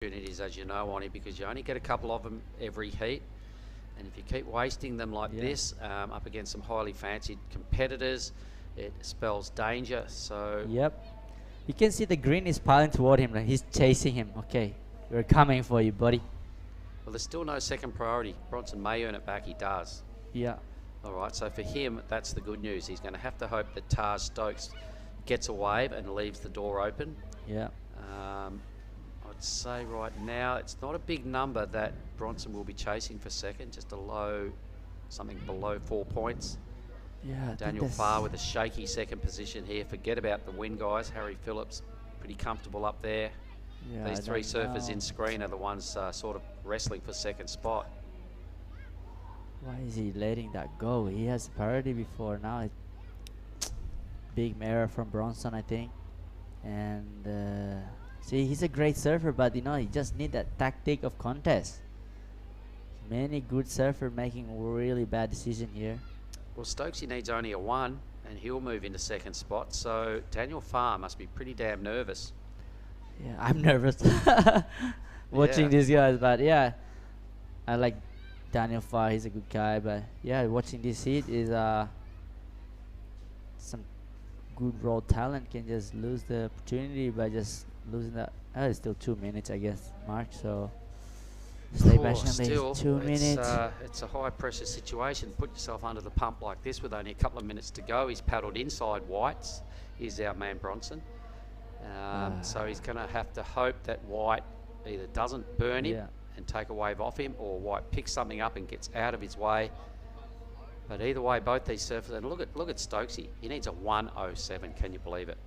opportunities, as you know, on him, because you only get a couple of them every heat. And if you keep wasting them like this up against some highly fancied competitors, it spells danger. So Yep. You can see the green is piling toward him. Like he's chasing him. Okay, we're coming for you, buddy. well, there's still no second priority. Bronson may earn it back. He does. Yeah. All right, so for him, that's the good news. He's going to have to hope that Taj Stokes gets a wave and leaves the door open. Yeah. I'd say right now it's not a big number that Bronson will be chasing for second, just a low, something below 4 points. Yeah. Daniel Farr with a shaky second position here. Forget about the win, guys. Harry Phillips, pretty comfortable up there. Yeah, These three surfers in screen are the ones sort of wrestling for second spot. Why is he letting that go? He has priority before. Now it's big error from Bronson, I think. And see, he's a great surfer, but you know, he just need that tactic of contest. Many good surfer making really bad decision here. Well, Stokesy needs only a 1 and he'll move into second spot. So Daniel Farr must be pretty damn nervous. Yeah, I'm nervous watching these guys, but yeah, I like Daniel Farr. He's a good guy, but yeah, watching this heat is some good raw talent can just lose the opportunity by just losing that. It's still 2 minutes, I guess, Mark. So stay patiently. Still, 2 minutes. It's a high pressure situation. Put yourself under the pump like this with only a couple of minutes to go. He's paddled inside White's. Is our man Bronson. So he's going to have to hope that White either doesn't burn him and take a wave off him, or White picks something up and gets out of his way. But either way, both these surfers, and look at Stokesy. He needs a 107. Can you believe it?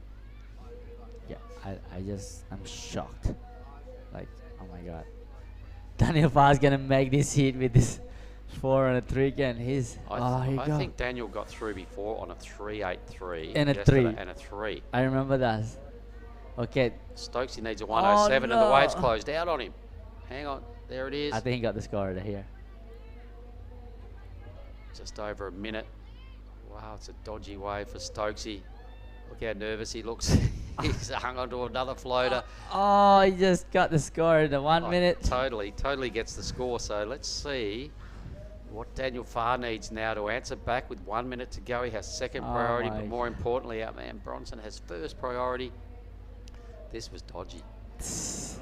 Yeah, I'm shocked. Like, oh my god. Daniel Farr's gonna make this heat with this 4 and a 3 again. I think Daniel got through before on a 3.83 and a 3 and a 3. I remember that. Okay. Stokesy needs a 107 no. and the waves closed out on him. Hang on, there it is. I think he got the score here. Just over a minute. Wow, it's a dodgy wave for Stokesy. Look how nervous he looks. He's hung onto another floater. Oh, he just got the score in the 1 minute. Totally gets the score. So let's see what Daniel Farr needs now to answer back with 1 minute to go. He has second priority, but more importantly, our man Bronson has first priority. This was dodgy. Needs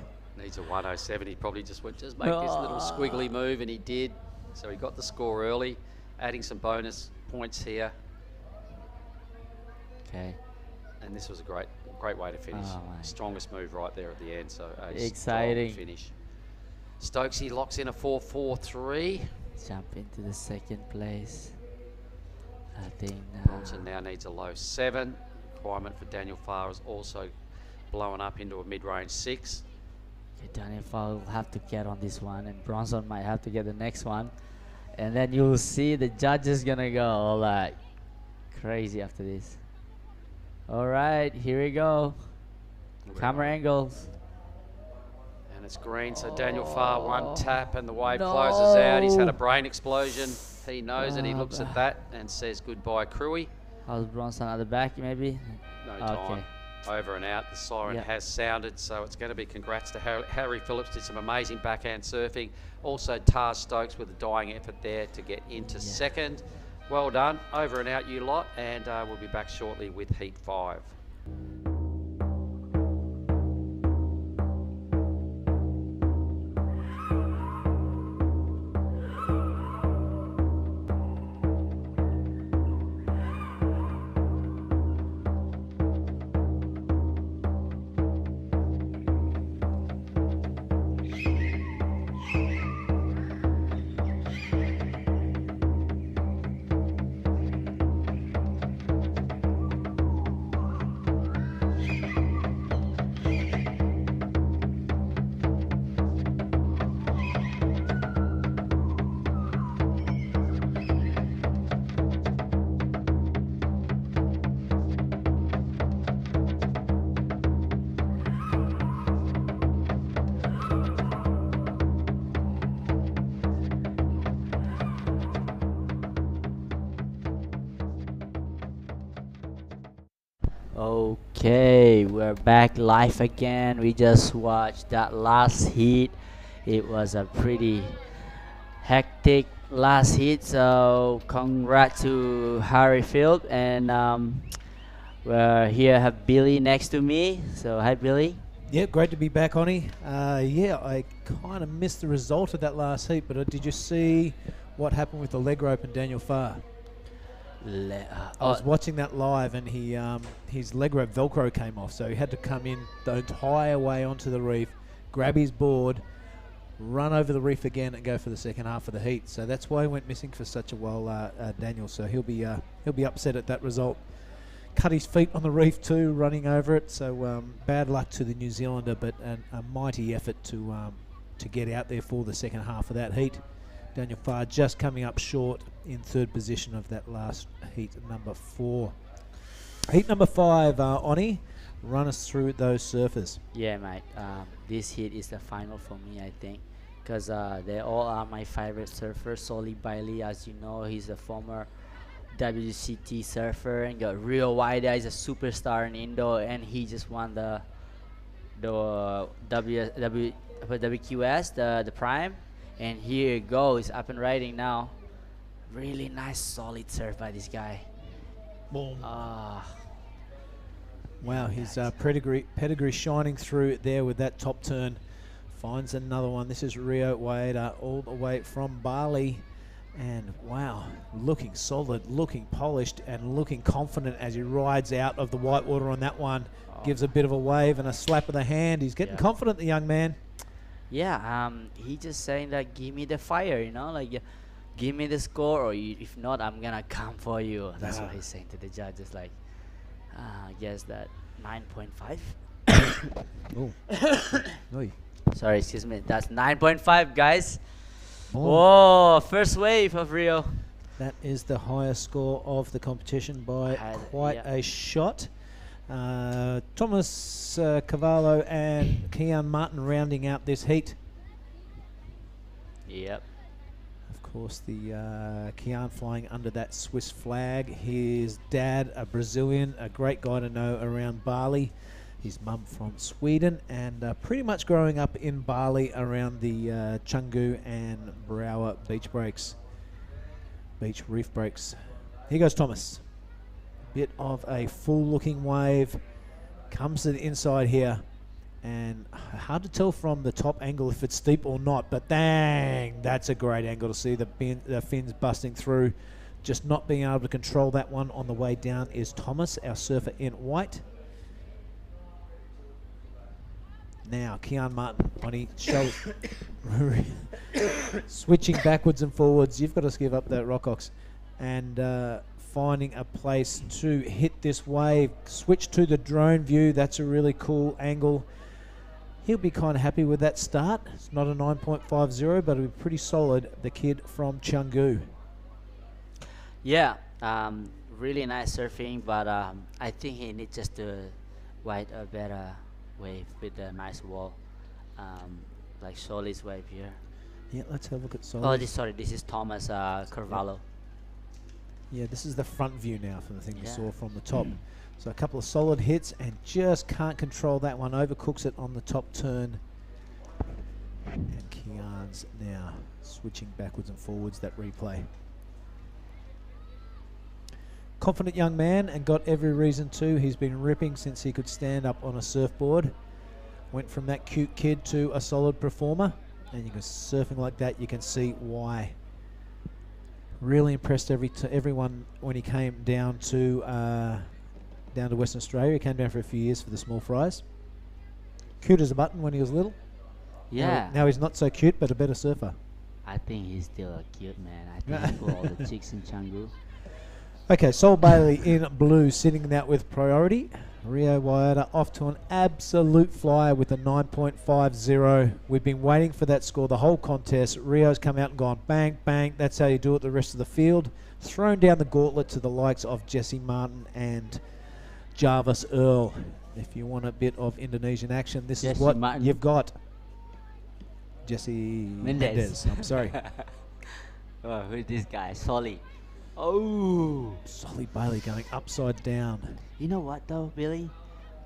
a 107. He probably just make this little squiggly move, and he did. So he got the score early, adding some bonus points here. Okay. And this was a great way to finish. Strongest move right there at the end. So exciting finish. Stokesy locks in a 4.43. Jump into the second place. I think Bronson now needs a low 7. Requirement for Daniel Farr is also blowing up into a mid-range 6. Daniel Farr will have to get on this one, and Bronson might have to get the next one, and then you'll see the judges gonna go like crazy after this. All right, here we go. Camera angles. And it's green, so Daniel Farr 1 tap and the wave closes out. He's had a brain explosion. He knows it. He looks at that and says goodbye, Krui. How's Bronson at the back, maybe? No time. Okay. Over and out. The siren has sounded, so it's going to be congrats to Harry Phillips. Did some amazing backhand surfing. Also Taj Stokes with a dying effort there to get into second. Well done. Over and out, you lot, and we'll be back shortly with Heat 5. Okay, we're back live again. We just watched that last heat. It was a pretty hectic last heat. So congrats to Harryfield, and we're here have Billy next to me. So hi Billy. Yeah, great to be back, Oni. Yeah, I kind of missed the result of that last heat, but did you see what happened with the leg rope and Daniel Farr? I was watching that live, and his leg rope Velcro came off, so he had to come in the entire way onto the reef, grab his board, run over the reef again, and go for the second half of the heat. So that's why he went missing for such a while, Daniel. So he'll be upset at that result. Cut his feet on the reef too, running over it. So bad luck to the New Zealander, but a mighty effort to get out there for the second half of that heat. Daniel Farr just coming up short in third position of that last heat, number 4. Heat number 5, Oni, run us through those surfers. Yeah, mate. This heat is the final for me, I think, because they all are my favorite surfers. Solly Bailey, as you know, he's a former WCT surfer, and got Rio Waida is a superstar in Indo, and he just won the WQS, the Prime, and here it goes, up and riding now. Really nice, solid surf by this guy. Boom. Ah. Wow, his pedigree shining through there with that top turn. Finds another one. This is Rio Waida, all the way from Bali. And wow, looking solid, looking polished, and looking confident as he rides out of the whitewater on that one. Gives a bit of a wave and a slap of the hand. He's getting confident, the young man. Yeah, he just saying that, give me the fire, like give me the score, or if not, I'm gonna come for you. That's what he's saying to the judges. Like, I guess that 9.5. Oh, sorry, excuse me. That's 9.5, guys. Oh. Whoa, first wave of Rio. That is the highest score of the competition by quite a shot. Thomas Cavallo and Kian Martin rounding out this heat. Yep. Of course, the Kian flying under that Swiss flag. His dad, a Brazilian, a great guy to know around Bali. His mum from Sweden, and pretty much growing up in Bali around the Canggu and Brower beach reef breaks. Here goes Thomas. Bit of a full-looking wave. Comes to the inside here, and hard to tell from the top angle if it's steep or not, but dang, that's a great angle to see the fins busting through. Just not being able to control that one on the way down is Thomas, our surfer in white. Now, Kian Martin on his shoulder. Switching backwards and forwards. You've got to give up that Rockox. And finding a place to hit this wave. Switch to the drone view. That's a really cool angle. He'll be kind of happy with that start. It's not a 9.50, but it'll be pretty solid. The kid from Canggu. Yeah, really nice surfing, but I think he needs just to ride a better wave with a nice wall, like Solly's wave here. Yeah, let's have a look at Solly. Oh, this is Thomas Cavallo. Yeah, this is the front view now from the thing you saw from the top. So a couple of solid hits, and just can't control that one. Overcooks it on the top turn. And Kian's now switching backwards and forwards, that replay. Confident young man, and got every reason to. He's been ripping since he could stand up on a surfboard. Went from that cute kid to a solid performer, and you can surfing like that, you can see why. Really impressed everyone when he came down to Western Australia. He came down for a few years for the small fries. Cute as a button when he was little. Yeah. Now he's not so cute, but a better surfer. I think he's still a cute man. I think for all the chicks in Canggu. Okay, Sol Bailey in blue, sitting out with priority. Rio Waida off to an absolute flyer with a 9.50. We've been waiting for that score the whole contest. Rio's come out and gone bang, bang. That's how you do it the rest of the field. Thrown down the gauntlet to the likes of Jesse Martin and Jarvis Earl. If you want a bit of Indonesian action, this is what you've got. Jesse Mendez. I'm sorry. Oh, who is this guy? Solly. Oh. Solly Bailey going upside down. You know what though, Billy?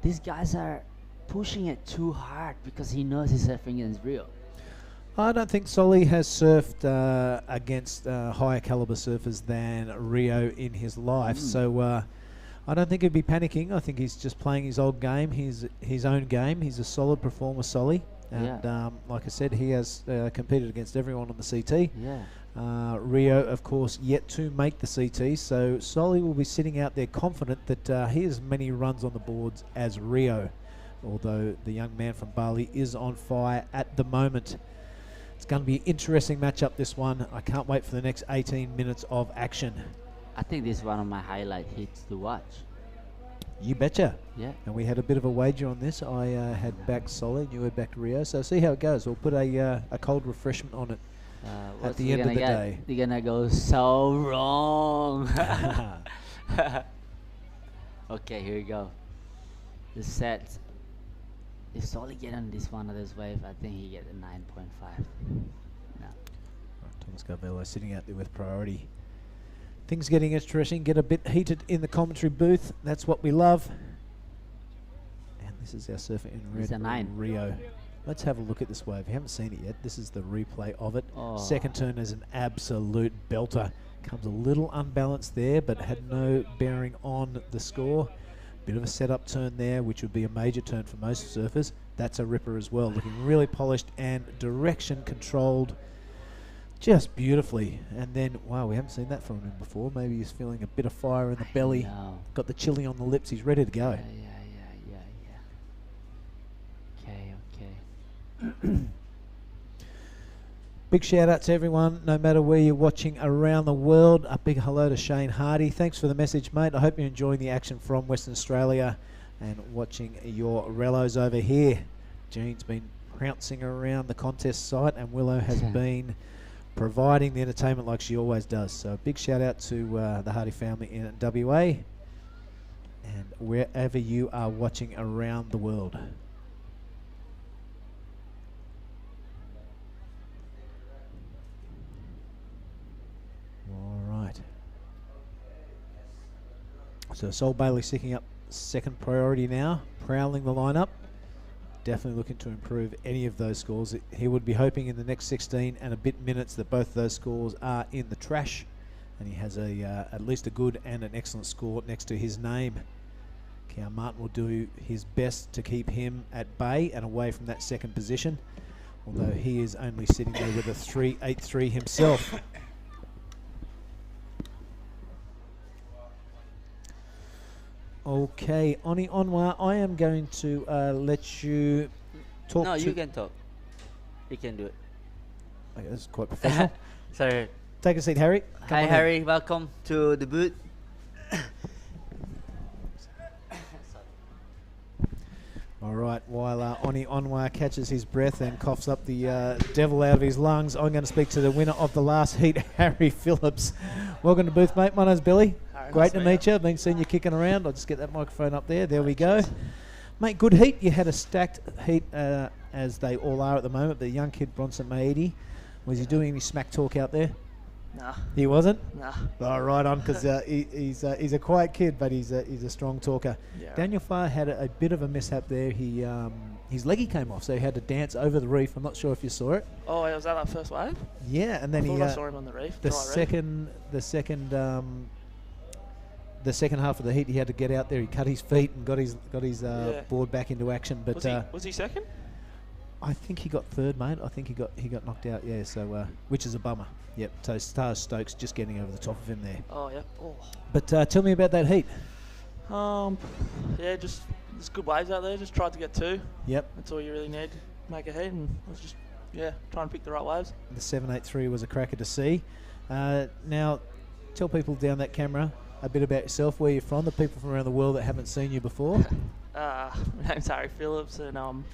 These guys are pushing it too hard because he knows his surfing is real. I don't think Solly has surfed against higher caliber surfers than Rio in his life, so I don't think he'd be panicking. I think he's just playing his old game, his own game. He's a solid performer, Solly, and like I said, he has competed against everyone on the CT. Yeah. Rio, of course, yet to make the CT, so Solly will be sitting out there confident that he has many runs on the boards as Rio, although the young man from Bali is on fire at the moment. It's going to be an interesting matchup, this one. I can't wait for the next 18 minutes of action. I think this is one of my highlight hits to watch. You betcha. Yeah. And we had a bit of a wager on this. I had backed Solly, you had backed Rio. So see how it goes. We'll put a cold refreshment on it at the end of the day. You're going to go so wrong. Okay, here we go. The set. If Solly get on this one of those waves, I think he get a 9.5. No. Thomas Cavallo sitting out there with priority. Things getting interesting, get a bit heated in the commentary booth. That's what we love. And this is our surfer in red, It's a 9. Rio. Let's have a look at this wave. You haven't seen it yet. This is the replay of it. Oh. Second turn is an absolute belter. Comes a little unbalanced there, but had no bearing on the score. Bit of a setup turn there, which would be a major turn for most surfers. That's a ripper as well, looking really polished and direction controlled just beautifully. And then, wow, we haven't seen that from him before. Maybe he's feeling a bit of fire in the belly. Got the chili on the lips. He's ready to go. Okay. Big shout out to everyone, no matter where you're watching around the world. A big hello to Shane Hardy. Thanks for the message, mate. I hope you're enjoying the action from Western Australia and watching your relos over here. Jean's been pouncing around the contest site, and Willow has been providing the entertainment like she always does. So a big shout out to the Hardy family in WA and wherever you are watching around the world. All right. So Sol Bailey sticking up second priority now, prowling the lineup. Definitely looking to improve any of those scores. He would be hoping in the next 16 and a bit minutes that both those scores are in the trash, and he has at least a good and an excellent score next to his name. Keon Martin will do his best to keep him at bay and away from that second position, although he is only sitting there with a 3.83 himself. Okay, Oni Onwa, I am going to let you talk. No, you can talk. You can do it. Okay, this is quite professional. Sorry. Take a seat, Harry. Come Hi, on Harry. Welcome to the booth. All right, while Oni Onwa catches his breath and coughs up the devil out of his lungs, I'm going to speak to the winner of the last heat, Harry Phillips. Welcome to booth, mate. My name's Billy. Great to meet you. I've been seeing you kicking around. I'll just get that microphone up there. There we go. Mate, good heat. You had a stacked heat, as they all are at the moment. The young kid, Bronson Maedi, was he doing any smack talk out there? Nah. He wasn't? Nah. Oh, right on, because he's a quiet kid, but he's a strong talker. Yeah. Daniel Farr had a bit of a mishap there. His leggy came off, so he had to dance over the reef. I'm not sure if you saw it. Oh, was that that first wave? Yeah, and then I saw him on the reef. The second half of the heat, he had to get out there. He cut his feet and got his board back into action. But was he second? I think he got third, mate. I think he got knocked out. Yeah, so which is a bummer. Yep. So Taj Stokes just getting over the top of him there. Oh yeah. Oh. But tell me about that heat. Yeah, just there's good waves out there. Just tried to get 2. Yep. That's all you really need to make a heat, and I was just trying to pick the right waves. The 783 was a cracker to see. Now, tell people down that camera a bit about yourself, where you're from, the people from around the world that haven't seen you before. My name's Harry Phillips, and I'm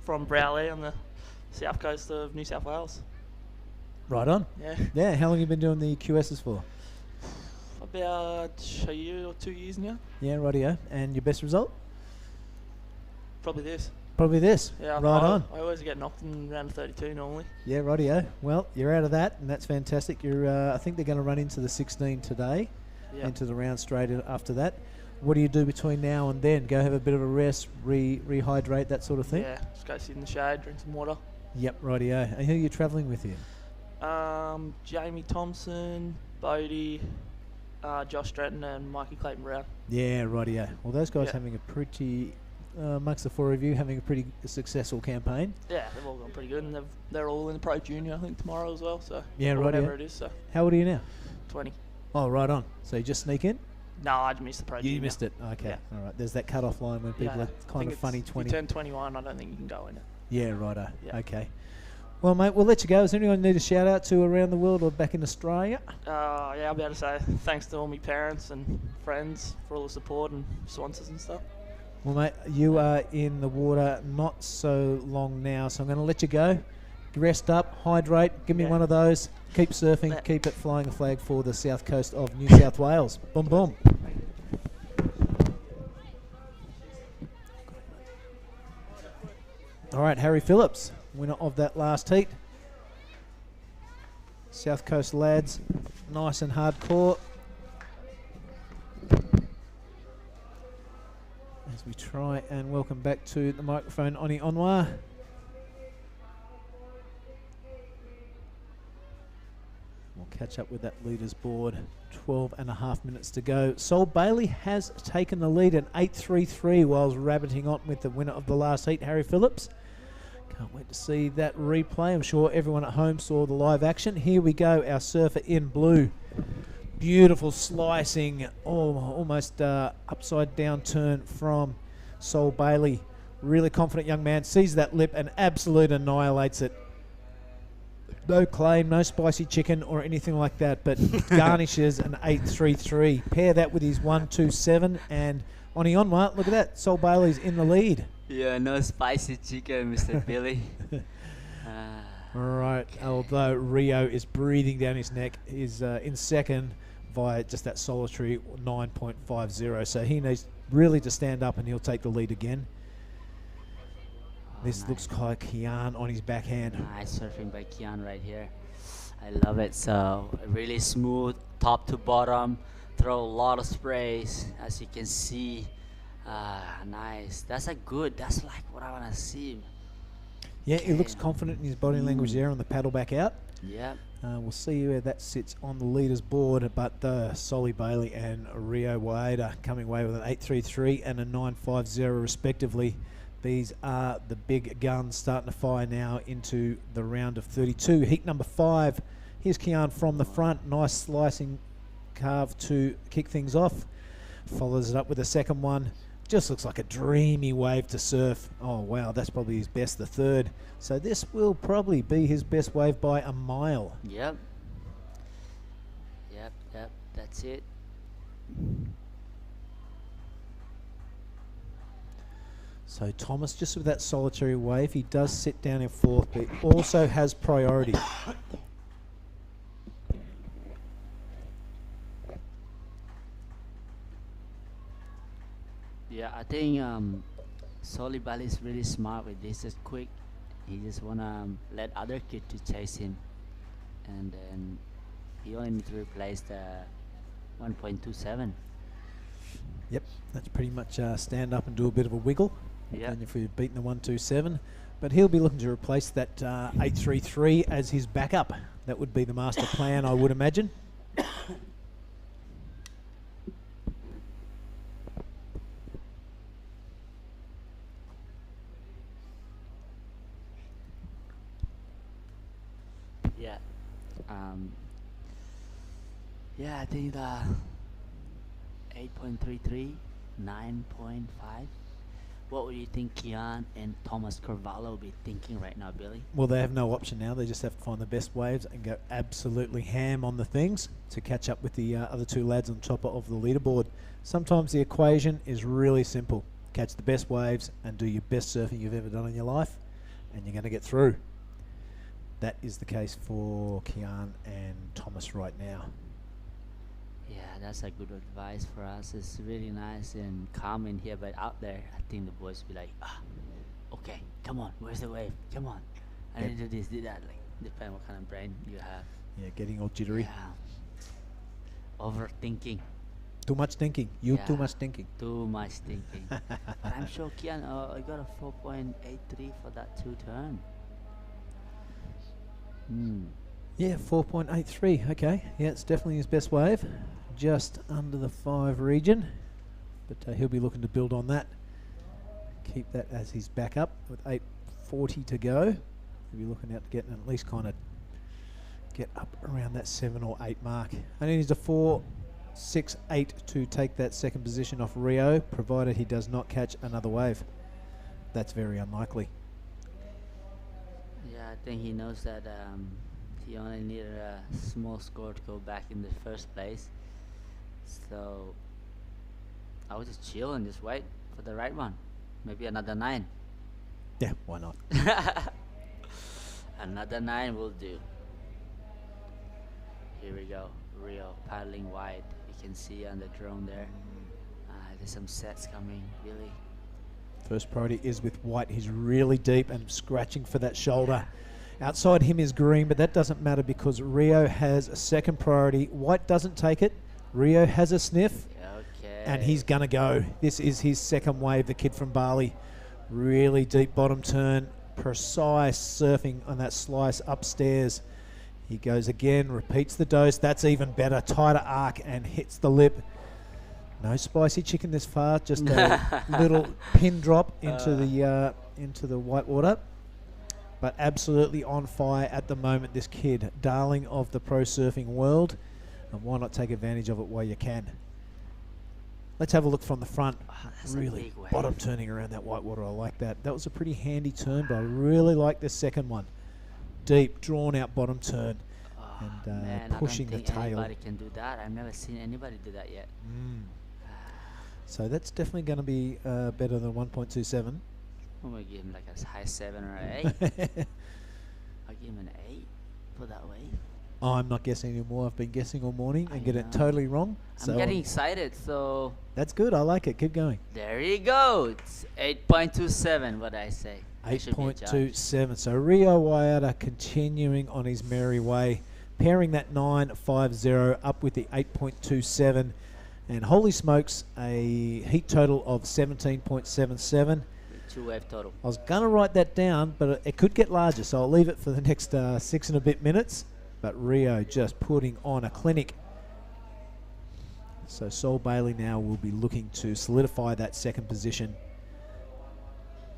from Browley on the south coast of New South Wales. Right on. Yeah. Yeah, how long have you been doing the QSs for? About a year or 2 years now. Yeah, rightio. And your best result? Probably this. Probably this. Yeah, Right on. I always get knocked in round 32 normally. Yeah, rightio. Well, you're out of that, and that's fantastic. You're. I think they're going to run into the 16 today, Yeah. into the round straight after that. What do you do between now and then? Go have a bit of a rest, rehydrate, that sort of thing? Yeah, just go sit in the shade, drink some water. Yep, rightio. And who are you travelling with you? Jamie Thompson, Bodie, Josh Stratton, and Mikey Clayton Brown. Yeah, rightio. Well, those guys Yeah. having a pretty, amongst the four of you, having a pretty successful campaign. Yeah, they've all gone pretty good, and they're all in the Pro Junior, I think, tomorrow as well. So Yeah, or rightio. whatever it is. So How old are you now? 20. Oh, right on. So you just sneak in? No, I just missed the Pro Junior. You missed it. Okay. Yeah. All right. There's that cut-off line when people Yeah, are I kind think of funny. it's- 20. If you turn 21, I don't think you can go in it. Yeah, righto. Yeah. Okay. Well, mate, we'll let you go. Is there anyone you need a shout out to around the world or back in Australia? Yeah, I'll be able to say thanks to all my parents and friends for all the support and sponsors and stuff. Well, mate, you are in the water not so long now, so I'm going to let you go. Rest up, hydrate, give me Yeah. one of those. Keep surfing, Yeah. keep it flying a flag for the south coast of New South Wales. Boom, boom. All right, Harry Phillips, winner of that last heat. South Coast lads, nice and hardcore. As we try and welcome back to the microphone Oni Onwa. We'll catch up with that leaders board. 12 and a half minutes to go. Sol Bailey has taken the lead at 8.33 whilst rabbiting on with the winner of the last heat, Harry Phillips. Can't wait to see that replay. I'm sure everyone at home saw the live action. Here we go, our surfer in blue. Beautiful slicing, almost upside down turn from Sol Bailey. Really confident young man, sees that lip and absolutely annihilates it. No claim, no spicy chicken or anything like that, but garnishes an 8.33. Pair that with his 1.27 and on the onward, look at that, Sol Bailey's in the lead. Yeah, no spicy chicken, Mr. Billy. All right, although Rio is breathing down his neck, is in second via just that solitary 9.50. So he needs really to stand up and he'll take the lead again. This nice. looks like Kian on his backhand. Nice surfing by Kian right here. I love it. So really smooth, top to bottom. Throw a lot of sprays, as you can see. Nice. That's like what I want to see. Yeah, he looks Damn. confident in his body language there on the paddle back out. Yep. We'll see where that sits on the leaders board, but Solly Bailey and Rio Waida coming away with an 8.33 and a 9.50 respectively. These are the big guns starting to fire now into the round of 32. Heat number 5. Here's Kian from the front. Nice slicing carve to kick things off. Follows it up with a second one. Just looks like a dreamy wave to surf. Oh, wow, that's probably his best, the third. So this will probably be his best wave by a mile. Yep. That's it. So Thomas, just with that solitary wave, he does sit down in fourth, but he also has priority. Yeah, I think Solly Bali is really smart with this. It's quick. He just wanna let other kid to chase him, and then he only needs to replace the 1.27. Yep, that's pretty much stand up and do a bit of a wiggle. Yeah. And if we've beaten the 1.27, but he'll be looking to replace that 8.33 as his backup. That would be the master plan, I would imagine. Yeah. Yeah, I think the 8.33, 9.5. What would you think Kian and Thomas Cavallo will be thinking right now, Billy? Well, they have no option now. They just have to find the best waves and go absolutely ham on the things to catch up with the other two lads on top of the leaderboard. Sometimes the equation is really simple. Catch the best waves and do your best surfing you've ever done in your life, and you're going to get through. That is the case for Kian and Thomas right now. Yeah, that's a good advice for us. It's really nice and calm in here, but out there, I think the boys be like, okay, come on, where's the wave? Come on. I Yep. need to do this, do that. Like, depend what kind of brain you have. Yeah, getting all jittery. Yeah. Overthinking. Too much thinking. You too Yeah. much thinking. Too much thinking. But I'm sure Kian, I got a 4.83 for that 2-turn. Yeah, 4.83. Okay. Yeah, it's definitely his best wave. Just under the 5 region. But he'll be looking to build on that. Keep that as his backup with 8:40 to go. He'll be looking at getting at least kind of get up around that 7 or 8 mark. Only needs a 4.68 to take that second position off Rio, provided he does not catch another wave. That's very unlikely. Yeah, I think he knows that he only needed a small score to go back in the first place. So I would just chill and just wait for the right one. Maybe another 9. Yeah, why not? Another 9 will do. Here we go. Rio paddling wide. You can see on the drone there. There's some sets coming, really. First priority is with White. He's really deep and scratching for that shoulder. Outside him is green, but that doesn't matter because Rio has a second priority. White doesn't take it. Rio has a sniff. Okay. And he's going to go. This is his second wave, the kid from Bali. Really deep bottom turn. Precise surfing on that slice upstairs. He goes again, repeats the dose. That's even better. Tighter arc and hits the lip. No spicy chicken this far. Just a little pin drop into the white water. But absolutely on fire at the moment, this kid. Darling of the pro surfing world. And why not take advantage of it while you can? Let's have a look from the front. That's a Really big wave. bottom turning around that white water. I like that. That was a pretty handy turn, but I really like the second one. Deep, drawn out bottom turn. And Man, pushing I the don't think tail. anybody can do that. I've never seen anybody do that yet. So that's definitely going to be better than 1.27. I'm gonna give him like a high 7 or an 8. I'll give him an 8 for that wave. I'm not guessing anymore. I've been guessing all morning and I get it know. totally wrong. I'm getting excited, so That's good. I like it. Keep going. there you go. It's 8.27, what I say. I should be a judge. 8.27. So Rio Waiata continuing on his merry way, pairing that 9.50 up with the 8.27. And holy smokes, a heat total of 17.77. 2 wave total. I was going to write that down, but it could get larger, so I'll leave it for the next 6 and a bit minutes. But Rio just putting on a clinic. So Sol Bailey now will be looking to solidify that second position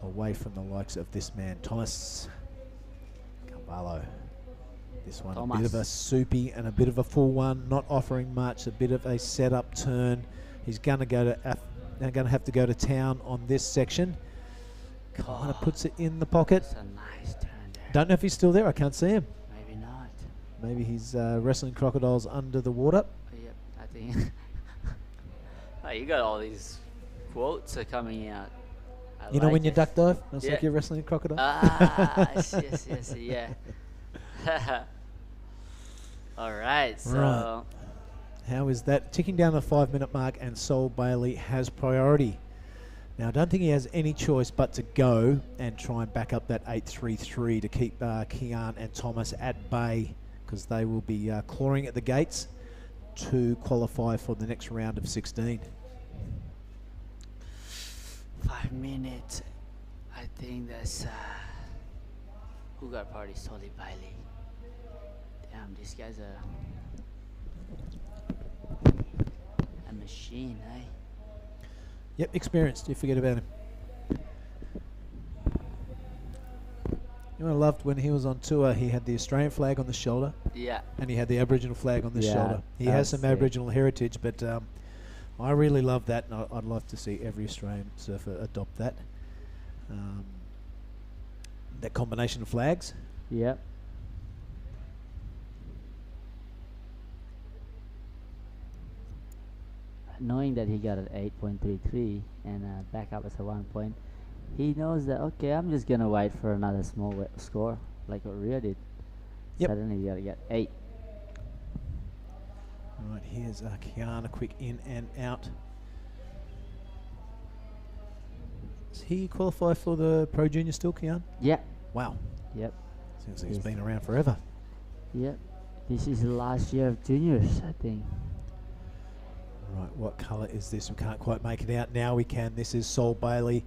away from the likes of this man, Thomas Cavallo. This one a bit of a soupy and a bit of a full one, not offering much, a bit of a setup turn. He's going to go to have to go to town on this section. Kind of puts it in the pocket. That's a nice turn there. Don't know if he's still there. I can't see him. Maybe not. Maybe he's wrestling crocodiles under the water. Yep, I think. Oh, you got all these quotes coming out. I You know like when you it. duck dive? It's Yeah. like you're wrestling a crocodile. Yes, yeah. All right, so Right. How is that? Ticking down the 5-minute mark, and Sol Bailey has priority. Now, I don't think he has any choice but to go and try and back up that 8.33 to keep Kian and Thomas at bay, because they will be clawing at the gates to qualify for the next round of 16. 5 minutes. I think that's who got party? Soli Bailey. Damn, this guy's a machine, eh? Yep, experienced. You forget about him. You know, I loved when he was on tour, he had the Australian flag on the shoulder Yeah. and he had the Aboriginal flag on the Yeah, shoulder. He that has was some sick. Aboriginal heritage, but I really love that, and I'd love to see every Australian surfer adopt that. That combination of flags. Yep. Knowing that he got an 8.33 and back up as a 1 point, he knows that, okay, I'm just going to wait for another small score like what Rio did. Yep. Suddenly you got to get 8. All right, here's Kiana, quick in and out. As he qualify for the Pro Junior still, Kian? Yeah. Wow. Yep. Seems like he's Yes. been around forever. Yep. This is the last year of juniors, I think. Right, what colour is this? We can't quite make it out. Now we can. This is Sol Bailey,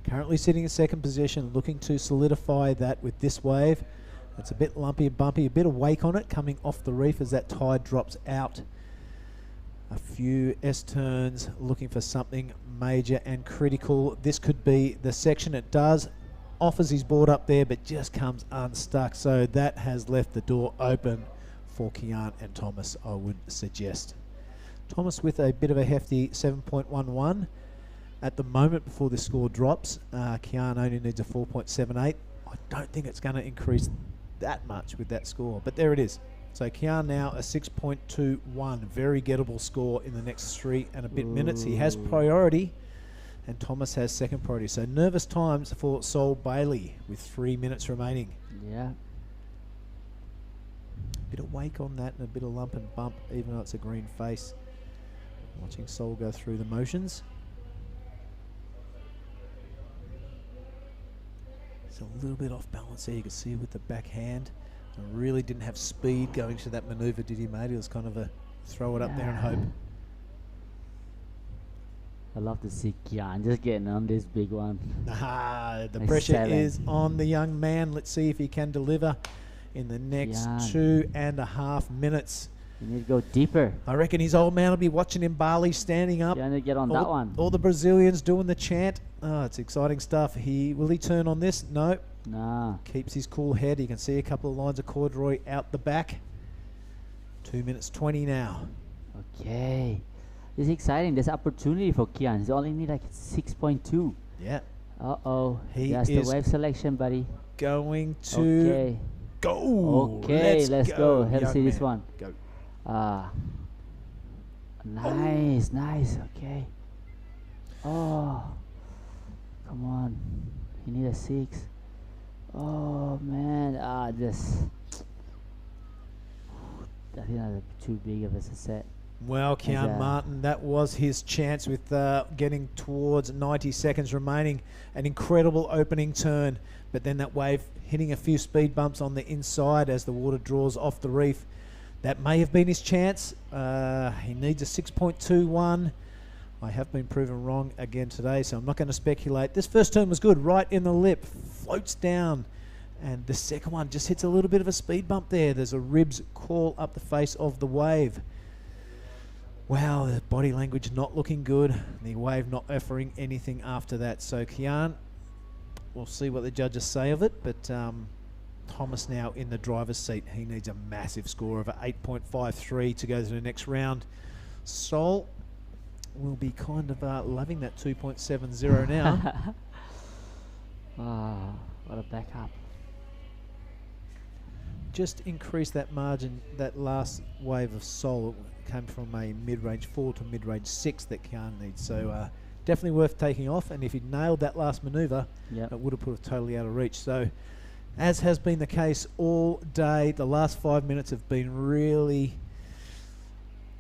currently sitting in second position, looking to solidify that with this wave. It's a bit lumpy and bumpy, a bit of wake on it coming off the reef as that tide drops out. A few S-turns, looking for something major and critical. This could be the section. It does. Offers his board up there, but just comes unstuck. So that has left the door open for Kian and Thomas, I would suggest. Thomas with a bit of a hefty 7.11 at the moment before the score drops. Kian only needs a 4.78. I don't think it's going to increase that much with that score, but there it is. So Kian now a 6.21, very gettable score in the next 3 and a bit minutes. He has priority, and Thomas has second priority. So nervous times for Sol Bailey with 3 minutes remaining. Yeah. Bit of wake on that and a bit of lump and bump, even though it's a green face. Watching Sol go through the motions. It's a little bit off balance there. You can see with the backhand. And really didn't have speed going to that manoeuvre, did he, mate? It was kind of a throw it up there and hope. I love to see Kian just getting on this big one. The Like pressure 7. is on the young man. Let's see if he can deliver in the next Kian. 2.5 minutes. You need to go deeper. I reckon his old man will be watching him, Bali standing up. You need to get on that one. All the Brazilians doing the chant. Oh, it's exciting stuff. Will he turn on this? No. Nah. Keeps his cool head. You can see a couple of lines of corduroy out the back. 2 minutes 20 now. Okay. This is exciting. There's opportunity for Kian. He's only need like 6.2. Yeah. Uh-oh. He That's the is wave selection, buddy. Going to Okay. go. Okay, let's go. Let's young see this man. one. Go. Nice, nice. Okay. Oh. Come on. You need a 6. Oh, man. This. I think that's too big of a set. Well, Kian Martin, that was his chance with getting towards 90 seconds remaining. An incredible opening turn, but then that wave hitting a few speed bumps on the inside as the water draws off the reef. That may have been his chance. He needs a 6.21. I have been proven wrong again today, so I'm not going to speculate. This first turn was good, right in the lip, floats down. And the second one just hits a little bit of a speed bump there. There's a ribs call up the face of the wave. Wow, the body language not looking good. The wave not offering anything after that. So Kian, we'll see what the judges say of it. But Thomas now in the driver's seat. He needs a massive score of a 8.53 to go to the next round. Sol will be kind of loving that 2.70 now. What a backup. Just increase that margin. That last wave of Sol came from a mid-range 4 to mid-range 6 that Kian needs. So definitely worth taking off. And if he'd nailed that last manoeuvre, it would have put it totally out of reach. So as has been the case all day, the last 5 minutes have been really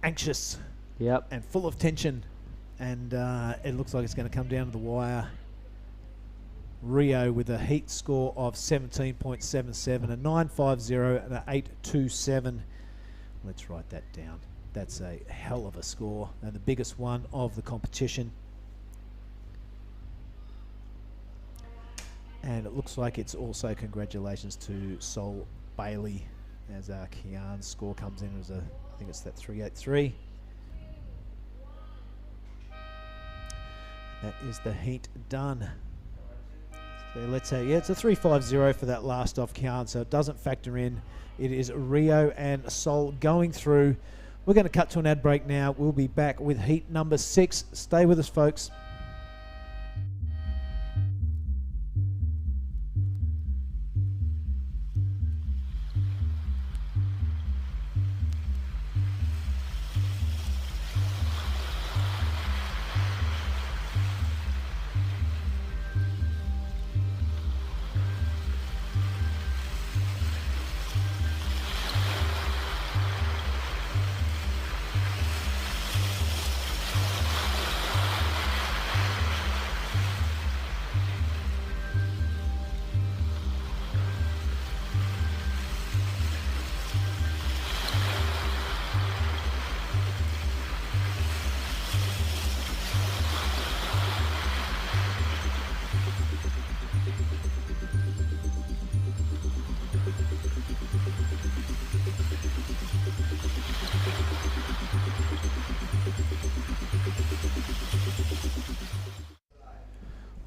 anxious and full of tension. And it looks like it's going to come down to the wire. Rio with a heat score of 17.77, a 9.50 and an 8.27. Let's write that down. That's a hell of a score and the biggest one of the competition. And it looks like it's also congratulations to Sol Bailey as Kian's score comes in as I think it's that 3.83. That is the heat done. So let's say, it's a 3.50 for that last off Kian, so it doesn't factor in. It is Rio and Sol going through. We're going to cut to an ad break now. We'll be back with heat number 6. Stay with us, folks.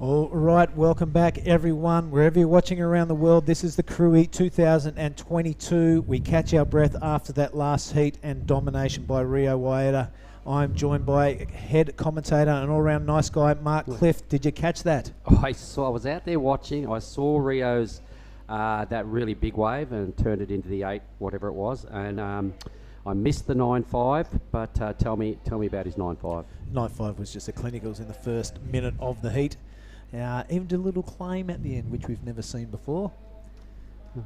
All right, welcome back everyone, wherever you're watching around the world. This is the Krui 2022. We catch our breath after that last heat and domination by Rio Waida. I'm joined by head commentator and all-round nice guy, Mark Clift. Did you catch that? I was out there watching. I saw Rio's that really big wave and turned it into the 8, whatever it was. And I missed the 9.5, but tell me about his 9.5. 9.5 was just a clinic. It was in the first minute of the heat. Even did a little claim at the end, which we've never seen before.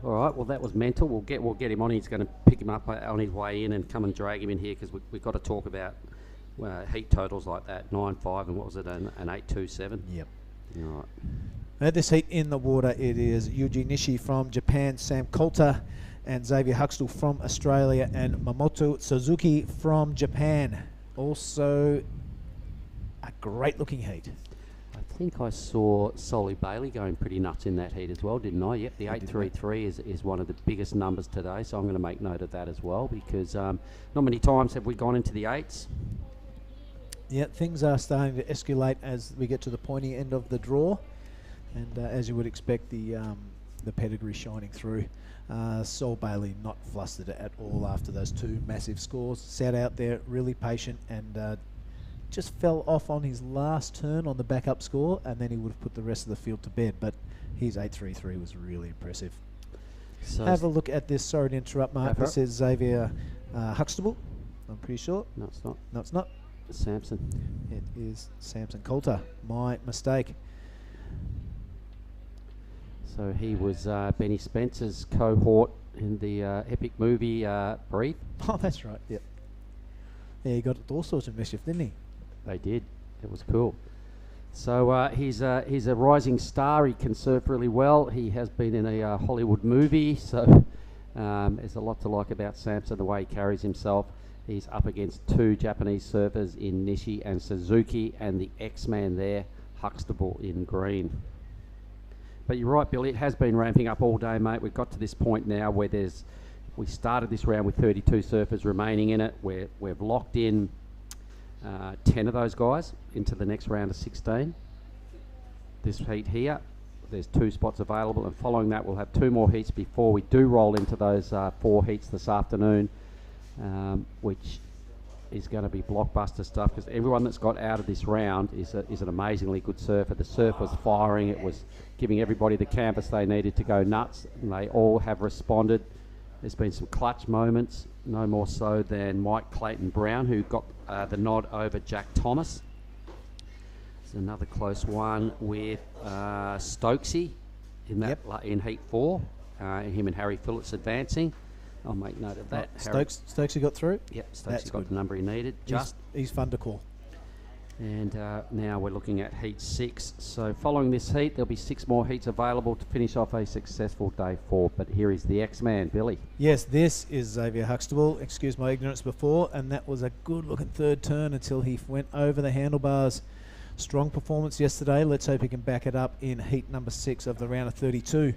All right, well, that was mental. We'll get him on. He's going to pick him up on his way in and come and drag him in here because we've got to talk about heat totals like that. 9.5 and what was it, an 8.27? Yep. All right. At this heat in the water, it is Yuji Nishi from Japan, Sam Coulter and Xavier Huxtable from Australia, and Mamoto Suzuki from Japan. Also, a great-looking heat. I think I saw Solly Bailey going pretty nuts in that heat as well, didn't I? Yep, the 8.33 is one of the biggest numbers today, so I'm going to make note of that as well because not many times have we gone into the 8s. Yeah, things are starting to escalate as we get to the pointy end of the draw, and as you would expect, the pedigree shining through. Sol Bailey not flustered at all after those 2 massive scores. Sat out there really patient and just fell off on his last turn on the backup score, and then he would have put the rest of the field to bed. But his 8.33 was really impressive. So have a look at this. Sorry to interrupt, Mark. This is Xavier Huxtable, I'm pretty sure. No, it's not. No, it's not. Samson. It is Samson Coulter. My mistake. So he was Benny Spencer's cohort in the epic movie Breathe. Oh, that's right. Yep. Yeah, he got all sorts of mischief, didn't he? They did. It was cool. So he's a rising star. He can surf really well. He has been in a Hollywood movie, so there's a lot to like about Samson, the way he carries himself. He's up against 2 Japanese surfers in Nishi and Suzuki, and the X-Man there, Huxtable in green. But you're right, Billy, it has been ramping up all day, mate. We've got to this point now where we started this round with 32 surfers remaining in it. We've locked in 10 of those guys into the next round of 16. This heat here, there's 2 spots available, and following that we'll have 2 more heats before we do roll into those 4 heats this afternoon, which is going to be blockbuster stuff because everyone that's got out of this round is an amazingly good surfer. The surf was firing. It was giving everybody the canvas they needed to go nuts, and they all have responded. There's been some clutch moments, no more so than Mike Clayton Brown, who got the nod over Jack Thomas. There's another close one with Stokesy in that in Heat 4. Him and Harry Phillips advancing. I'll make note of that. Stokesy got through? Yep, Stokesy got the number he needed. He's fun to call. And now we're looking at Heat 6. So following this heat, there'll be 6 more heats available to finish off a successful day 4. But here is the X-Man, Billy. Yes, this is Xavier Huxtable. Excuse my ignorance before. And that was a good-looking third turn until he went over the handlebars. Strong performance yesterday. Let's hope he can back it up in heat number 6 of the round of 32.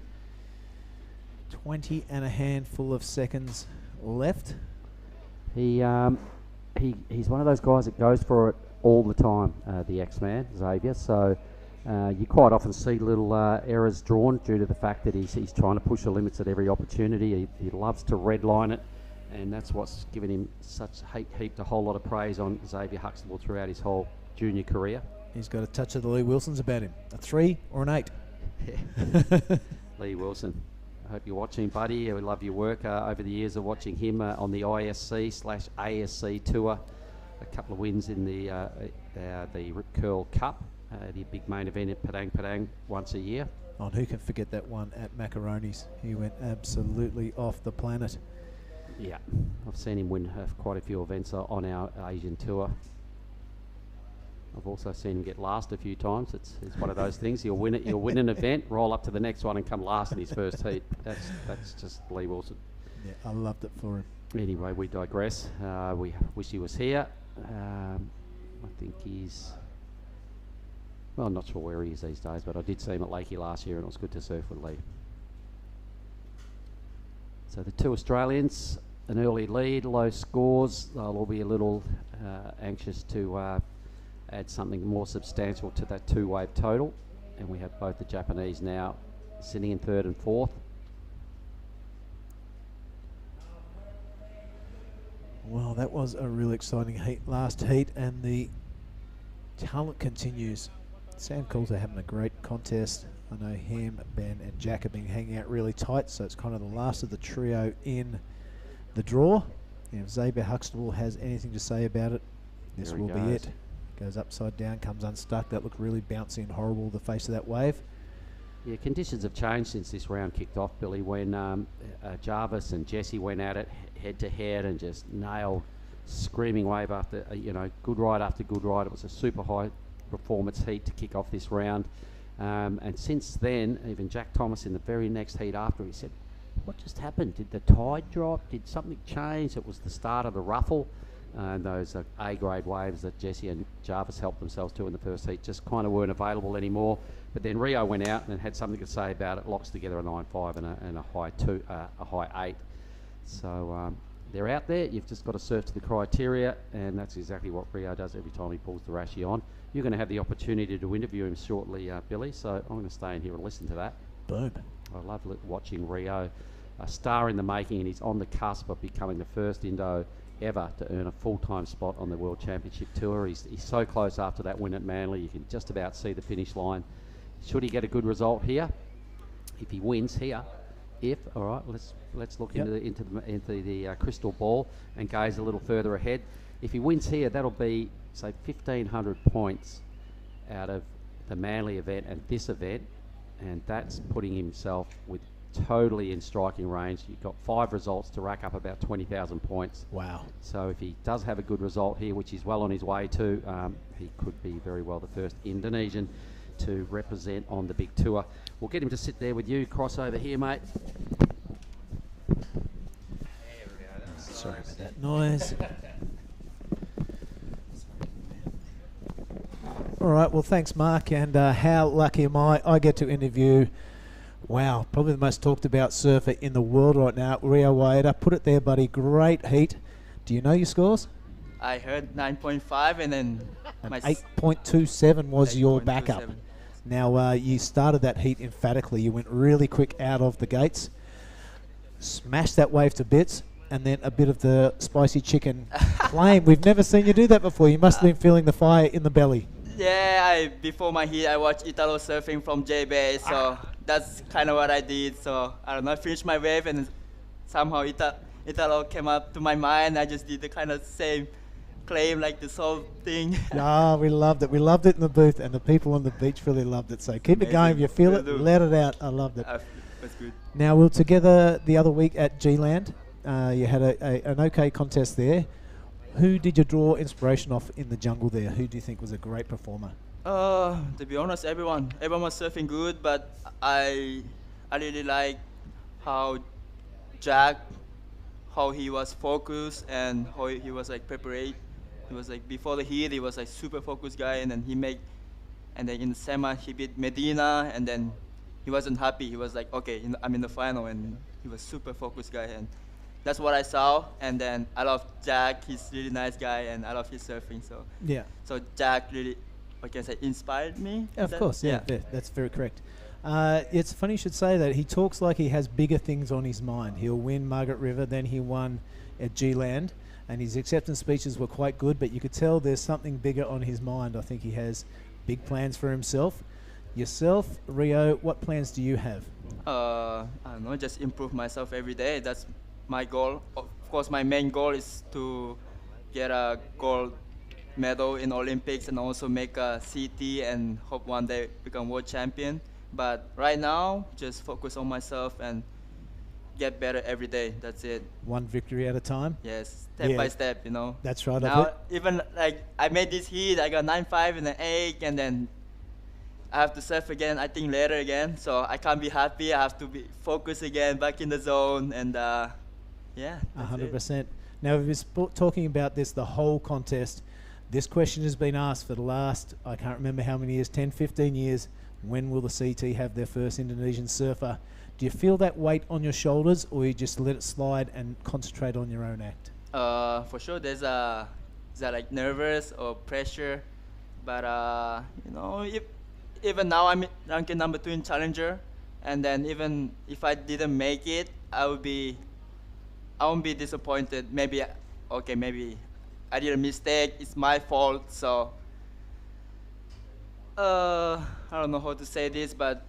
20 and a handful of seconds left. He's one of those guys that goes for it all the time, the X-Man, Xavier. So you quite often see little errors drawn due to the fact that he's trying to push the limits at every opportunity. He loves to redline it, and that's what's given him such heaped a whole lot of praise on Xavier Huxtable throughout his whole junior career. He's got a touch of the Lee Wilsons about him. A 3 or an 8? Lee Wilson. I hope you're watching, buddy. We love your work over the years of watching him on the ISC/ASC tour. A couple of wins in the Rip Curl Cup, the big main event at Padang Padang once a year. Oh, and who can forget that one at Macaroni's? He went absolutely off the planet. Yeah, I've seen him win quite a few events on our Asian tour. I've also seen him get last a few times. It's one of those things. You'll win an event, roll up to the next one, and come last in his first heat. That's just Lee Wilson. Yeah, I loved it for him. Anyway, we digress. We wish he was here. I think he's... Well, I'm not sure where he is these days, but I did see him at Lakey last year, and it was good to surf with Lee. So the 2 Australians, an early lead, low scores. They'll all be a little anxious to add something more substantial to that 2-wave total. and we have both the Japanese now sitting in third and fourth. Well, that was a really exciting last heat, and the talent continues. Sam Coulter having a great contest. I know him, Ben, and Jack have been hanging out really tight, so it's kind of the last of the trio in the draw. And if Xavier Huxtable has anything to say about it, this There he will be goes. it. Goes upside down, comes unstuck. That looked really bouncy and horrible, the face of that wave. Yeah, conditions have changed since this round kicked off, Billy, when Jarvis and Jesse went at it head to head and just nailed screaming wave after, good ride after good ride. It was a super high performance heat to kick off this round. And since then, even Jack Thomas in the very next heat after, he said, what just happened? Did the tide drop? Did something change? It was the start of the ruffle. And those A-grade waves that Jesse and Jarvis helped themselves to in the first heat just kind of weren't available anymore. But then Rio went out and had something to say about it, locks together a 9.5 and a high 8. So they're out there. You've just got to surf to the criteria, and that's exactly what Rio does every time he pulls the Rashi on. You're going to have the opportunity to interview him shortly, Billy, so I'm going to stay in here and listen to that. Boom. I love watching Rio, a star in the making, and he's on the cusp of becoming the first Indo ever to earn a full-time spot on the World Championship Tour. He's so close after that win at Manly. You can just about see the finish line. Should he get a good result here? If he wins here, all right, let's look into the crystal ball and gaze a little further ahead. If he wins here, that'll be, say, 1,500 points out of the Manly event and this event, and that's putting himself with totally in striking range. You've got 5 results to rack up about 20,000 points. Wow. So if he does have a good result here, which he's well on his way to, he could be very well the first Indonesian to represent on the big tour. We'll get him to sit there with you. Cross over here, mate. Sorry about that noise. All right, well, thanks, Mark. And how lucky am I? I get to interview, wow, probably the most talked about surfer in the world right now, Rio Waida. Put it there, buddy. Great heat. Do you know your scores? I heard 9.5 and then And 8.27 was your backup. 8.27. Now, you started that heat emphatically. You went really quick out of the gates, smashed that wave to bits, and then a bit of the spicy chicken flame. We've never seen you do that before. You must have been feeling the fire in the belly. Yeah, before my heat, I watched Italo surfing from J-Bay, so that's kind of what I did. So I don't know, I finished my wave and somehow Italo came up to my mind. I just did the kind of same claim like this whole thing. Ah, we loved it. We loved it in the booth, and the people on the beach really loved it. So keep it going. If you feel it, let it out. I loved it. That's good. Now, we were together the other week at G-Land. You had an okay contest there. Who did you draw inspiration off in the jungle there? Who do you think was a great performer? To be honest, everyone was surfing good, but I really like how Jack, how he was focused and how he was like prepared. He was like before the heat, he was like super focused guy, and then and then in the semi he beat Medina, and then he wasn't happy. He was like, okay, I'm in the final, and he was super focused guy, and that's what I saw. And then I love Jack. He's really nice guy, and I love his surfing. So Yeah. so Jack really, I can say, inspired me. Of course, yeah, that's very correct. It's funny you should say that. He talks like he has bigger things on his mind. He'll win Margaret River, then he won at G-Land, and his acceptance speeches were quite good, but you could tell there's something bigger on his mind. I think he has big plans for himself. Yourself, Rio, what plans do you have? I don't know, just improve myself every day. That's my goal. Of course, my main goal is to get a gold medal in Olympics and also make a CT and hope one day become world champion. But right now, just focus on myself and get better every day. That's it. One victory at a time? Yes, step by step, you know. That's right. Now, even like I made this heat, I got 9.5 and an 8, and then I have to surf again, I think later again. So I can't be happy. I have to be focused again, back in the zone, and yeah. 100%. Now, we've been talking about this the whole contest. This question has been asked for the last, I can't remember how many years, 10, 15 years. When will the CT have their first Indonesian surfer? Do you feel that weight on your shoulders, or you just let it slide and concentrate on your own act? For sure, there's like nervous or pressure, but you know, even now I'm ranking number 2 in Challenger, and then even if I didn't make it, I won't be disappointed. Maybe, okay, maybe I did a mistake. It's my fault. So I don't know how to say this, but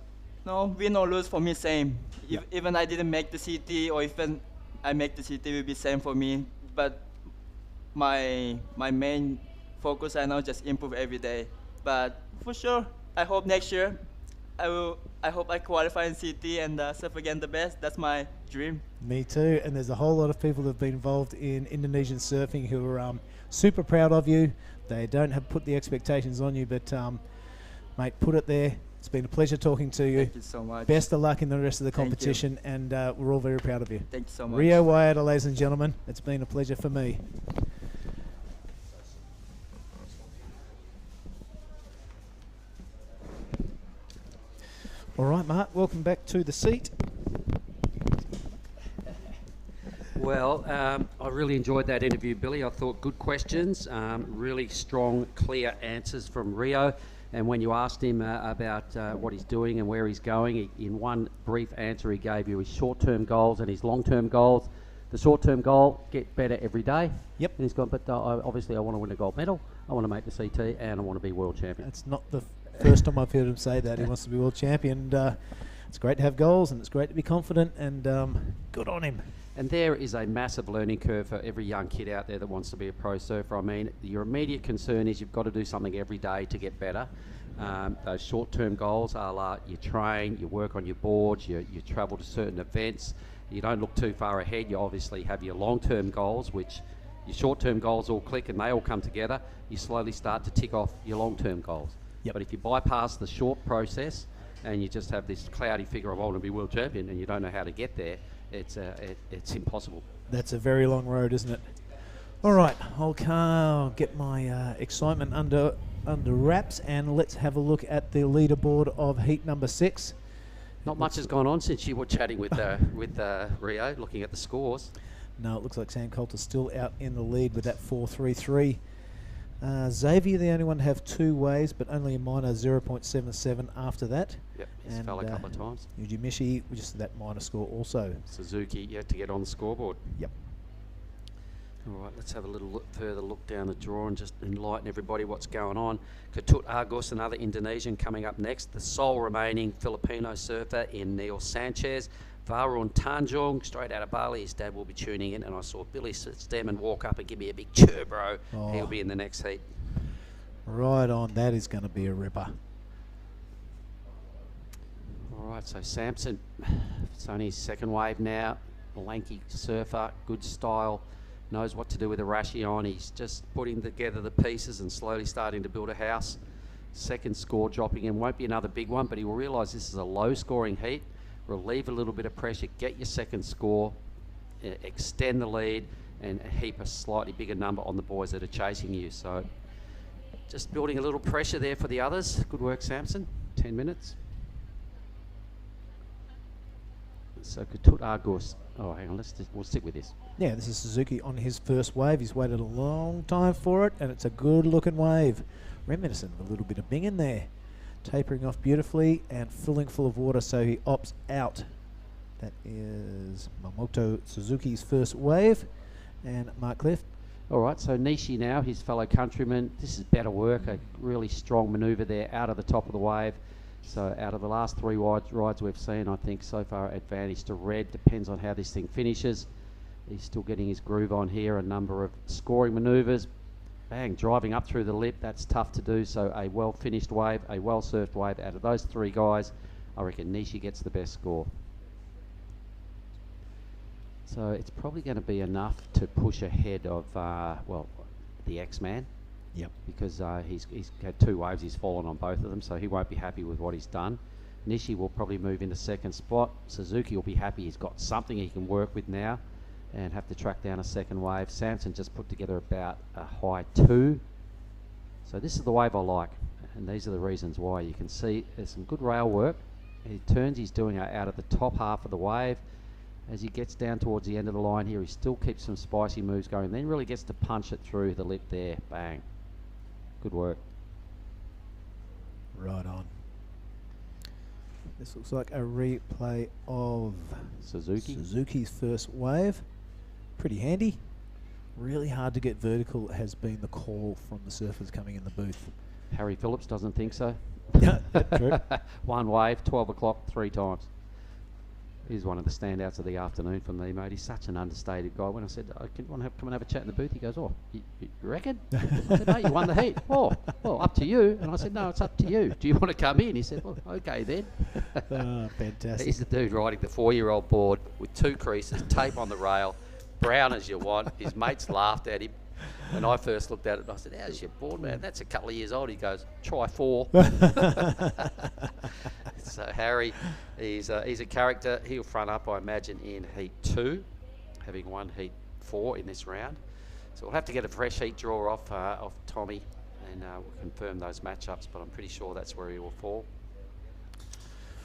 no, win or lose for me, same. Even I didn't make the CT, or even I make the CT, will be same for me. But my main focus right now just improve every day. But for sure, I hope next year I hope I qualify in CT and surf again the best. That's my dream. Me too. And there's a whole lot of people that have been involved in Indonesian surfing who are super proud of you. They don't have put the expectations on you, but mate, put it there. It's been a pleasure talking to you. Thank you so much. Best of luck in the rest of the Thank you. competition, and we're all very proud of you. Thank you so much. Rio Waiata, ladies and gentlemen, it's been a pleasure for me. All right, Mark, welcome back to the seat. Well, I really enjoyed that interview, Billy. I thought good questions, really strong, clear answers from Rio. And when you asked him about what he's doing and where he's going, in one brief answer he gave you his short-term goals and his long-term goals. The short-term goal, get better every day. Yep. And he's gone, but obviously I want to win a gold medal, I want to make the CT, and I want to be world champion. It's not the first time I've heard him say that. He wants to be world champion. And, it's great to have goals, and it's great to be confident, and good on him. And there is a massive learning curve for every young kid out there that wants to be a pro surfer. I mean, your immediate concern is you've got to do something every day to get better. Those short-term goals are you train, you work on your boards, you travel to certain events. You don't look too far ahead. You obviously have your long-term goals, which your short-term goals all click and they all come together. You slowly start to tick off your long-term goals. Yep. But if you bypass the short process and you just have this cloudy figure of I want to be world champion and you don't know how to get there, it's impossible. That's a very long road, isn't it? All right, I'll get my excitement under wraps, and let's have a look at the leaderboard of heat number 6. Not much has gone on since you were chatting with Rio, looking at the scores. No, it looks like Sam Coulter's still out in the lead with that 4.33. Xavier, the only one to have 2 waves, but only a minor 0.77 after that. Yep, he's fell a couple of times. Yuji Mishi, just that minor score also. Suzuki yet to get on the scoreboard. Yep. All right, let's have a little further look down the draw and just enlighten everybody what's going on. Ketut Agus, another Indonesian, coming up next. The sole remaining Filipino surfer in Neil Sanchez. Varun Tanjung, straight out of Bali. His dad will be tuning in, and I saw Billy stem and walk up and give me a big cheer, bro. Oh. He'll be in the next heat. Right on, that is going to be a ripper. All right, so Samson, it's only his second wave now. Lanky surfer, good style. Knows what to do with a rashi on. He's just putting together the pieces and slowly starting to build a house. Second score dropping in. Won't be another big one, but he will realise this is a low-scoring heat. Relieve a little bit of pressure, get your second score, extend the lead, and heap a slightly bigger number on the boys that are chasing you. So just building a little pressure there for the others. Good work, Samson. 10 minutes. So Ketut Agus. Oh, hang on. We'll stick with this. Yeah, this is Suzuki on his first wave. He's waited a long time for it, and it's a good-looking wave. Reminiscent of a little bit of Bing in there. Tapering off beautifully and filling full of water, so he opts out. That is Mamoto Suzuki's first wave. And Mark Cliff. All right, so Nishi now, his fellow countryman. This is better work, a really strong manoeuvre there out of the top of the wave. So out of the last 3 rides we've seen, I think so far advantage to red. Depends on how this thing finishes. He's still getting his groove on here. A number of scoring manoeuvres. Bang, driving up through the lip. That's tough to do. So a well-finished wave, a well-surfed wave. Out of those 3 guys, I reckon Nishi gets the best score. So it's probably going to be enough to push ahead of, the X-Man. Yep. Because he's had 2 waves, he's fallen on both of them, so he won't be happy with what he's done. Nishi will probably move into second spot. Suzuki will be happy he's got something he can work with now and have to track down a second wave. Samson just put together about a high 2. So this is the wave I like, and these are the reasons why. You can see there's some good rail work. He turns, he's doing it out of the top half of the wave. As he gets down towards the end of the line here, he still keeps some spicy moves going, then really gets to punch it through the lip there. Bang. Good work. Right on. This looks like a replay of Suzuki's first wave. Pretty handy. Really hard to get vertical has been the call from the surfers coming in the booth. Harry Phillips doesn't think so. Yeah, true. One wave, 12 o'clock, 3 times. He's one of the standouts of the afternoon for me, mate. He's such an understated guy. When I said, "Oh, can you want to come and have a chat in the booth?" He goes, "Oh, you reckon?" I said, "No, you won the heat." "Oh, well, up to you." And I said, "No, it's up to you. Do you want to come in?" He said, "Well, okay then." Fantastic. He's the dude riding the 4-year-old board with 2 creases, tape on the rail, brown as you want. His mates laughed at him. When I first looked at it, I said, "How's your board, man? That's a couple of years old." He goes, "Try 4." So Harry, he's a character. He'll front up, I imagine, in Heat 2, having won Heat 4 in this round. So we'll have to get a fresh heat draw off Tommy, and we'll confirm those matchups, but I'm pretty sure that's where he will fall.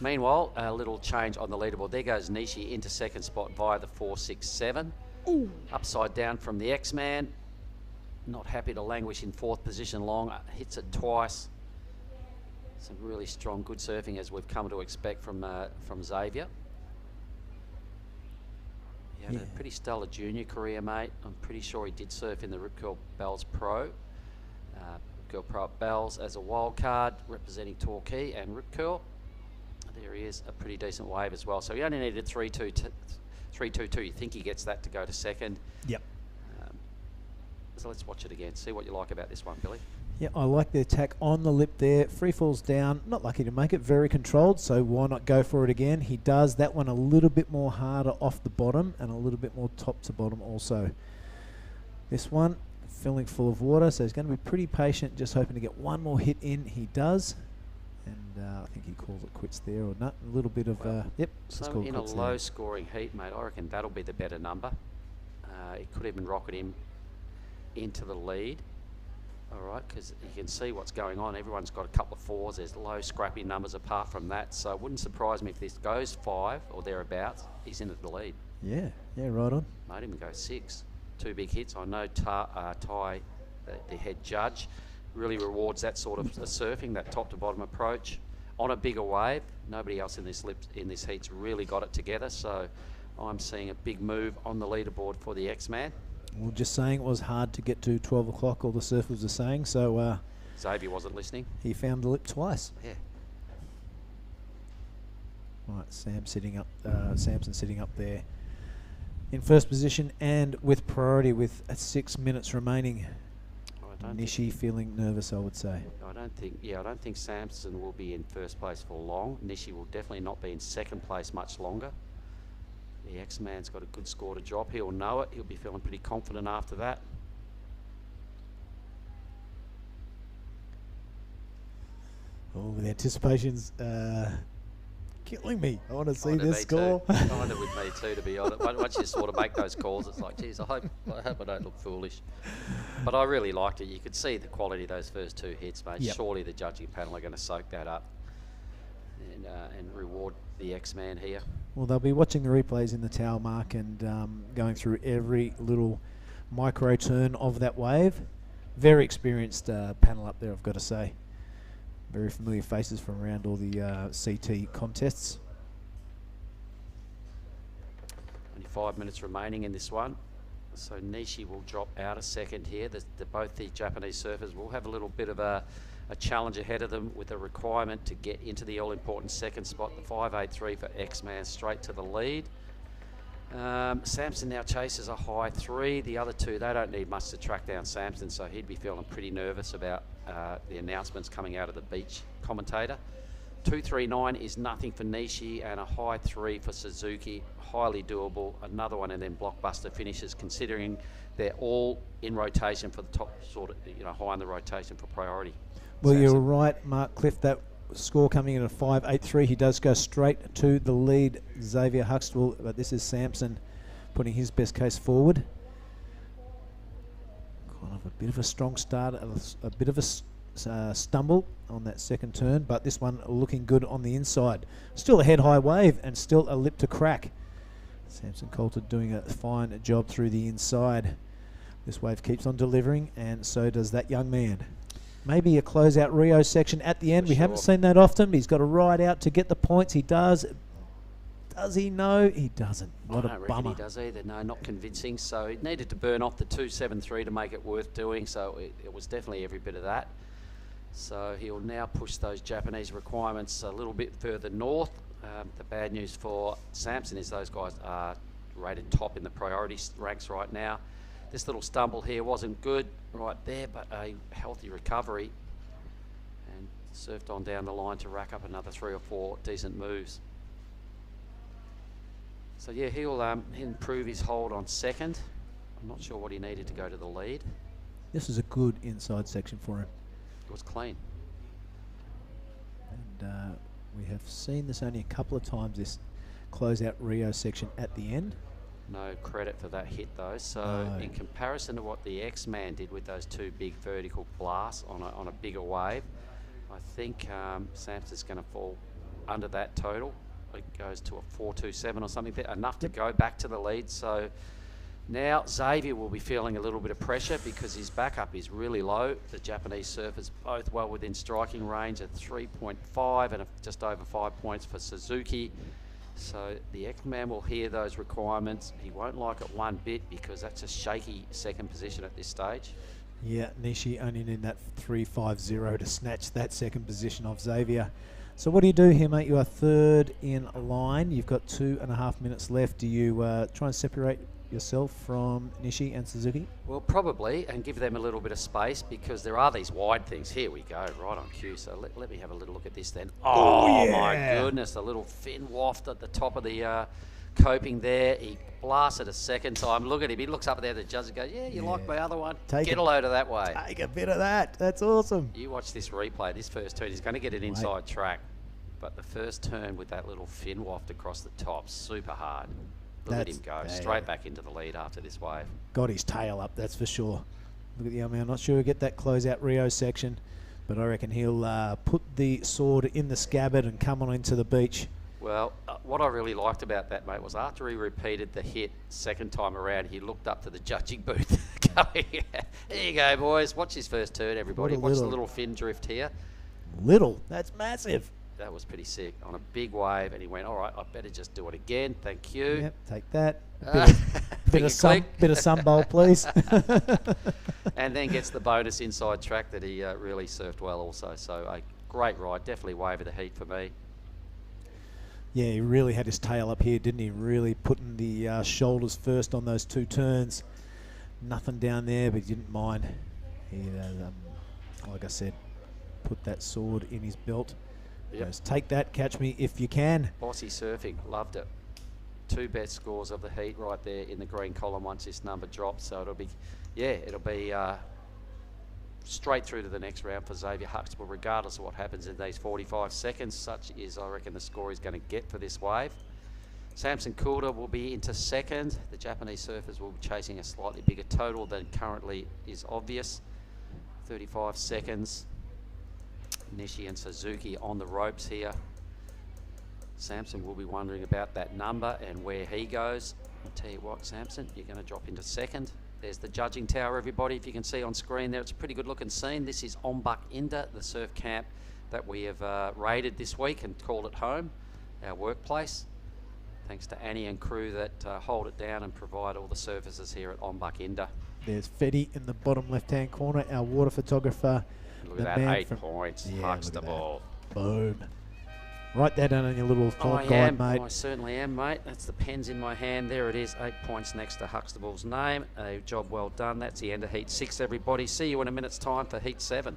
Meanwhile, a little change on the leaderboard. There goes Nishi into second spot via the 4.67. Ooh. Upside down from the X-Man. Not happy to languish in 4th position long. Hits it twice. Some really strong, good surfing as we've come to expect from Xavier. He had a pretty stellar junior career, mate. I'm pretty sure he did surf in the Rip Curl Bells Pro. Rip Curl Pro at Bells as a wild card, representing Torquay and Rip Curl. There he is, a pretty decent wave as well. So he only needed 3.22. You think he gets that to go to second. Yep. So let's watch it again. See what you like about this one, Billy. Yeah, I like the attack on the lip there. Free falls down, not lucky to make it, very controlled, so why not go for it again? He does that one a little bit more harder off the bottom and a little bit more top to bottom also. This one, filling full of water, so he's going to be pretty patient, just hoping to get one more hit in. He does, and I think he calls it quits there, or not. A little bit of, yep. So in a low-scoring heat, mate, I reckon that'll be the better number. It could even rocket him into the lead. All right, because you can see what's going on. Everyone's got a couple of 4s. There's low scrappy numbers apart from that. So it wouldn't surprise me if this goes 5 or thereabouts. He's in at the lead. Yeah, right on. Might even go 6. 2 big hits. I know Ty, the head judge, really rewards that sort of surfing, that top to bottom approach on a bigger wave. Nobody else in this heat's really got it together. So I'm seeing a big move on the leaderboard for the X-Man. Well, just saying it was hard to get to 12 o'clock, all the surfers are saying, so... Xavier wasn't listening. He found the lip twice. Yeah. Right, Samson sitting up there in first position and with priority with 6 minutes remaining. Nishi feeling nervous, I would say. I don't think Samson will be in first place for long. Nishi will definitely not be in second place much longer. The X-Man's got a good score to drop. He'll know it. He'll be feeling pretty confident after that. Oh, the anticipation's killing me. I want to see this score. Kind of with me too, to be honest. Once you sort of make those calls, it's like, geez, I hope I don't look foolish. But I really liked it. You could see the quality of those first 2 hits, mate. Yep. Surely the judging panel are going to soak that up and reward the X-Man here. Well, they'll be watching the replays in the tower mark and going through every little micro turn of that wave. Very experienced panel up there, I've got to say. Very familiar faces from around all the CT contests. Only 5 minutes remaining in this one. So Nishi will drop out a second here. Both the Japanese surfers will have a little bit of a challenge ahead of them with a requirement to get into the all-important second spot. The 5.83 for X-Man straight to the lead. Samson now chases a high 3. The other 2, they don't need much to track down Samson, so he'd be feeling pretty nervous about the announcements coming out of the beach commentator. 2.39 is nothing for Nishi, and a high 3 for Suzuki. Highly doable. Another one, and then blockbuster finishes, considering they're all in rotation for the top, sort of, high in the rotation for priority. Well, Samson. You're right, Mark Cliff. That score coming in at 5.83. He does go straight to the lead, Xavier Huxtable, but this is Samson putting his best case forward. Kind of a bit of a strong start, a bit of a stumble on that second turn, but this one looking good on the inside. Still a head-high wave and still a lip to crack. Samson Coulter doing a fine job through the inside. This wave keeps on delivering, and so does that young man. Maybe a closeout Rio section at the end. For We haven't sure. seen that often. He's got to ride out to get the points. He does. Does he? No, he doesn't. What I a don't reckon bummer. he does either. No, not convincing. So it needed to burn off the 273 to make it worth doing. So it was definitely every bit of that. So he'll now push those Japanese requirements a little bit further north. The bad news for Samson is those guys are rated top in the priority ranks right now. This little stumble here wasn't good right there, but a healthy recovery. And surfed on down the line to rack up another 3 or 4 decent moves. So yeah, he'll improve his hold on second. I'm not sure what he needed to go to the lead. This is a good inside section for him. It was clean. And we have seen this only a couple of times, this closeout Rio section at the end. No credit for that hit though. So No. in comparison to what the X-Man did with those 2 big vertical blasts on a bigger wave, I think Samson's going to fall under that total. It goes to a 427 or something, enough to go back to the lead. So now Xavier will be feeling a little bit of pressure because his backup is really low. The Japanese surfers both well within striking range at 3.5 and just over 5 points for Suzuki. So the X-Man will hear those requirements. He won't like it one bit because that's a shaky second position at this stage. Yeah, Nishi only need that 350 to snatch that second position off Xavier. So what do you do here, mate? You are third in line. You've got 2.5 minutes left. Do you try and separate yourself from Nishi and Suzuki? Well, probably, and give them a little bit of space because there are these wide things. Here we go, right on cue. So let me have a little look at this then. Oh, yeah. my goodness, a little fin waft at the top of the coping there. He blasted a second time. Look at him. He looks up there at the judge and goes, yeah, you like my other one? Take Get it. a load of that way. Take a bit of that. That's awesome. You watch this replay. This first turn, he's going to get an inside track. But the first turn with that little fin waft across the top, super hard. Look at him go. Straight back into the lead after this wave. Got his tail up, that's for sure. Look at the I'm not sure he'll get that closeout Rio section, but I reckon he'll put the sword in the scabbard and come on into the beach. Well, what I really liked about that, mate, was after he repeated the hit second time around, he looked up to the judging booth going, there you go, boys. Watch his first turn, everybody. Watch the little fin drift here. Little? That's massive. That was pretty sick on a big wave, and he went, all right, I better just do it again. Thank you. Yep, take that. Bit of sun bowl, please. And then gets the bonus inside track that he really surfed well also. So a great ride, definitely wave of the heat for me. Yeah, he really had his tail up here, didn't he? Really putting the shoulders first on those 2 turns. Nothing down there, but he didn't mind. He, like I said, put that sword in his belt. Yep. Goes, take that, catch me if you can. Bossy surfing, loved it. 2 best scores of the heat right there in the green column once this number drops. So it'll be, straight through to the next round for Xavier Huxtable, regardless of what happens in these 45 seconds. Such is, I reckon, the score he's going to get for this wave. Samson Coulter will be into second. The Japanese surfers will be chasing a slightly bigger total than currently is obvious. 35 seconds. Nishi and Suzuki on the ropes here. Samson will be wondering about that number and where he goes. I'll tell you what, Samson, you're going to drop into second. There's the judging tower, everybody. If you can see on screen there, it's a pretty good looking scene. This is Ombak Indah, the surf camp that we have raided this week and called it home, our workplace. Thanks to Annie and crew that hold it down and provide all the services here at Ombak Indah. There's Fetty in the bottom left-hand corner, our water photographer. Look at that, 8 points. Huxtable. Boom. Write that down on your little thought guide, mate. I certainly am, mate. That's the pens in my hand. There it is, 8 points next to Huxtable's name. A job well done. That's the end of Heat 6, everybody. See you in a minute's time for Heat 7.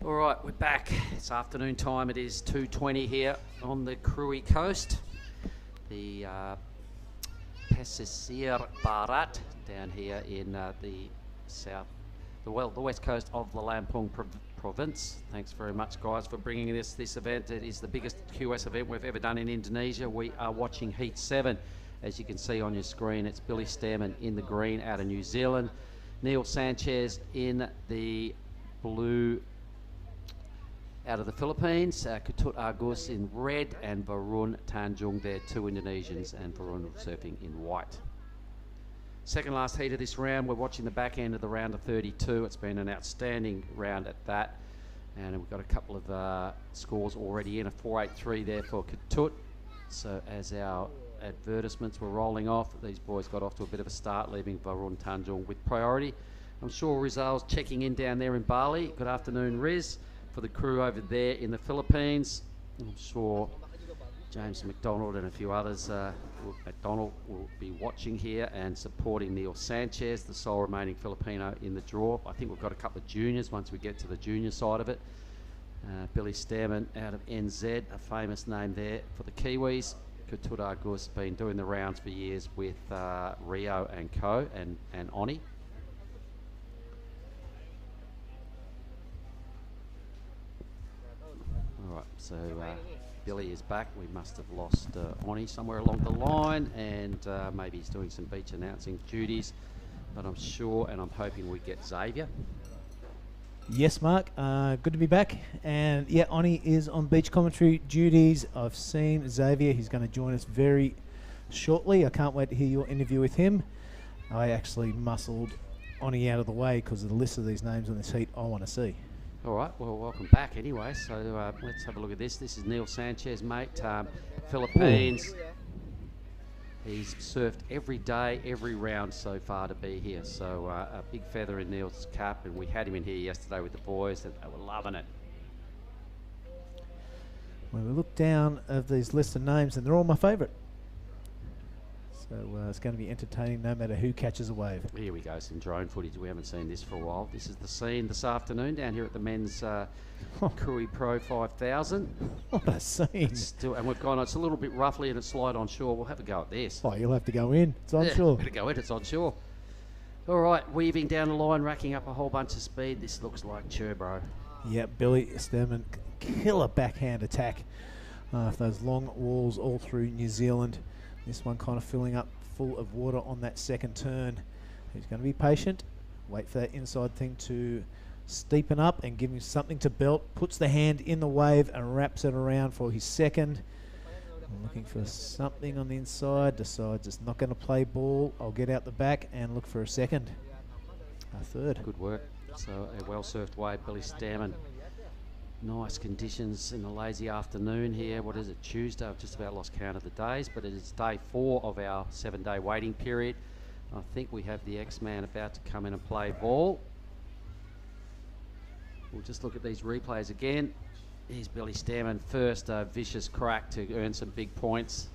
All right, we're back. It's afternoon time. It is 2:20 here on the Krui coast. The Pesisir Barat down here in the west coast of the Lampung province. Thanks very much, guys, for bringing this event. It is the biggest QS event we've ever done in Indonesia. We are watching Heat 7. As you can see on your screen, it's Billy Stearman in the green out of New Zealand. Neil Sanchez in the blue out of the Philippines. Ketut Agus in red and Varun Tanjung there, 2 Indonesians, and Varun surfing in white. Second last heat of this round. We're watching the back end of the round of 32. It's been an outstanding round at that. And we've got a couple of scores already in. A 4.83 there for Ketut. So as our advertisements were rolling off, these boys got off to a bit of a start, leaving Varun Tanjung with priority. I'm sure Rizal's checking in down there in Bali. Good afternoon, Riz, for the crew over there in the Philippines. I'm sure James McDonald and a few others, McDonald will be watching here and supporting Neil Sanchez, the sole remaining Filipino in the draw. I think we've got a couple of juniors once we get to the junior side of it. Billy Stearman out of NZ, a famous name there for the Kiwis. Ketut Agus been doing the rounds for years with Rio and Co. and Oni. All right, so Billy is back. We must have lost Oni somewhere along the line, and maybe he's doing some beach announcing duties, but I'm sure and I'm hoping we get Xavier. Yes, Mark. Good to be back. And yeah, Oni is on beach commentary duties. I've seen Xavier. He's going to join us very shortly. I can't wait to hear your interview with him. I actually muscled Oni out of the way because of the list of these names on this heat I want to see. All right, well, welcome back anyway. So let's have a look at this. This is Neil Sanchez, mate. Philippines. He's surfed every day, every round so far to be here. So a big feather in Neil's cap, and we had him in here yesterday with the boys, and they were loving it. When we look down of these lists of names, and they're all my favourite. So it's going to be entertaining no matter who catches a wave. Here we go, some drone footage. We haven't seen this for a while. This is the scene this afternoon down here at the men's Krui Pro 5000. What a scene. And we've gone, it's a little bit roughly and it's slide on shore. We'll have a go at this. Oh, you'll have to go in. It's on shore. Better go in, it's on shore. All right, weaving down the line, racking up a whole bunch of speed. This looks like Turbro. Yeah, Billy Stearman, killer backhand attack. Those long walls all through New Zealand. This one kind of filling up full of water on that second turn. He's going to be patient, wait for that inside thing to steepen up and give him something to belt, puts the hand in the wave and wraps it around for his second. I'm looking for something on the inside, decides it's not going to play ball. I'll get out the back and look for a second. A third. Good work. So a well-surfed wave, Billy Stearman. Nice conditions in the lazy afternoon here. What is it, Tuesday? I've just about lost count of the days, but it is day 4 of our 7-day waiting period. I think we have the X-Man about to come in and play ball. We'll just look at these replays again. Here's Billy Stearman, first vicious crack to earn some big points.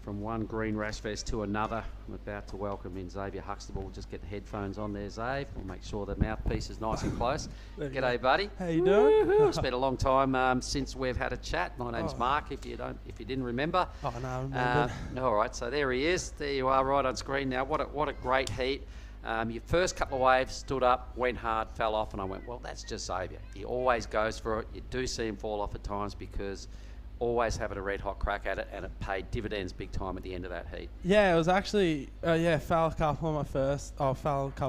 From one green rash vest to another. I'm about to welcome in Xavier Huxtable. We'll just get the headphones on there, Xav. We'll make sure the mouthpiece is nice and close. G'day, buddy. How you doing? It's been a long time since we've had a chat. My name's Mark, if you didn't remember. Oh, no, I remember. All right, so there he is. There you are, right on screen now. What a great heat. Your first couple of waves stood up, went hard, fell off, and I went, well, that's just Xavier. He always goes for it. You do see him fall off at times because always having a red hot crack at it, and it paid dividends big time at the end of that heat. Yeah, it was actually fell a couple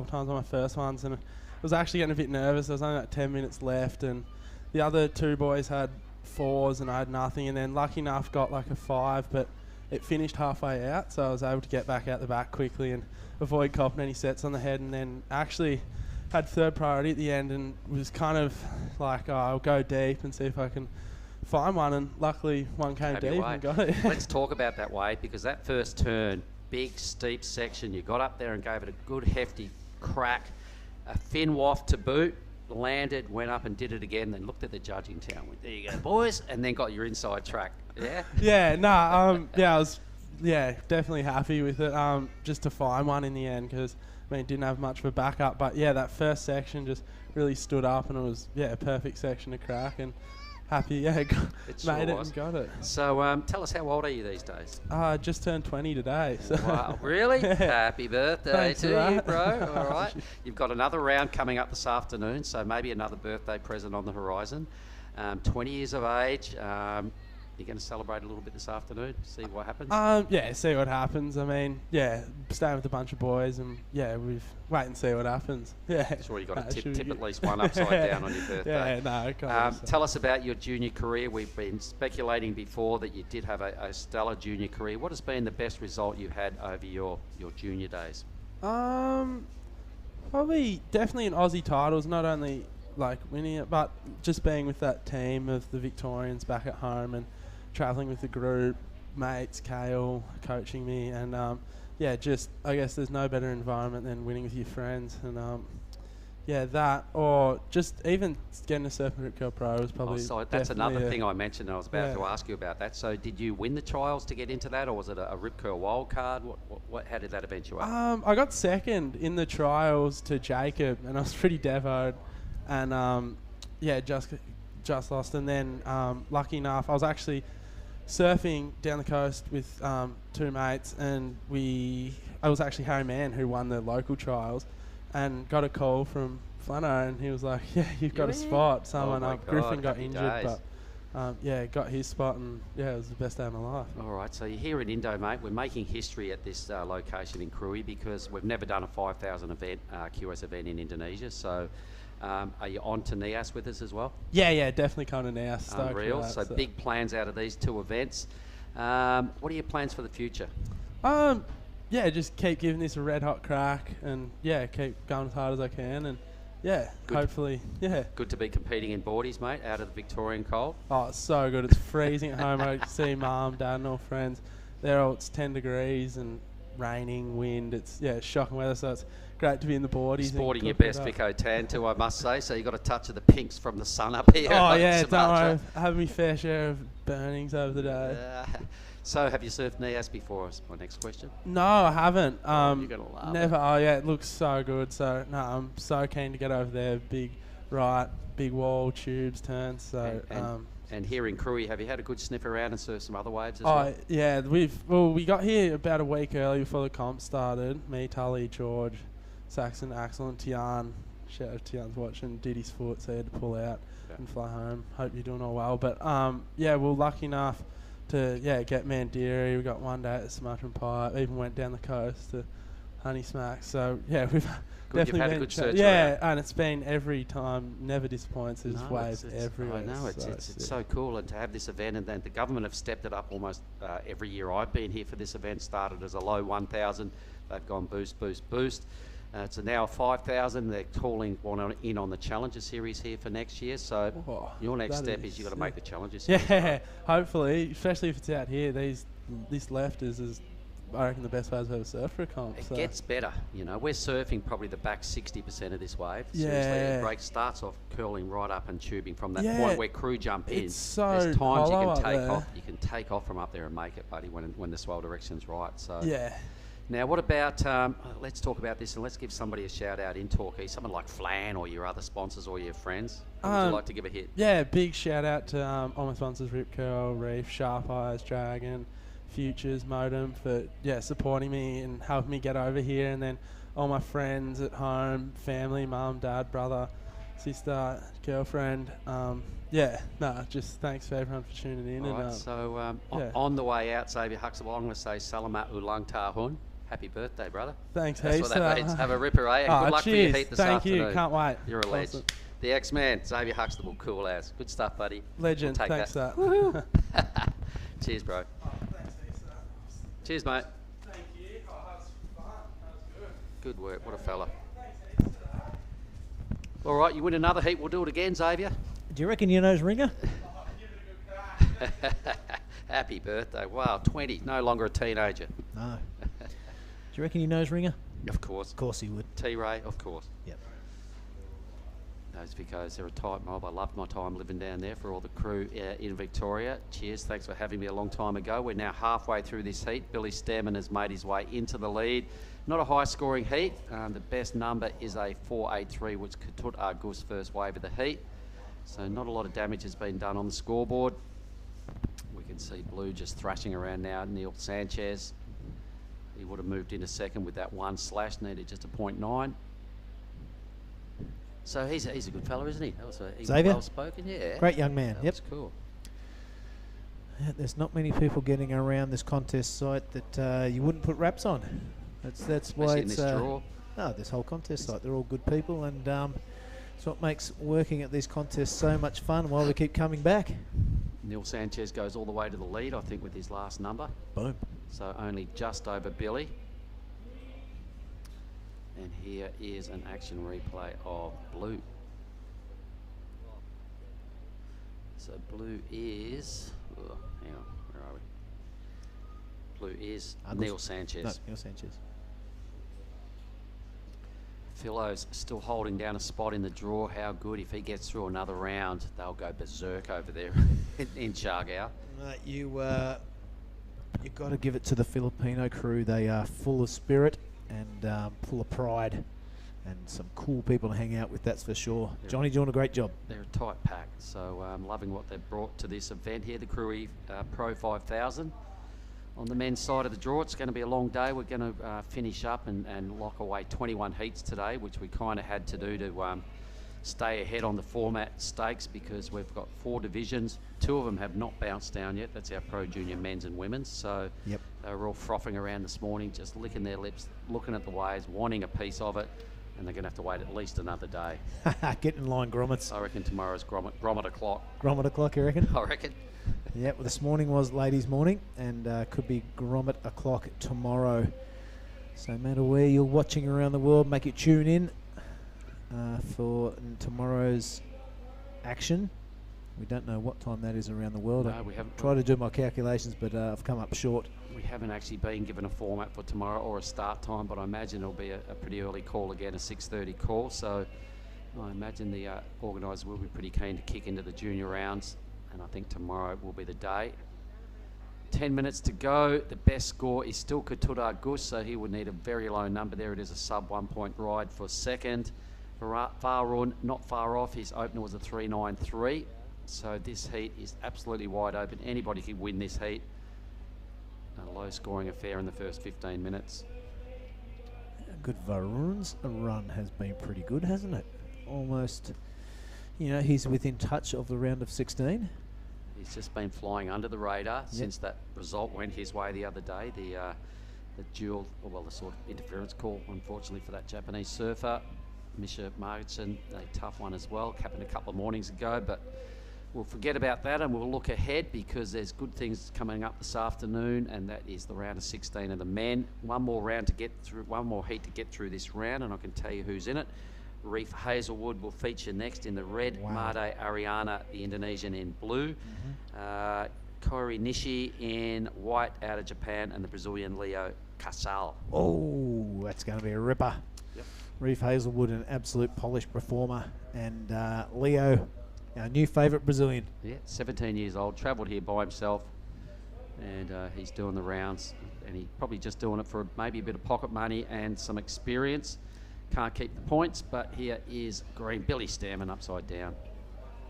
times on my first ones, and I was actually getting a bit nervous. There was only like 10 minutes left, and the other two boys had 4s and I had nothing, and then lucky enough got like a 5, but it finished halfway out, so I was able to get back out the back quickly and avoid copping any sets on the head, and then actually had third priority at the end and was kind of like, I'll go deep and see if I can find one, and luckily one came deep and got it. Let's talk about that wave, because that first turn, big steep section, you got up there and gave it a good hefty crack, a fin waft to boot, landed, went up and did it again, then looked at the judging town, went, there you go boys, and then got your inside track. I was definitely happy with it, just to find one in the end, because I mean, didn't have much of a backup, but yeah, that first section just really stood up, and it was a perfect section to crack, and happy It sure made it was. and got it. So tell us, how old are you these days? Just turned 20 today. So Wow, really? Happy birthday Thanks to for you, that. bro. All right. You've got another round coming up this afternoon, so maybe another birthday present on the horizon. 20 years of age. You're going to celebrate a little bit this afternoon, see what happens? See what happens. I mean, staying with a bunch of boys, and we've wait and see what happens. Yeah. Sure, you've got to should tip be at least one upside down on your birthday. No. Tell us about your junior career. We've been speculating before that you did have a stellar junior career. What has been the best result you've had over your junior days? Probably definitely in Aussie titles, not only like winning it, but just being with that team of the Victorians back at home and travelling with the group, mates, Kale coaching me, and just I guess there's no better environment than winning with your friends, and that, or just even getting a surf and rip curl pro was probably. So that's another definitely thing I mentioned, and I was about to ask you about that. So did you win the trials to get into that, or was it a rip curl wild card? How did that eventuate? I got second in the trials to Jacob, and I was pretty devoed, and just lost. And then lucky enough, I was actually surfing down the coast with two mates, and I was actually Harry Mann who won the local trials, and got a call from Flano, and he was like, you've got a spot. Someone my God, Griffin got happy injured, days. but got his spot, and it was the best day of my life. All right, so you're here in Indo, mate. We're making history at this location in Krui because we've never done a 5,000 event, QS event in Indonesia. So are you on to NIAS with us as well? Yeah, definitely coming to NIAS. Stoked for Unreal. that, So big plans out of these two events. What are your plans for the future? Just keep giving this a red hot crack, and keep going as hard as I can, and Good. hopefully, Good to be competing in boardies, mate, out of the Victorian cold. Oh, it's so good. It's freezing at home. I see mum, dad, and all friends. It's 10 degrees and raining, wind. It's shocking weather. So it's great to be in the boardies. Sporting your best Vico tan too, I must say. So you got a touch of the pinks from the sun up here. Oh like yeah, don't Sumatra. worry. Having my fair share of burnings over the day. So have you surfed NIAS before? Is my next question. No, I haven't. You're gonna love Never. it. Oh yeah, it looks so good. So no, I'm so keen to get over there. Big wall, tubes, turns. So And here in Krui, have you had a good sniff around and surf some other waves as oh well? yeah, we got here about a week early before the comp started. Me, Tully, George, Saxon, Axel, and Tian. Shout out to Tian's watching, did his foot, so he had to pull out and fly home. Hope you're doing all well. But we're lucky enough to get Mandiri. We got one day at the Sumatran Pipe. Even went down the coast to Honey Smack. So we've Good, you've definitely had a been good search yeah, and it's been every time, never disappoints. There's waves it's- everywhere. I know, so it's so cool, and to have this event, and then the government have stepped it up almost every year I've been here for this event. Started as a low 1,000, they've gone boost. It's now 5,000. They're calling one in on the Challenger Series here for next year. So your next that step is you've got to make the Challenger Yeah, Series. hopefully, especially if it's out here. This left is I reckon the best waves I've ever surfed for a comp. It so. gets better, we're surfing probably the back 60% of this wave. Yeah. Seriously, it starts off curling right up and tubing from that Yeah. point where crew jump in. It's so There's times you hollow can up take there. off. You can take off from up there and make it, buddy, when the swell direction's right. So Yeah. Now, what about? Let's talk about this, and let's give somebody a shout out in Torquay. Someone like Flan, or your other sponsors, or your friends. Who would you like to give a hit? Yeah, big shout out to all my sponsors: Rip Curl, Reef, Sharp Eyes, Dragon, Futures, Modem, for supporting me and helping me get over here, and then all my friends at home, family, mum, dad, brother, sister, girlfriend. Just thanks for everyone for tuning in. All right, so on the way out, Xavier Huxtable, I'm going to say Salamat Ulang Tahun. Happy birthday, brother. Thanks, That's heaps. what that means. Have a ripper, eh? And good luck cheers. for your heat this Thank afternoon. you. Can't wait. You're a ledge. Awesome. The X-Man, Xavier Huxtable, cool as. Good stuff, buddy. Legend. We'll take Thanks that. for that. Cheers, bro. Thanks, Cheers, mate. Thank you. That was fun. That was good. Good work. What a fella. All right, you win another heat. We'll do it again, Xavier. Do you reckon you knows Ringer? Happy birthday. Wow, 20. No longer a teenager. No. Do you reckon he knows Ringer? Of course. Of course he would. T-Ray, of course. Yep. Those Vicos, they're a tight mob. I loved my time living down there. For all the crew in Victoria, cheers. Thanks for having me a long time ago. We're now halfway through this heat. Billy Stammen has made his way into the lead. Not a high-scoring heat. The best number is a 4.83, which could put Argus first wave of the heat. So not a lot of damage has been done on the scoreboard. We can see Blue just thrashing around now. Neil Sanchez, he would have moved into second with that one slash, needed just a 0.9. So he's a good fella, isn't he? That was Xavier? well spoken, yeah. Great young man. That Yep. was cool. Yeah, there's not many people getting around this contest site that you wouldn't put raps on. That's why Especially in it's this draw. no, this whole contest site. They're all good people, and it's what makes working at these contests so much fun. While we keep coming back. Neil Sanchez goes all the way to the lead, I think, with his last number. Boom. So only just over Billy. And here is an action replay of Blue. So Blue is, hang on, where are we? Blue is Neil Sanchez. No, Neil Sanchez. Philo's still holding down a spot in the draw. How good. If he gets through another round, they'll go berserk over there in Chargao. You've got to give it to the Filipino crew. They are full of spirit and full of pride, and some cool people to hang out with, that's for sure. Johnny doing a great job. They're a tight pack, so loving what they've brought to this event here, the Krui Pro 5000. On the men's side of the draw, it's going to be a long day. We're going to finish up and lock away 21 heats today, which we kind of had to do to stay ahead on the format stakes, because we've got 4 divisions. 2 of them have not bounced down yet. That's our Pro Junior men's and women's. So yep. They were all frothing around this morning, just licking their lips, looking at the waves, wanting a piece of it, and they're going to have to wait at least another day. Get in line, grommets. I reckon tomorrow's grommet o'clock. Grommet o'clock, you reckon? I reckon. Yeah, well, this morning was ladies' morning, and could be grommet o'clock tomorrow. So no matter where you're watching around the world, make it tune in for tomorrow's action. We don't know what time that is around the world. No, we haven't. Tried to do my calculations, but I've come up short. We haven't actually been given a format for tomorrow or a start time, but I imagine it'll be a pretty early call again, a 6:30 call. So I imagine the organisers will be pretty keen to kick into the junior rounds, and I think tomorrow will be the day. 10 minutes to go. The best score is still Ketura Gus, so he would need a very low number there. It is a sub 1 point ride for second. Farr, not far off. His opener was a 3.93. So this heat is absolutely wide open. Anybody can win this heat. A low scoring affair in the first 15 minutes. Good. Varun's run has been pretty good, hasn't it? Almost, he's within touch of the round of 16. He's just been flying under the radar since that result went his way the other day. The dual, the sort of interference call, unfortunately, for that Japanese surfer. Misha Marginson, a tough one as well, happened a couple of mornings ago, but we'll forget about that and we'll look ahead, because there's good things coming up this afternoon, and that is the round of 16 of the men. One more round to get through, one more heat to get through this round, and I can tell you who's in it. Reef Hazelwood will feature next in the red. Wow. Made Ariana, the Indonesian, in blue. Kori Nishi in white out of Japan, and the Brazilian Leo Casal. Oh, that's going to be a ripper. Yep. Reef Hazelwood, an absolute polished performer, and Leo, our new favourite Brazilian. Yeah, 17 years old, travelled here by himself, and he's doing the rounds, and he's probably just doing it for maybe a bit of pocket money and some experience. Can't keep the points, but here is green. Billy Stammen upside down.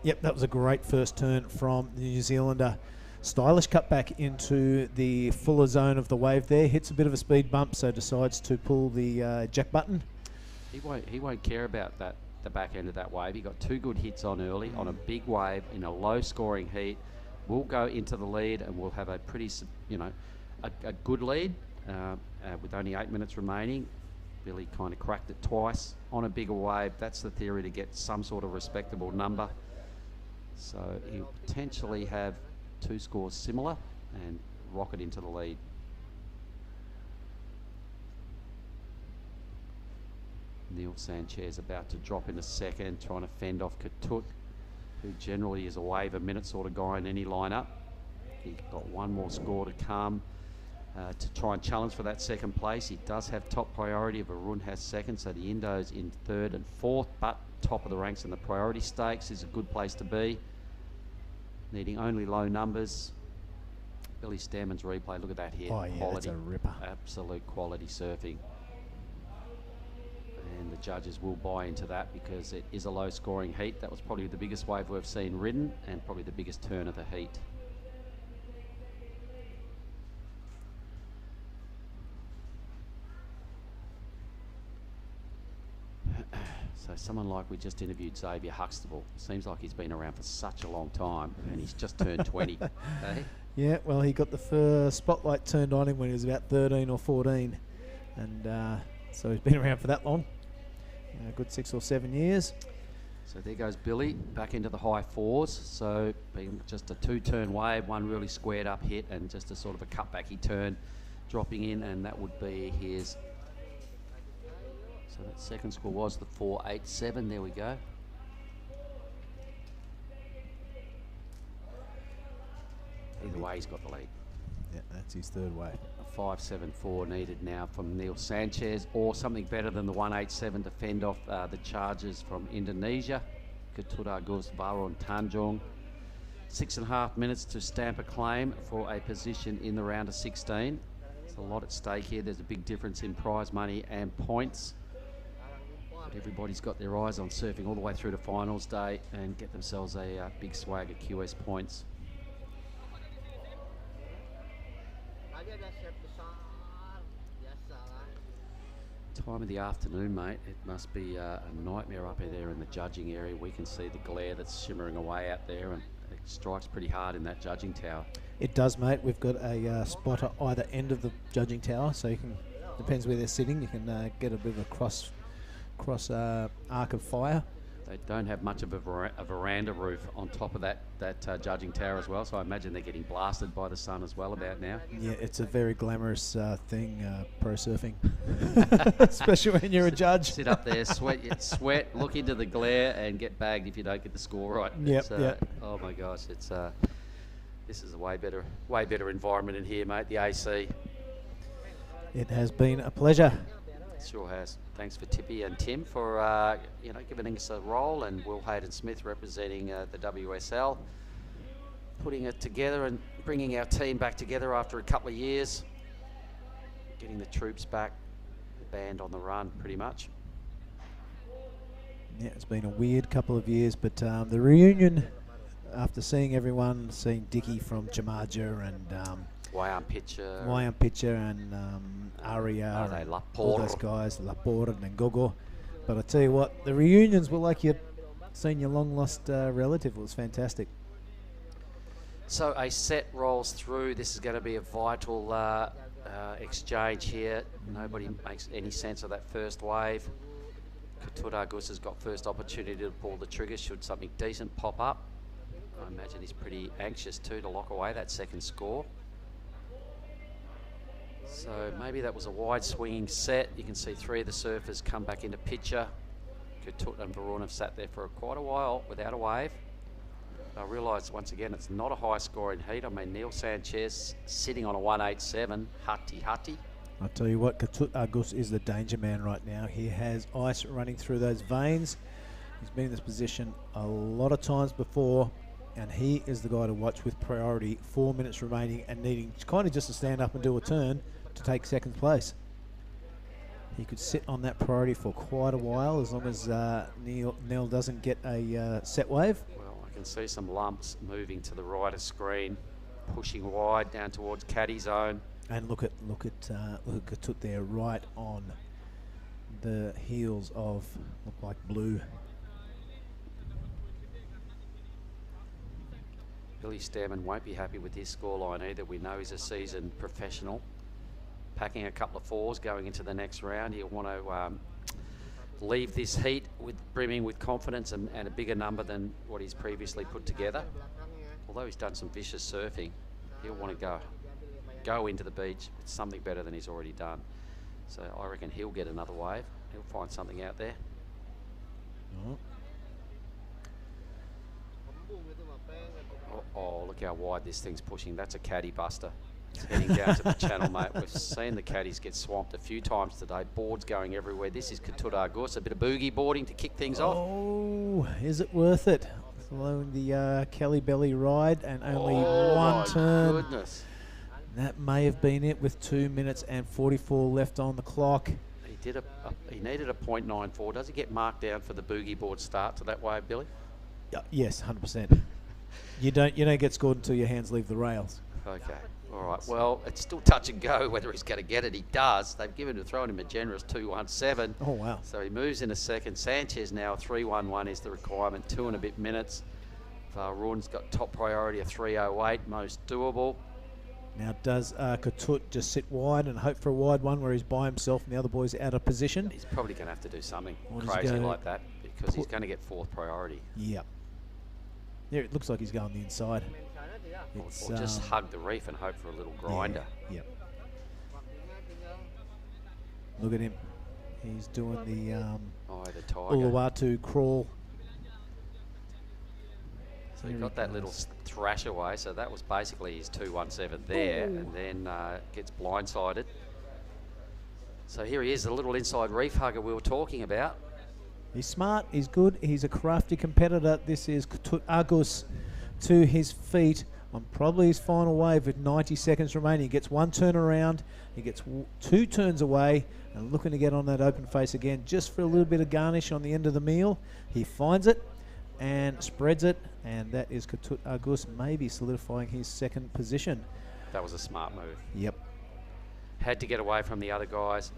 Yep, that was a great first turn from the New Zealander. Stylish cut back into the fuller zone of the wave there. Hits a bit of a speed bump, so decides to pull the jack button. He won't care about that, the back end of that wave. He got 2 good hits on early on a big wave in a low scoring heat. We'll go into the lead and we'll have a pretty, a good lead with only 8 minutes remaining. Billy kind of cracked it twice on a bigger wave. That's the theory, to get some sort of respectable number. So he'll potentially have 2 scores similar and rocket into the lead. Neil Sanchez about to drop into second, trying to fend off Ketut, who generally is a wave a minute sort of guy in any lineup. He's got 1 more score to come. to try and challenge for that second place. He does have top priority. Varun has second, so the Indo's in third and fourth, but top of the ranks in the priority stakes is a good place to be. Needing only low numbers. Billy Stammen's replay, look at that hit. Oh, yeah, quality, that's a ripper. Absolute quality surfing. And the judges will buy into that because it is a low scoring heat. That was probably the biggest wave we've seen ridden and probably the biggest turn of the heat. So someone like we just interviewed, Xavier Huxtable, seems like he's been around for such a long time and he's just turned 20. Hey? Yeah, well, he got the first spotlight turned on him when he was about 13 or 14. And so he's been around for that long. A good 6 or 7 years. So there goes Billy back into the high fours. So being just a two-turn wave, one really squared up hit and just a sort of a cutbacky turn dropping in, and that would be his. So that second score was the 4.87. There we go. Either way, he's got the lead. Yeah, that's his third wave. A 5.74 needed now from Neil Sanchez, or something better than the 1.87 to fend off the charges from Indonesia. Ketuda Gus Varun Tanjung. 6.5 minutes to stamp a claim for a position in the round of 16. There's a lot at stake here. There's a big difference in prize money and points. But everybody's got their eyes on surfing all the way through to finals day and get themselves a big swag of QS points. Time of the afternoon, mate. It must be a nightmare up there in the judging area. We can see the glare that's shimmering away out there, and it strikes pretty hard in that judging tower. It does, mate. We've got a spot at either end of the judging tower, so you can, depends where they're sitting, you can get a bit of a cross arc of fire. They don't have much of a veranda roof on top of that judging tower as well, so I imagine they're getting blasted by the sun as well about now. Yeah, it's a very glamorous thing, pro surfing, especially when you're a judge. Sit up there, sweat, look into the glare, and get bagged if you don't get the score right. Yep, Oh my gosh, this is a way better environment in here, mate. The AC. It has been a pleasure. Sure has. Thanks for Tippy and Tim for giving us a role, and Will Hayden-Smith representing the WSL, putting it together and bringing our team back together after a couple of years, getting the troops back, the band on the run pretty much. Yeah, it's been a weird couple of years, but the reunion, after seeing everyone, seeing Dickie from Chamaja and Wayam Pitcher and Aria and all those guys, Laporte and Gogo. But I tell you what, the reunions were like you'd seen your long-lost relative. It was fantastic. So a set rolls through. This is going to be a vital exchange here. Nobody makes any sense of that first wave. Ketuda Gus has got first opportunity to pull the trigger should something decent pop up. I imagine he's pretty anxious too to lock away that second score. So maybe that was a wide swinging set. You can see three of the surfers come back into picture. Ketut and Varun have sat there for quite a while without a wave. I realise once again it's not a high scoring heat. I mean, Neil Sanchez sitting on a 1.87, hutty. I'll tell you what, Ketut Agus is the danger man right now. He has ice running through those veins. He's been in this position a lot of times before, and he is the guy to watch with priority. 4 minutes remaining and needing kind of just to stand up and do a turn to take second place. He could sit on that priority for quite a while as long as Neil doesn't get a set wave. Well, I can see some lumps moving to the right of screen, pushing wide down towards caddy zone. And look at Ketut there, right on the heels of look like blue. Billy Stammen won't be happy with his scoreline either. We know he's a seasoned professional. Packing a couple of fours going into the next round. He'll want to leave this heat brimming with confidence and a bigger number than what he's previously put together. Although he's done some vicious surfing, he'll want to go into the beach with something better than he's already done. So I reckon he'll get another wave. He'll find something out there. Oh, look how wide this thing's pushing. That's a caddy buster. It's heading down to the channel, mate. We've seen the caddies get swamped a few times today. Boards going everywhere. This is Ketut Argus, a bit of boogie boarding to kick things off. Oh, is it worth it? Following the Kelly Belly ride and only one turn. Goodness. That may have been it with 2 minutes and 44 left on the clock. He needed a .94. Does he get marked down for the boogie board start to that wave, Billy? Yes, 100%. You don't get scored until your hands leave the rails. Okay. All right. Well, it's still touch and go whether he's going to get it. He does. They've thrown him a generous 2:17. Oh, wow. So he moves in a second. Sanchez now 3:11 is the requirement. 2 and a bit minutes. Varun's got top priority of 3:08, most doable. Now, does Ketut just sit wide and hope for a wide one where he's by himself and the other boys out of position? He's probably going to have to do something Or does he crazy go like that because he's going to get 4th priority. Yep. Yeah, it looks like he's going the inside. Or just hug the reef and hope for a little grinder. Yeah, yep. Look at him. He's doing the The tiger. Uluwatu crawl. So he got that little thrash away. So that was basically his 2:17 there, and then gets blindsided. So here he is, the little inside reef hugger we were talking about. He's smart, he's good, he's a crafty competitor. This is Ketut Argus to his feet on probably his final wave with 90 seconds remaining. He gets one turn around, he gets 2 turns away, and looking to get on that open face again just for a little bit of garnish on the end of the meal. He finds it and spreads it, and that is Ketut Argus maybe solidifying his 2nd position. That was a smart move. Yep. Had to get away from the other guys.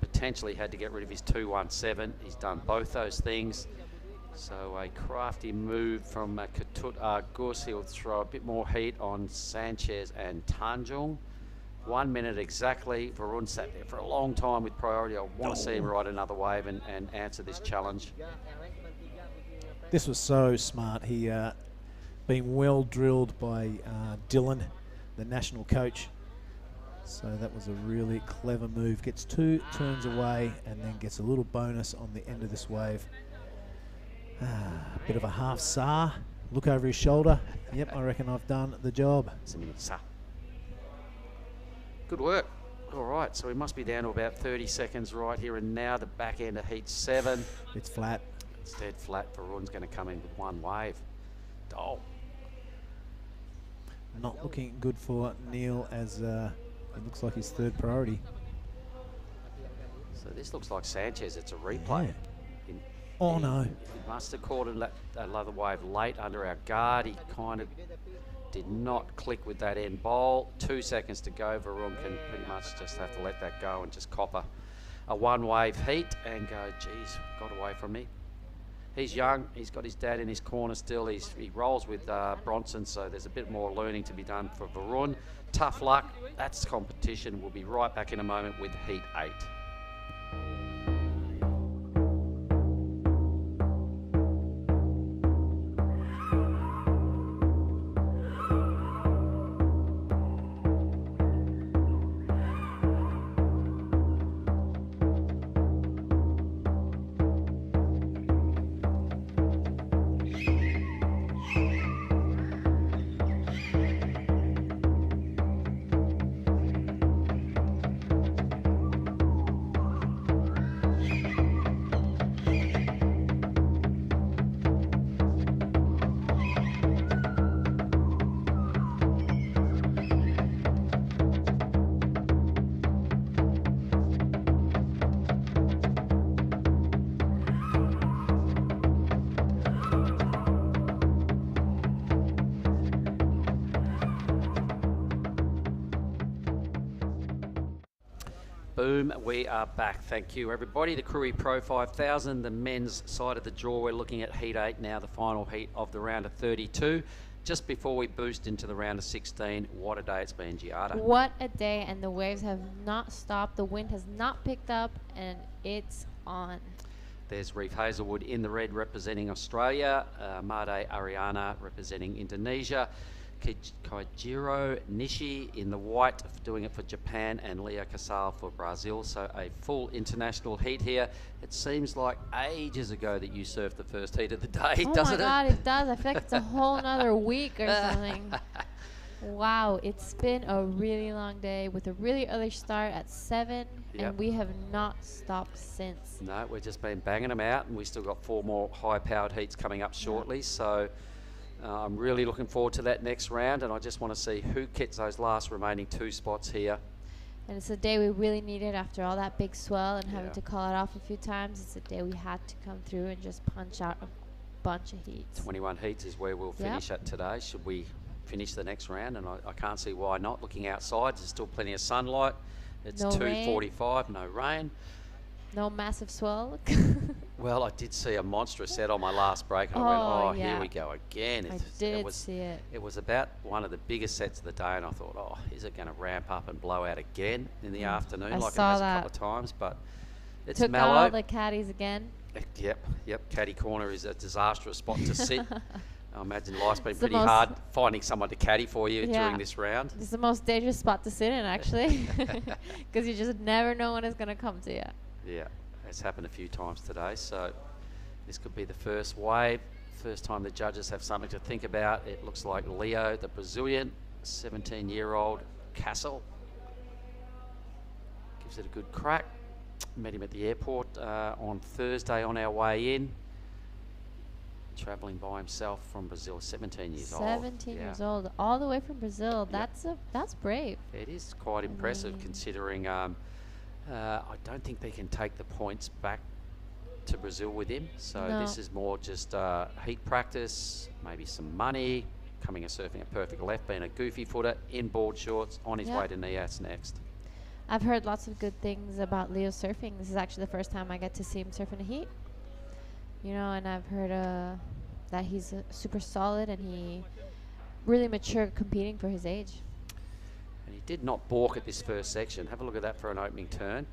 Potentially had to get rid of his 2:17. He's done both those things. So a crafty move from Ketut Argus. He'll throw a bit more heat on Sanchez and Tanjung. 1 minute exactly. Varun sat there for a long time with priority. I want to see him ride another wave and answer this challenge. This was so smart. He been well drilled by Dylan, the national coach. So that was a really clever move. Gets 2 turns away and then gets a little bonus on the end of this wave. Bit of a half SAR. Look over his shoulder. Yep, I reckon I've done the job. Good work. All right, so we must be down to about 30 seconds right here and now. The back end of heat 7. It's flat. It's dead flat. Varun's going to come in with 1 wave. Oh. Not looking good for Neil as it looks like his 3rd priority. So this looks like Sanchez. It's a replay. Yeah. Oh, no. He must have caught another wave late under our guard. He kind of did not click with that end bowl. 2 seconds to go. Varun can pretty much just have to let that go and just cop a 1 wave heat and go, geez, got away from me. He's young. He's got his dad in his corner still. He rolls with Bronson, so there's a bit more learning to be done for Varun. Tough luck. That's competition. We'll be right back in a moment with heat 8. Boom, we are back. Thank you, everybody. The Krui Pro 5000, the men's side of the draw. We're looking at heat 8 now, the final heat of the round of 32. Just before we boost into the round of 16, what a day it's been, Giada. What a day, and the waves have not stopped. The wind has not picked up, and it's on. There's Reef Hazelwood in the red representing Australia, Made Ariana representing Indonesia, Kaijiro Nishi in the white doing it for Japan, and Leah Casal for Brazil. So a full international heat here. It seems like ages ago that you surfed the first heat of the day, doesn't it? Oh my God, it does. I feel like it's a whole nother week or something. Wow, it's been a really long day with a really early start at 7, Yep. and we have not stopped since. No, we've just been banging them out, and we still got 4 more high-powered heats coming up shortly. So I'm really looking forward to that next round, and I just want to see who gets those last remaining 2 spots here. And it's a day we really needed after all that big swell and having Yeah. to call it off a few times. It's a day we had to come through and just punch out a bunch of heats. 21 heats is where we'll finish at today. Should we finish the next round? And I can't see why not. Looking outside, there's still plenty of sunlight. It's No 2:45, no rain. No massive swell. Well, I did see a monstrous set on my last break, and I Oh, went, yeah. here we go again. I It did was, see it. It was about one of the biggest sets of the day, and I thought, oh, is it going to ramp up and blow out again in the afternoon I like it saw has a that. couple of times? But it's Took mellow. out all the caddies again. Yep. Caddy corner is a disastrous spot to sit. I imagine life's been It's the pretty most- hard finding someone to caddy for you Yeah. during this round. It's the most dangerous spot to sit in, actually, because you just never know when it's going to come to you. Yeah, it's happened a few times today, so this could be the first wave. First time the judges have something to think about. It looks like Leo, the Brazilian, 17-year-old Castle, gives it a good crack. Met him at the airport on Thursday on our way in. Travelling by himself from Brazil, 17 years old. 17 Yeah. years old, all the way from Brazil. That's brave. It is quite impressive mean- considering I don't think they can take the points back to Brazil with him. So No. this is more just heat practice, maybe some money, coming and surfing a perfect left, being a goofy footer, in board shorts, on his Yeah. way to Nias next. I've heard lots of good things about Leo surfing. This is actually the first time I get to see him surf in a heat. You know, and I've heard that he's super solid and he really mature competing for his age. And he did not balk at this first section. Have a look at that for an opening turn.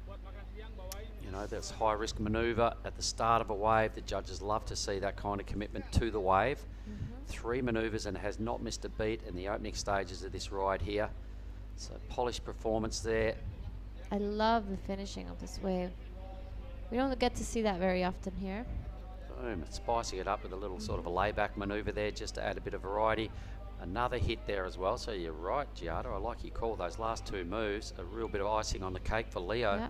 You know, there's high risk manoeuvre at the start of a wave. The judges love to see that kind of commitment to the wave. 3 manoeuvres and has not missed a beat in the opening stages of this ride here. So polished performance there. I love the finishing of this wave. We don't get to see that very often here. Boom, spicing it up with a little sort of a layback manoeuvre there just to add a bit of variety. Another hit there as well. So you're right, Giada. I like you call those last 2 moves a real bit of icing on the cake for Leo. Yeah.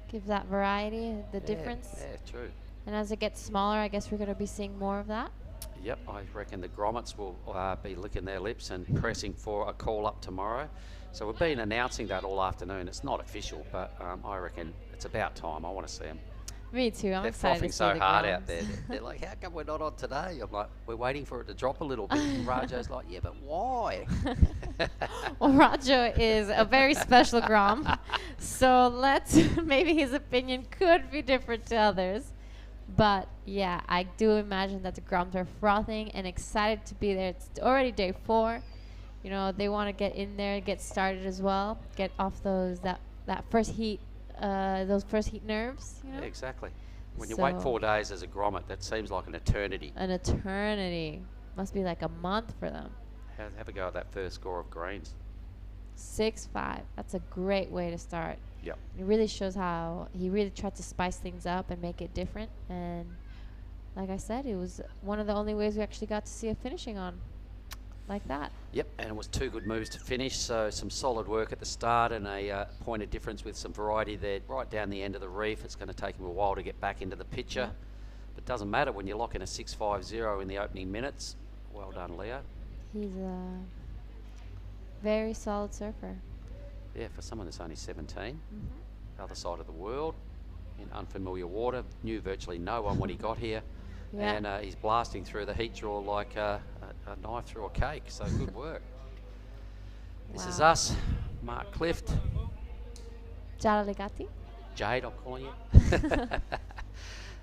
Give that variety, the difference. Yeah, true. And as it gets smaller, I guess we're going to be seeing more of that. Yep, I reckon the grommets will be licking their lips and pressing for a call up tomorrow. So we've been announcing that all afternoon. It's not official, but I reckon it's about time. I want to see them. Me too. I'm They're excited frothing to see so the hard groms. out there. They're like, how come we're not on today? I'm like, we're waiting for it to drop a little bit. And Rajo's like, yeah, but why? Well, Rajo is a very special Grom, so maybe his opinion could be different to others. But yeah, I do imagine that the Groms are frothing and excited to be there. It's already day 4. You know, they want to get in there, get started as well, get off that first heat, those first heat nerves. You know, Yeah, exactly. When you wait So- 4 days as a grommet, that seems like an eternity. an eternity. Must be like a month for them. Have a go at that first score of greens. 6-5. That's a great way to start. Yep. It really shows how he really tried to spice things up and make it different. And like I said, it was one of the only ways we actually got to see a finishing on like that. Yep, and it was 2 good moves to finish, so some solid work at the start and a point of difference with some variety there right down the end of the reef. It's going to take him a while to get back into the picture, but it doesn't matter when you lock in a 6.50 in the opening minutes. Well done, Leo. He's a very solid surfer. Yeah, for someone that's only 17, other side of the world, in unfamiliar water, knew virtually no one when he got here. Yeah. And he's blasting through the heat draw like a knife through a cake, so good work. This is Wow. us, Mark Clift, Jara Legati. Jade, I'm calling you.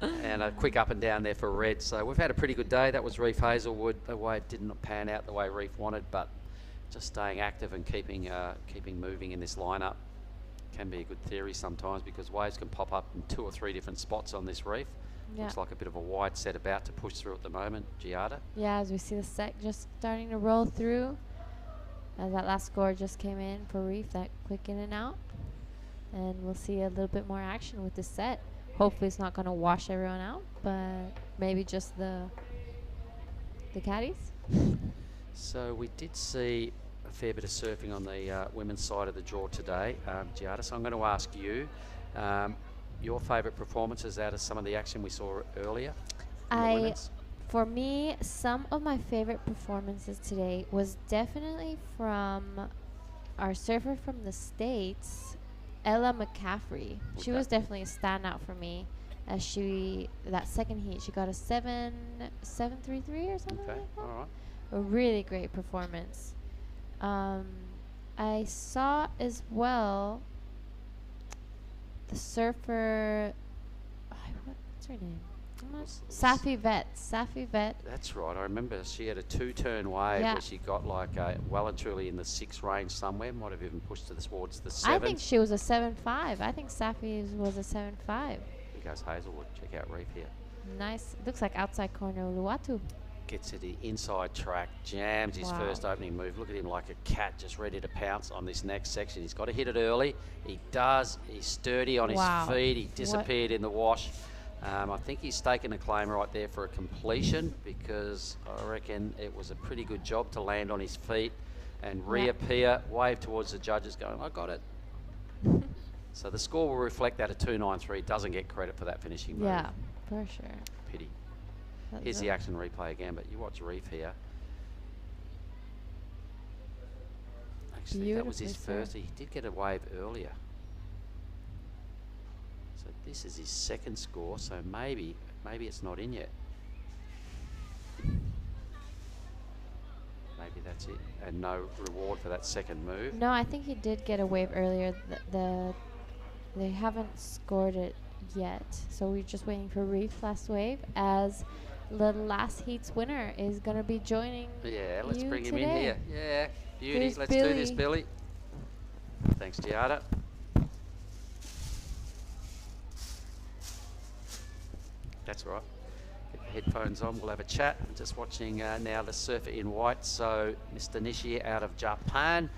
And a quick up and down there for Red. So we've had a pretty good day. That was Reef Hazelwood. The wave didn't pan out the way Reef wanted, but just staying active and keeping moving in this lineup can be a good theory sometimes, because waves can pop up in 2 or 3 different spots on this reef. Yeah. Looks like a bit of a wide set about to push through at the moment. Giada. Yeah, as we see the set just starting to roll through. As that last score just came in for Reef, that quick in and out. And we'll see a little bit more action with this set. Hopefully it's not going to wash everyone out, but maybe just the caddies. So we did see a fair bit of surfing on the women's side of the draw today. Giada, so I'm going to ask you your favourite performances out of some of the action we saw earlier. For me, some of my favorite performances today was definitely from our surfer from the States, Ella McCaffrey. She was definitely a standout for me. As that second heat, she got a 7.33 or something like that. All right. A really great performance. I saw as well the surfer, what's her name? Safi Vet. That's right. I remember she had a 2-turn wave where she got like well and truly in the 6 range somewhere. Might have even pushed towards the 7. I think she was a 7.5. I think Safi was a 7.5. Here goes Hazelwood. Check out Reef here. Nice. Looks like outside corner Uluwatu. Gets to the inside track, jams his first opening move. Look at him like a cat just ready to pounce on this next section. He's got to hit it early. He does. He's sturdy on his feet. He disappeared in the wash. I think he's taken a claim right there for a completion, because I reckon it was a pretty good job to land on his feet and reappear, wave towards the judges going, I got it. So the score will reflect that. A 2.93 doesn't get credit for that finishing move. Yeah, for sure. Pity. Here's the action replay again, but you watch Reef here. Actually, that was his first. He did get a wave earlier. So this is his second score, so maybe it's not in yet. Maybe that's it. And no reward for that second move. No, I think he did get a wave earlier. They haven't scored it yet. So we're just waiting for Reef last wave, as the last heat's winner is going to be joining. Yeah, let's bring him today. in here. Yeah, beauty. Here's Let's do this, Billy. Thanks, Giada. That's right. Get the headphones on. We'll have a chat. I'm just watching now the surfer in white. So Mr. Nishi out of Japan.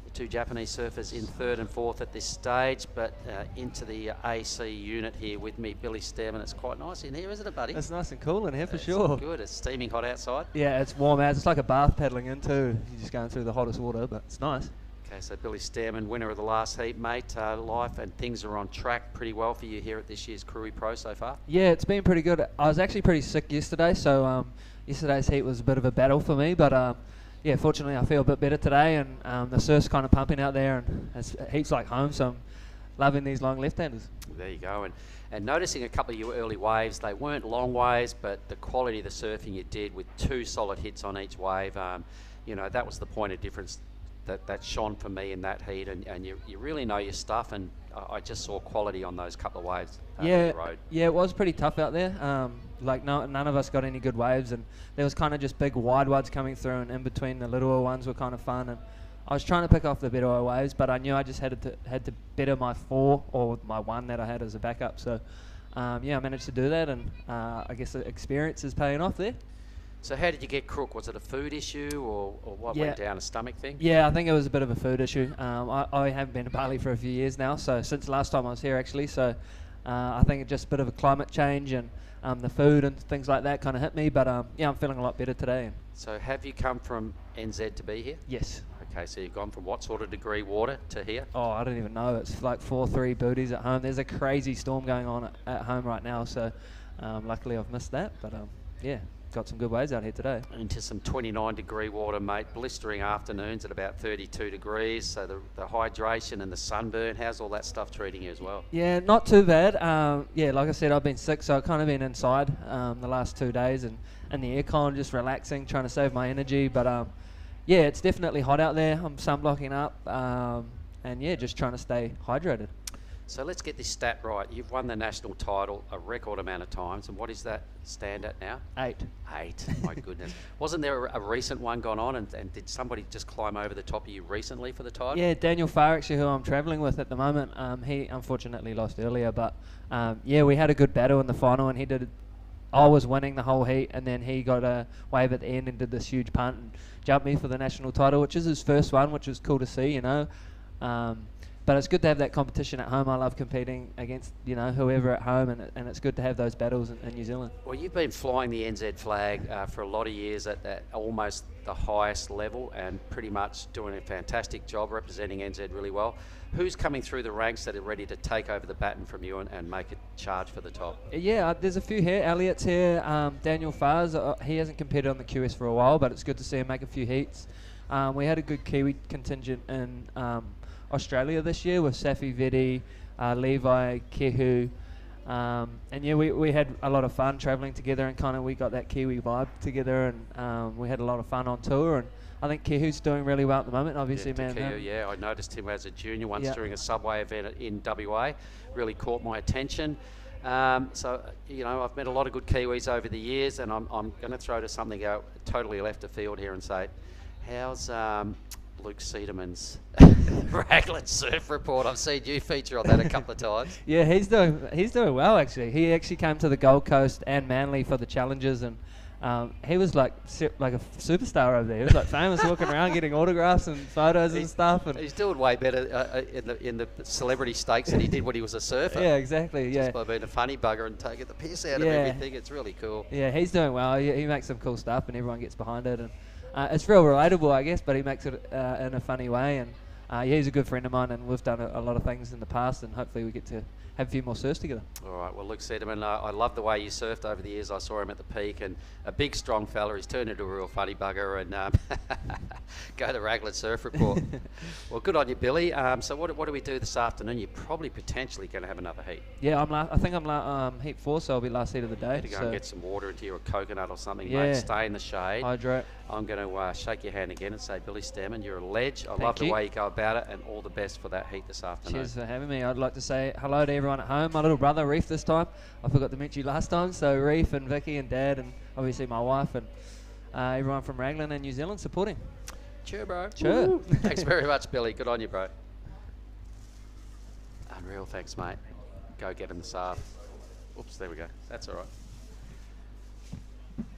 The 2 Japanese surfers in 3rd and 4th at this stage, but into the AC unit here with me, Billy Stearman. It's quite nice in here, isn't it, buddy? It's nice and cool in here for sure. Good. It's steaming hot outside. Yeah, it's warm out. It's like a bath paddling in too. You're just going through the hottest water, but it's nice. Okay, so Billy Stearman, winner of the last heat, mate. Life and things are on track pretty well for you here at this year's Krui Pro so far. Yeah, it's been pretty good. I was actually pretty sick yesterday, so yesterday's heat was a bit of a battle for me, but yeah, fortunately I feel a bit better today, and the surf's kind of pumping out there, and it's heaps like home, so I'm loving these long left-handers. There you go, and noticing a couple of your early waves, they weren't long waves, but the quality of the surfing you did with 2 solid hits on each wave, you know, that was the point of difference that shone for me in that heat, and you really know your stuff, and I just saw quality on those couple of waves on the road. Yeah, it was pretty tough out there. Like none of us got any good waves, and there was kind of just big wide ones coming through, and in between the littler ones were kind of fun, and I was trying to pick off the better waves, but I knew I just had to better my 4 or my 1 that I had as a backup. So yeah, I managed to do that, and I guess the experience is paying off there. So how did you get crook? Was it a food issue or what went down, a stomach thing? Yeah, I think it was a bit of a food issue. I haven't been to Bali for a few years now, so since the last time I was here actually, so I think it's just a bit of a climate change, and the food and things like that kind of hit me, but yeah, I'm feeling a lot better today. So have you come from NZ to be here? Yes. Okay, so you've gone from what sort of degree water to here? Oh, I don't even know. It's like 4-3 booties at home. There's a crazy storm going on at home right now, so luckily I've missed that, but yeah. Got some good waves out here today. Into some 29 degree water, mate. Blistering afternoons at about 32 degrees. So the hydration and the sunburn, how's all that stuff treating you as well? Yeah, not too bad. Yeah, like I said, I've been sick, so I've kind of been inside the last 2 days, and the aircon, just relaxing, trying to save my energy. But yeah, it's definitely hot out there. I'm sunblocking up, and yeah, just trying to stay hydrated. So let's get this stat right. You've won the national title a record amount of times, and what is that stand at now? 8. 8, my goodness. Wasn't there a recent one gone on, and did somebody just climb over the top of you recently for the title? Yeah, Daniel Farr, actually, who I'm travelling with at the moment. He unfortunately lost earlier, but yeah, we had a good battle in the final, and he did. I was winning the whole heat, and then he got a wave at the end and did this huge punt and jumped me for the national title, which is his first one, which was cool to see, you know. but it's good to have that competition at home. I love competing against whoever at home, and it's good to have those battles in New Zealand. Well, you've been flying the NZ flag for a lot of years at almost the highest level, and pretty much doing a fantastic job representing NZ really well. Who's coming through the ranks that are ready to take over the baton from you and make a charge for the top? Yeah, there's a few here. Elliot's here. Daniel Farr's, he hasn't competed on the QS for a while, but it's good to see him make a few heats. We had a good Kiwi contingent in Australia this year with Safi Vedi, Levi, Kehu. And yeah, we had a lot of fun travelling together, and kind of we got that Kiwi vibe together, and we had a lot of fun on tour. And I think Kehu's doing really well at the moment, obviously, man. Kehu, yeah, I noticed him as a junior once during a subway event in WA. Really caught my attention. So, I've met a lot of good Kiwis over the years, and I'm going to throw to something out totally left of field here and say, how's Luke Sederman's Raglan surf report? I've seen you feature on that a couple of times. Yeah, he's doing well, actually. He actually came to the Gold Coast and Manly for the challenges, and he was like a superstar over there. He was like famous, walking around getting autographs and photos and stuff. And he's doing way better in the celebrity stakes than he did when he was a surfer. Yeah, exactly. Just by being a funny bugger and taking the piss out of everything. It's really cool. Yeah, he's doing well. He makes some cool stuff, and everyone gets behind it. And it's real relatable, I guess, but he makes it in a funny way. And he's a good friend of mine, and we've done a lot of things in the past, and hopefully we get to have a few more surfs together. All right, well, Luke Sederman, I love the way you surfed over the years. I saw him at the peak, and a big, strong fella. He's turned into a real funny bugger, and go to Raglan Surf Report. Well, good on you, Billy. So what do we do this afternoon? You're probably potentially going to have another heat. Yeah, I think I'm heat 4, so I'll be last heat of the day. To go and get some water into you, or a coconut or something, mate. Stay in the shade. Hydrate. I'm going to shake your hand again and say, Billy Stammen, you're a ledge. I love the way you go about it, and all the best for that heat this afternoon. Cheers for having me. I'd like to say hello to everyone at home. My little brother, Reef, this time. I forgot to mention you last time. So Reef and Vicky and Dad, and obviously my wife, and everyone from Raglan and New Zealand supporting. Cheer, bro. Cheer. Thanks very much, Billy. Good on you, bro. Unreal. Thanks, mate. Go get him this half. Oops, there we go. That's all right.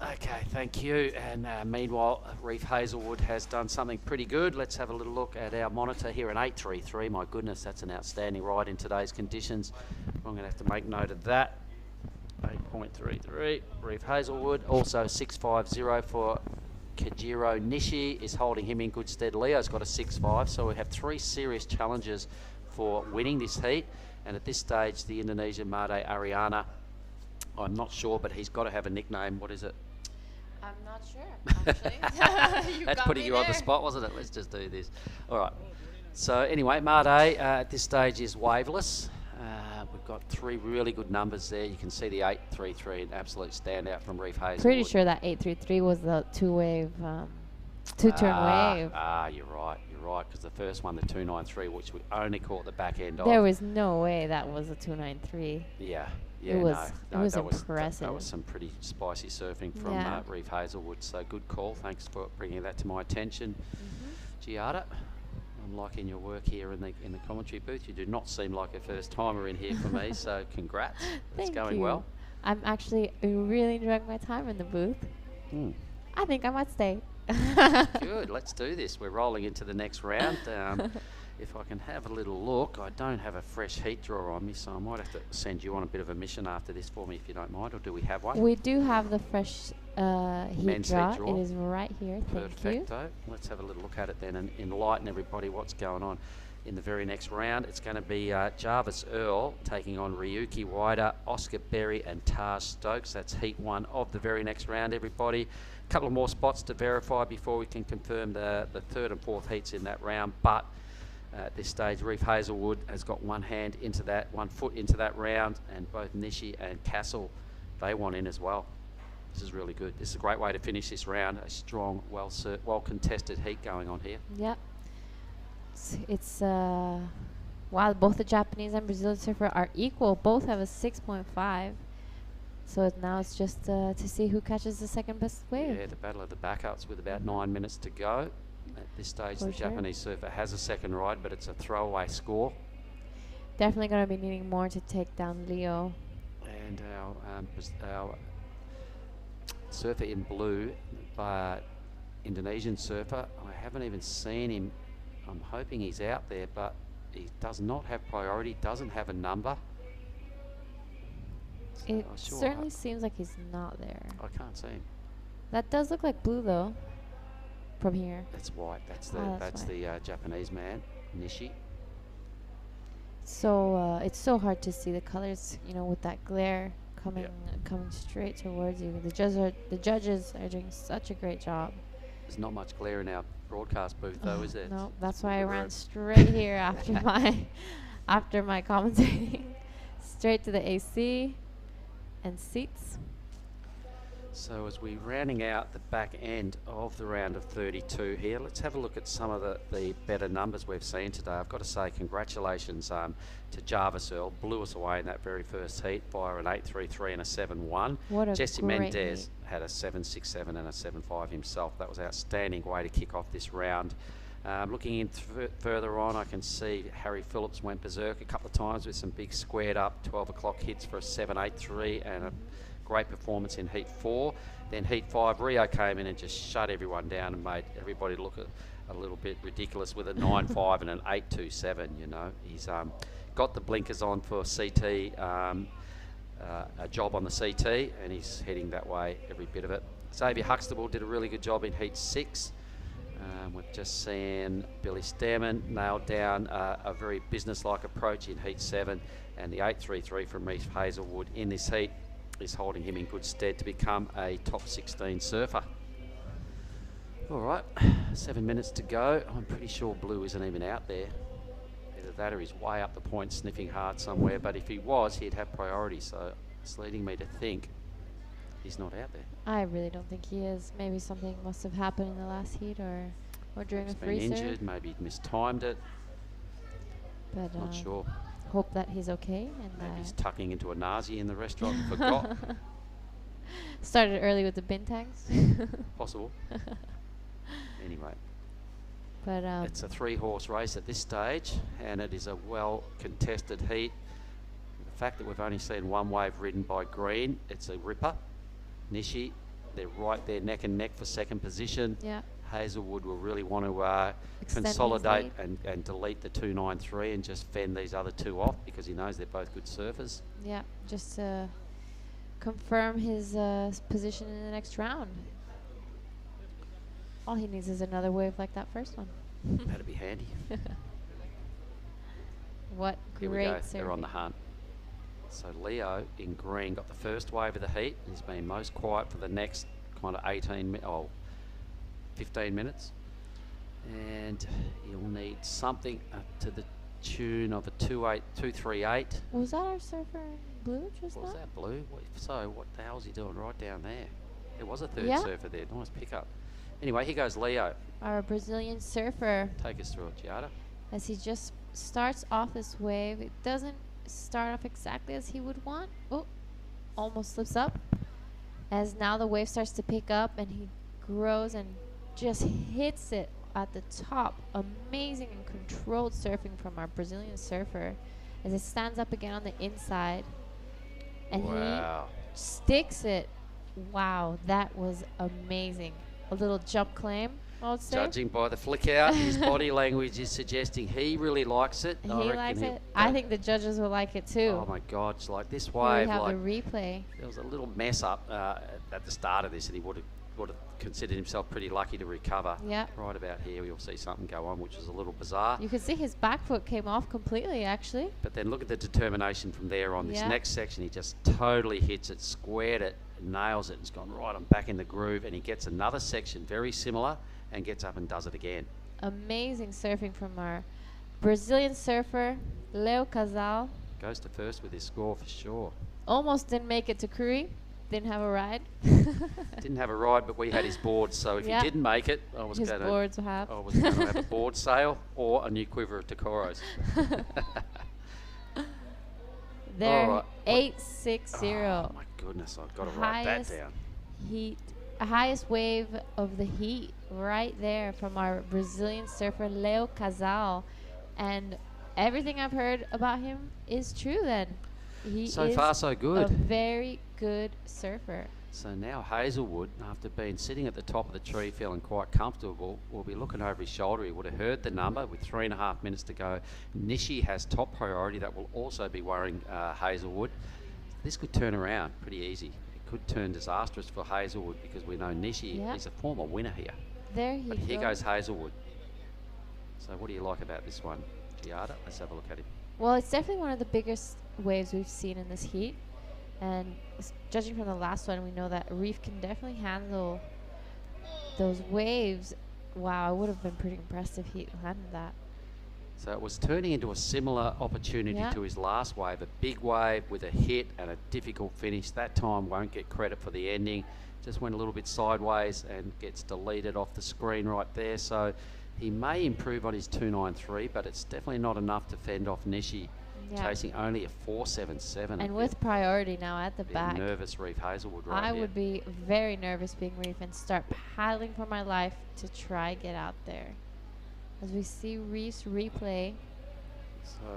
Okay, thank you. And meanwhile, Reef Hazelwood has done something pretty good. Let's have a little look at our monitor here, an 8.33. My goodness, that's an outstanding ride in today's conditions. I'm going to have to make note of that. 8.33, Reef Hazelwood. Also 6.50 for Kajiro Nishi is holding him in good stead. Leo's got a 6.5, so we have 3 serious challenges for winning this heat. And at this stage, the Indonesian Made Ariana, I'm not sure, but he's got to have a nickname. What is it? I'm not sure, actually. That's putting you on the spot, wasn't it? Let's just do this. All right. So anyway, Made at this stage is waveless. We've got 3 really good numbers there. You can see the 8.33, an absolute standout from Reef Hazelwood. Pretty sure that 8.33 was the two-turn wave. You're right. You're right, because the first one, the 2.93, which we only caught the back end of. There was no way that was a 2.93. Yeah, it was impressive. That was some pretty spicy surfing from Reef Hazelwood. So good call. Thanks for bringing that to my attention, Giada. I'm liking your work here in the commentary booth. You do not seem like a first timer in here for me. So congrats. It's going well. I'm actually really enjoying my time in the booth. I think I might stay. Good. Let's do this. We're rolling into the next round. If I can have a little look, I don't have a fresh heat drawer on me, so I might have to send you on a bit of a mission after this for me, if you don't mind. Or do we have one? We do have the fresh heat drawer. It is right here. Perfecto. Thank you. Let's have a little look at it then and enlighten everybody what's going on. In the very next round, it's going to be Jarvis Earl taking on Ryuki Wider, Oscar Berry and Taj Stokes. That's heat 1 of the very next round, everybody. A couple of more spots to verify before we can confirm the 3rd and 4th heats in that round, but at this stage, Reef Hazelwood has got one foot into that round, and both Nishi and Castle, they want in as well. This is really good. This is a great way to finish this round. A strong, well contested heat going on here. Yep. It's while both the Japanese and Brazilian surfer are equal, both have a 6.5. So now it's just to see who catches the second best wave. Yeah, the battle of the backups with about 9 minutes to go. At this stage, the Japanese surfer has a second ride, but it's a throwaway score. Definitely going to be needing more to take down Leo. And our surfer in blue, Indonesian surfer, I haven't even seen him. I'm hoping he's out there, but he does not have priority, doesn't have a number. It So sure, certainly seems like he's not there. I can't see him. That does look like blue though, from here. That's white. That's the Oh, that's that's the Japanese man, Nishi. So it's so hard to see the colors, you know, with that glare coming Yep. coming straight towards you. The judges are doing such a great job. There's not much glare in our broadcast booth, though, is there? No, It's that's a why I bit ran red. straight here after my commentating, straight to the AC and seats. So as we're rounding out the back end of the round of 32 here, let's have a look at some of the better numbers we've seen today. I've got to say congratulations to Jarvis Earl, blew us away in that very first heat via an 8.33 and a 7.1. What a Jesse great Mendez heat. had a 7.67 and a 7.5 himself. That was an outstanding way to kick off this round. Looking in further on, I can see Harry Phillips went berserk a couple of times with some big squared up 12 o'clock hits for a 7.83 and a great performance in Heat 4. Then Heat 5, Rio came in and just shut everyone down and made everybody look a little bit ridiculous with a 9.5 and an 8.27, you know. He's got the blinkers on for CT, a job on the CT, and he's heading that way, every bit of it. Xavier Huxtable did a really good job in Heat 6. We've just seen Billy Stearman nailed down a very business-like approach in Heat 7, and the 8.33 from Reece Hazelwood in this heat is holding him in good stead to become a top 16 surfer. All right, 7 minutes to go. I'm pretty sure Blue isn't even out there. Either that or he's way up the point sniffing hard somewhere, but if he was, he'd have priority, so it's leading me to think he's not out there. I really don't think he is. Maybe something must have happened in the last heat or during He's a been freezer. injured, maybe he'd mistimed it, But not sure. hope that he's okay and Maybe he's tucking into a nazi in the restaurant and forgot. started early with the bin tags. Possible. Anyway, But it's a 3-horse race at this stage, and it is a well-contested heat. The fact that we've only seen one wave ridden by Green, it's a ripper. Nishi, they're right there neck and neck for second position. yeah, Hazelwood will really want to Extend his consolidate lead. and delete the 293 and just fend these other two off because he knows they're both good surfers. yeah, just to confirm his position in the next round. All he needs is another wave like that first one. That'd be handy. What Here we great go. They're on the surfing. hunt. So Leo in green got the first wave of the heat. He's been most quiet for the next kind of 15 minutes. And he'll need something up to the tune of a 238. Was that our surfer in blue just What was now? that, Blue? So what the hell's he doing right down there? There was a third Yeah. surfer there. Nice pickup. Anyway, here goes Leo. Our Brazilian surfer, Take us through it, Giada. as he just starts off this wave, it doesn't start off exactly as he would want. Oh, almost slips up. As now the wave starts to pick up and he grows and just hits it at the top. Amazing and controlled surfing from our Brazilian surfer as it stands up again on the inside. And Wow. he sticks it. Wow, that was amazing. A little jump claim, I would say. Judging by the flick out, his body language is suggesting he really likes it. He I reckon likes he- it. I think the judges will like it too. Oh my God! It's like this Here we wave. have Like the replay. there was a little mess up at the start of this, and he would have considered himself pretty lucky to recover. Yeah. Right about here, you'll see something go on, which is a little bizarre. You can see his back foot came off completely, actually. But then look at the determination from there on. This Yeah. next section, he just totally hits it, squared it, nails it. It's gone right on back in the groove, and he gets another section very similar and gets up and does it again. Amazing surfing from our Brazilian surfer, Leo Casal. Goes to first with his score for sure. Almost didn't make it to Krui. Didn't have a ride. Didn't have a ride, but we had his board, so if Yeah. he didn't make it, I was His going boards have. to have a board sale or a new quiver of Tokoros. There, Alright. 860. Oh my goodness, I've got to write that Highest down. Heat, highest wave of the heat, right there from our Brazilian surfer Leo Casal, and everything I've heard about him is true. Then he So is far, so a good. very good surfer. So now Hazelwood, after being sitting at the top of the tree feeling quite comfortable, will be looking over his shoulder. He would have heard the number with 3.5 minutes to go. Nishi has top priority. That will also be worrying Hazelwood. This could turn around pretty easy. It could turn disastrous for Hazelwood because we know Nishi is a former winner here. There he But here goes Hazelwood. So what do you like about this one, Giada? Let's have a look at him. Well, it's definitely one of the biggest waves we've seen in this heat. And judging from the last one, we know that Reef can definitely handle those waves. Wow, I would have been pretty impressed if he landed that. So it was turning into a similar opportunity to his last wave, a big wave with a hit and a difficult finish. That time won't get credit for the ending. Just went a little bit sideways and gets deleted off the screen right there. So he may improve on his 293, but it's definitely not enough to fend off Nishi. Chasing only a 477. And with priority now at the back. Nervous Reef Hazelwood right I here. would be very nervous being Reef and start paddling for my life to try get out there. As we see Reef's replay. So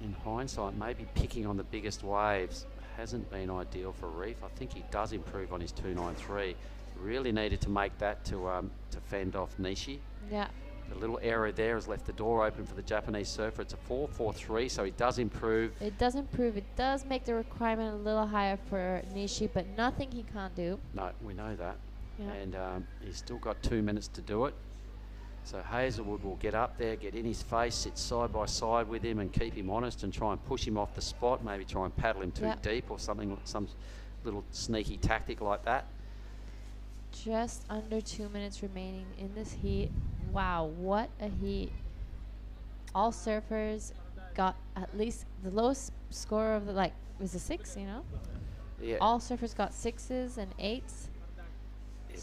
in hindsight, maybe picking on the biggest waves hasn't been ideal for Reef. I think he does improve on his 293. Really needed to make that to fend off Nishi. Yeah. The little error there has left the door open for the Japanese surfer. It's a 4.43, so he does improve. It does improve. It does make the requirement a little higher for Nishi, but nothing he can't do. No, we know that. Yeah. And he's still got 2 minutes to do it. So Hazelwood will get up there, get in his face, sit side by side with him and keep him honest and try and push him off the spot, maybe try and paddle him too deep or something, some little sneaky tactic like that. Just under 2 minutes remaining in this heat. Wow, what a heat. All surfers got at least the lowest score of the, was a 6, you know? Yeah. All surfers got 6s and 8s.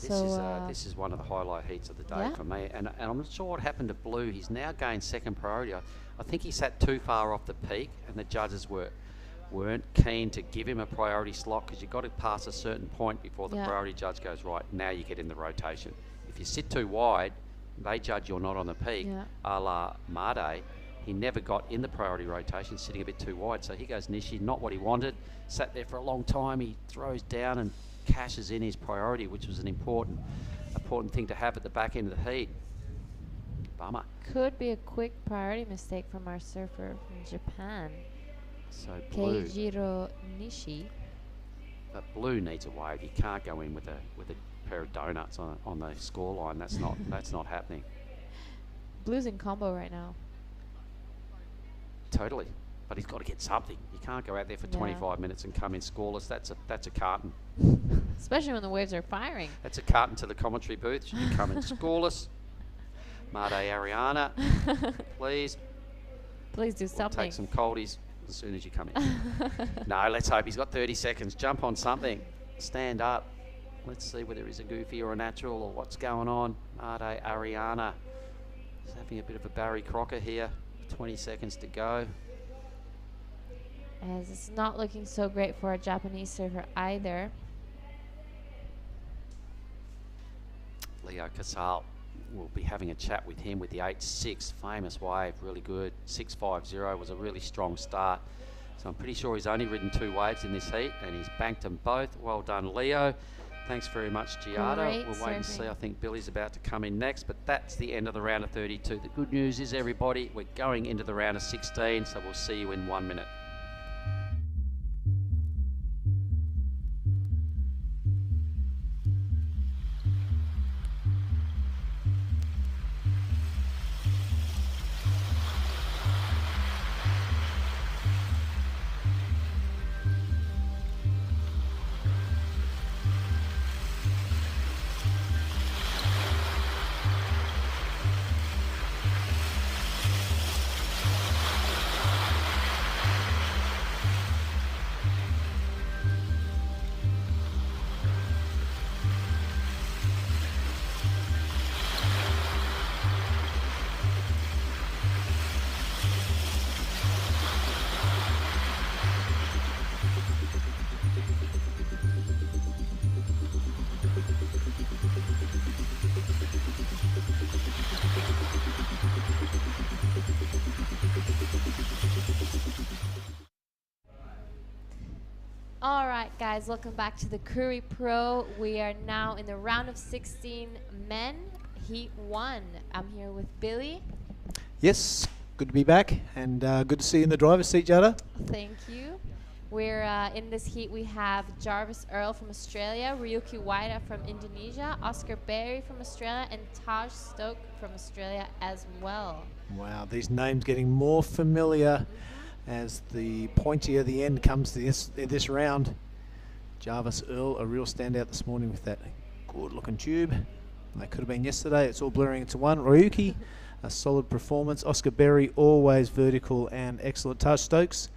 Yeah, this is one of the highlight heats of the day for me. And I'm not sure what happened to Blue. He's now gained second priority. I think he sat too far off the peak and the judges weren't keen to give him a priority slot because you've got to pass a certain point before the priority judge goes, right, now you get in the rotation. If you sit too wide, they judge you're not on the peak, a la Made. He never got in the priority rotation, sitting a bit too wide. So here goes Nishi, not what he wanted. Sat there for a long time. He throws down and cashes in his priority, which was an important thing to have at the back end of the heat. Bummer. Could be a quick priority mistake from our surfer from Japan. So Blue. Keijiro Nishi. But Blue needs a wave. You can't go in with a pair of donuts on the score line. That's not happening. Blue's in combo right now. Totally. But he's got to get something. You can't go out there for 25 minutes and come in scoreless. That's a carton. Especially when the waves are firing. That's a carton to the commentary booth. Should you come in scoreless? Made Ariana, please. Please do something. Take some coldies as soon as you come in. No, let's hope he's got 30 seconds. Jump on something. Stand up. Let's see whether he's a goofy or a natural or what's going on. Made Ariana. He's having a bit of a Barry Crocker here. 20 seconds to go. As it's not looking so great for a Japanese surfer either. Leo Casal, we'll be having a chat with him with the 8.6, famous wave, really good. 6.50 was a really strong start. So I'm pretty sure he's only ridden 2 waves in this heat and he's banked them both. Well done, Leo. Thanks very much, Giada. We'll wait and see. I think Billy's about to come in next, but that's the end of the round of 32. The good news is, everybody, we're going into the round of 16, so we'll see you in 1 minute. All right, guys, welcome back to the Krui Pro. We are now in the round of 16 men, Heat 1. I'm here with Billy. Yes, good to be back, and good to see you in the driver's seat, Jada. Thank you. We're in this heat. We have Jarvis Earl from Australia, Ryuki Waida from Indonesia, Oscar Berry from Australia, and Taj Stokes from Australia as well. Wow, these names getting more familiar as the pointy at the end comes to this round. Jarvis Earl, a real standout this morning with that good-looking tube. That could have been yesterday. It's all blurring into one. Ryuki, a solid performance. Oscar Berry, always vertical and excellent. Taj Stokes.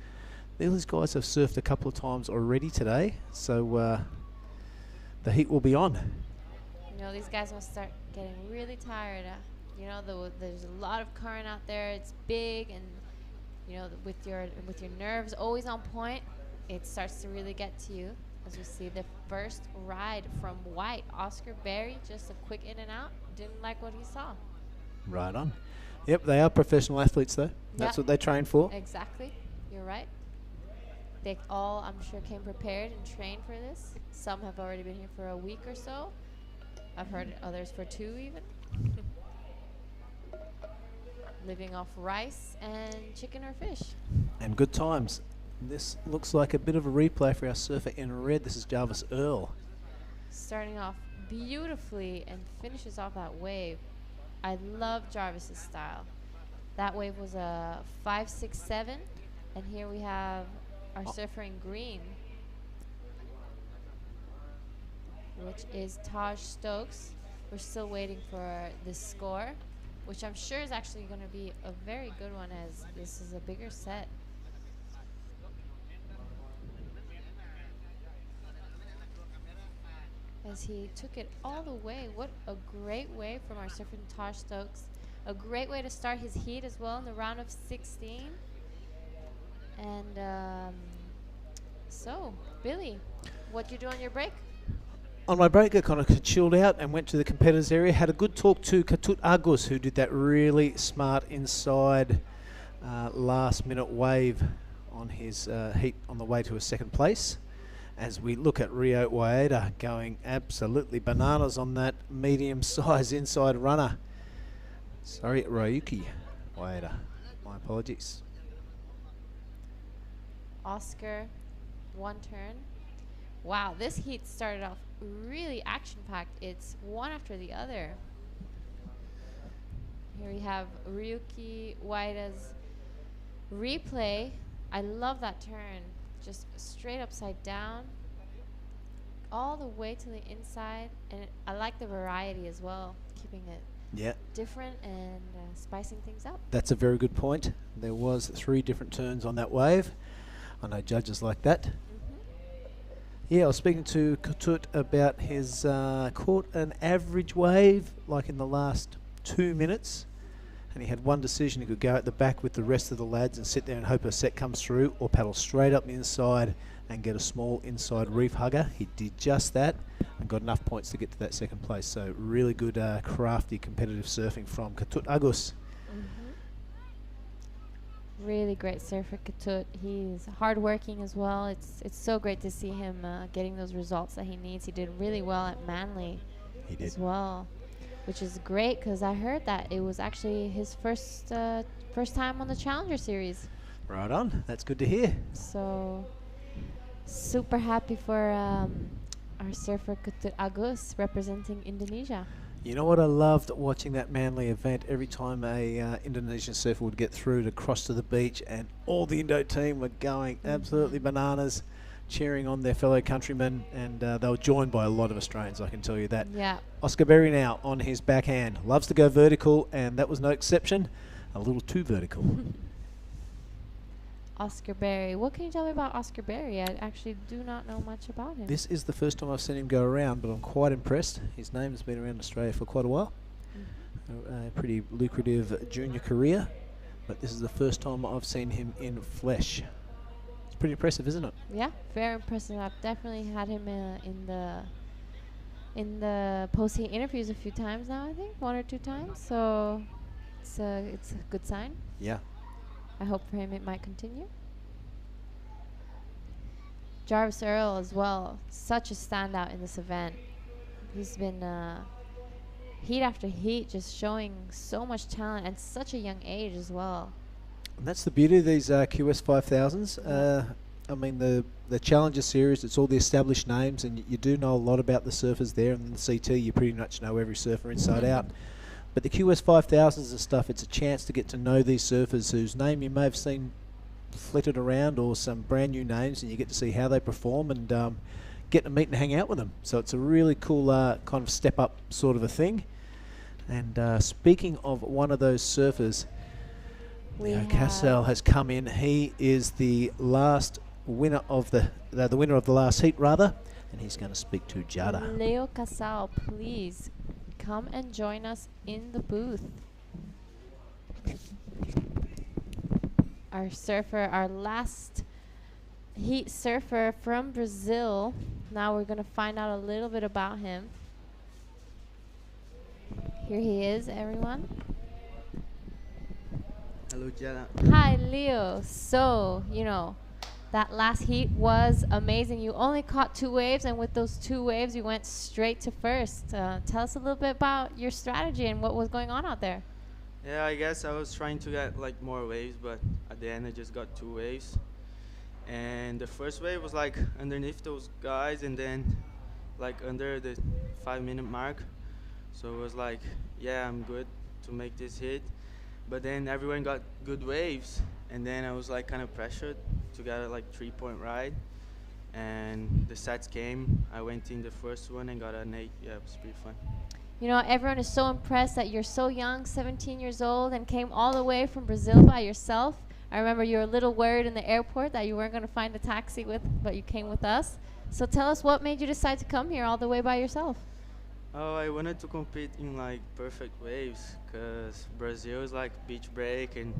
These guys have surfed a couple of times already today, so the heat will be on. You know, these guys must start getting really tired. You know, there's a lot of current out there. It's big, and you know, with your nerves always on point, it starts to really get to you. As we see the first ride from White, Oscar Berry, just a quick in and out. Didn't like what he saw. Right on. Yep, they are professional athletes, though. That's what they train for. Exactly. You're right. They all, I'm sure, came prepared and trained for this. Some have already been here for a week or so. I've heard others for 2 even. Living off rice and chicken or fish. And good times. This looks like a bit of a replay for our surfer in red. This is Jarvis Earl. Starting off beautifully and finishes off that wave. I love Jarvis's style. That wave was a 5.67, and here we have our surfer in green, which is Taj Stokes. We're still waiting for this score, which I'm sure is actually going to be a very good one, as this is a bigger set. As he took it all the way. What a great way from our surfer Taj Stokes. A great way to start his heat as well in the round of 16. And so, Billy, what'd you do on your break? On my break, I kind of chilled out and went to the competitors area. Had a good talk to Ketut Agus, who did that really smart inside last-minute wave on his heat on the way to a second place. As we look at Rio Waida going absolutely bananas on that medium-sized inside runner. Sorry, Ryuki Waida. My apologies. Oscar, one turn. Wow, this heat started off really action-packed. It's one after the other. Here we have Ryuki Waida's replay. I love that turn. Just straight upside down, all the way to the inside. And I like the variety as well, keeping it different and spicing things up. That's a very good point. There was 3 different turns on that wave. I know judges like that. Yeah, I was speaking to Ketut about his caught an average wave like in the last 2 minutes, and he had one decision. He could go at the back with the rest of the lads and sit there and hope a set comes through, or paddle straight up the inside and get a small inside reef hugger. He did just that and got enough points to get to that second place. So really good crafty competitive surfing from Ketut Agus. Really great surfer, Ketut. He's hardworking as well. It's so great to see him getting those results that he needs. He did really well at Manly as well, which is great because I heard that it was actually his first time on the Challenger Series. Right on. That's good to hear. So super happy for our surfer Ketut Agus representing Indonesia. You know what I loved watching that Manly event? Every time a Indonesian surfer would get through to cross to the beach, and all the Indo team were going absolutely bananas, cheering on their fellow countrymen, and they were joined by a lot of Australians, I can tell you that. Yeah. Oscar Berry now on his backhand. Loves to go vertical, and that was no exception. A little too vertical. Oscar Berry. What can you tell me about Oscar Berry? I actually do not know much about him. This is the first time I've seen him go around, but I'm quite impressed. His name has been around Australia for quite a while. A pretty lucrative junior career, but this is the first time I've seen him in flesh. It's pretty impressive, isn't it? Yeah, very impressive. I've definitely had him in the post-heat interviews a few times now, I think, 1 or 2 times. So it's a good sign. Yeah. I hope for him it might continue. Jarvis Earl as well, such a standout in this event. He's been heat after heat, just showing so much talent and such a young age as well. And that's the beauty of these QS 5000s. I mean, the Challenger Series, it's all the established names, and you do know a lot about the surfers there. And the CT, you pretty much know every surfer inside out. But the QS 5000s and stuff, it's a chance to get to know these surfers whose name you may have seen flitted around, or some brand new names, and you get to see how they perform and get to meet and hang out with them. So it's a really cool kind of step up sort of a thing. And speaking of one of those surfers, Leo Cassell has come in. He is the last winner of the winner of the last heat, rather, and he's going to speak to Jada. Leo Cassell, please come and join us in the booth. Our surfer, our last heat surfer from Brazil. Now we're going to find out a little bit about him. Here he is, everyone. Hello, Jada. Hi, Leo. So, you know, that last heat was amazing. You only caught 2 waves, and with those 2 waves, you went straight to first. Tell us a little bit about your strategy and what was going on out there. Yeah, I guess I was trying to get like more waves, but at the end I just got 2 waves. And the first wave was like underneath those guys, and then like under the 5-minute mark. So it was like, yeah, I'm good to make this hit. But then everyone got good waves, and then I was like kind of pressured to get a like 3-point ride. And the sets came. I went in the first one and got an 8. Yeah, it was pretty fun. You know, everyone is so impressed that you're so young, 17 years old, and came all the way from Brazil by yourself. I remember you were a little worried in the airport that you weren't going to find a taxi but you came with us. So tell us, what made you decide to come here all the way by yourself? Oh, I wanted to compete in like perfect waves, because Brazil is like beach break and